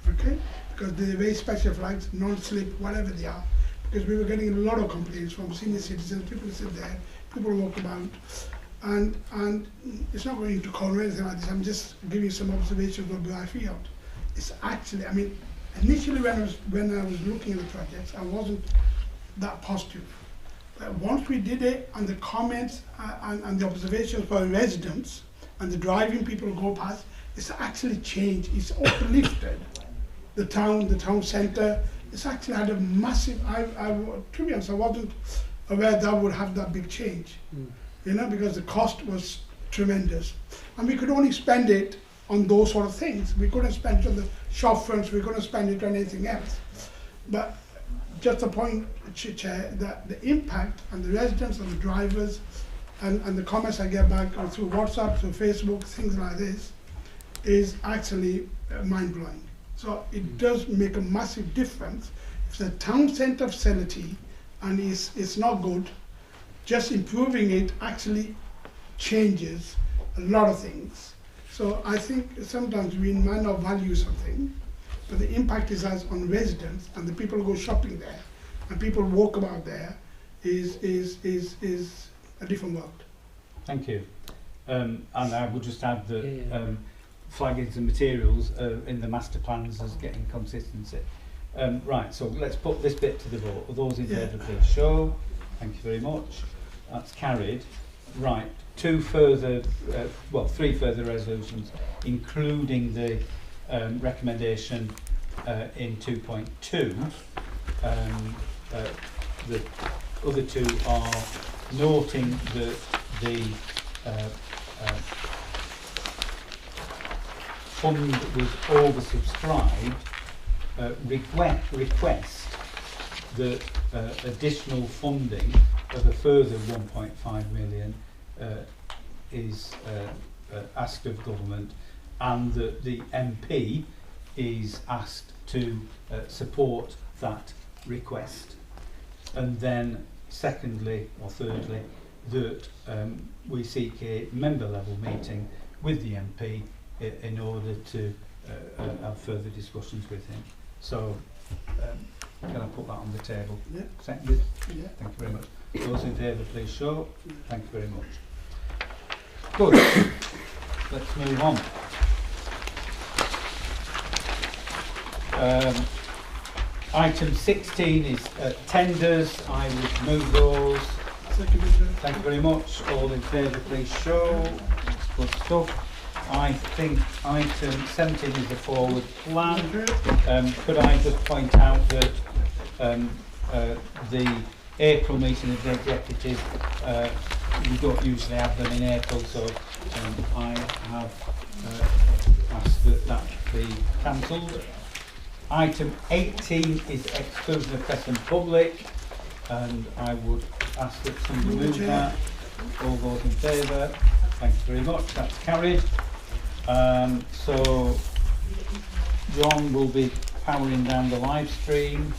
okay? Because they're very special flags, non-slip, whatever they are. Because we were getting a lot of complaints from senior citizens, people sit there, people walk about, and it's not going into call or anything like this, I'm just giving some observations of the field. It's actually, I mean, initially when I was looking at the projects, I wasn't that positive. But once we did it, and the comments and the observations by residents, and the driving people who go past, it's actually changed, it's uplifted the town centre. It's actually had a massive, to be honest, I wasn't aware that would have that big change, you know, because the cost was tremendous. And we could only spend it on those sort of things. We couldn't spend it on the shop fronts, we couldn't spend it on anything else. But just a point, Chair, that the impact on the residents and the drivers and the comments I get back through WhatsApp, through Facebook, things like this, is actually mind-blowing. So it does make a massive difference. If the town centre facility and it's not good, just improving it actually changes a lot of things. So I think sometimes we might not value something, but the impact is as on residents and the people who go shopping there and people walk about there is a different world. Thank you. And I would just add that flaggings and materials in the master plans is getting consistency. Right, so let's put this bit to the vote. Are those in favour, please show. Thank you very much. That's carried. Right, three further resolutions, including the recommendation in 2.2. the other two are noting that the fund was oversubscribed, request that additional funding of a further 1.5 million is asked of government, and that the MP is asked to support that request. And then secondly or thirdly, that we seek a member level meeting with the MP in order to have further discussions with him. So can I put that on the table? Yeah. Seconded? Yeah. Thank you very much. Those in favour, please show. Thank you very much. Good. Let's move on. Item 16 is tenders. I would move those. Thank you very much. All in favour, please show. Good stuff. I think item 17 is a forward plan. Could I just point out that the April meeting of the executive, we don't usually have them in April, so I have asked that that be cancelled. Item 18 is exclusion of press and public, and I would ask that somebody move that. All those in favour? Thank you very much. That's carried. So John will be powering down the live stream.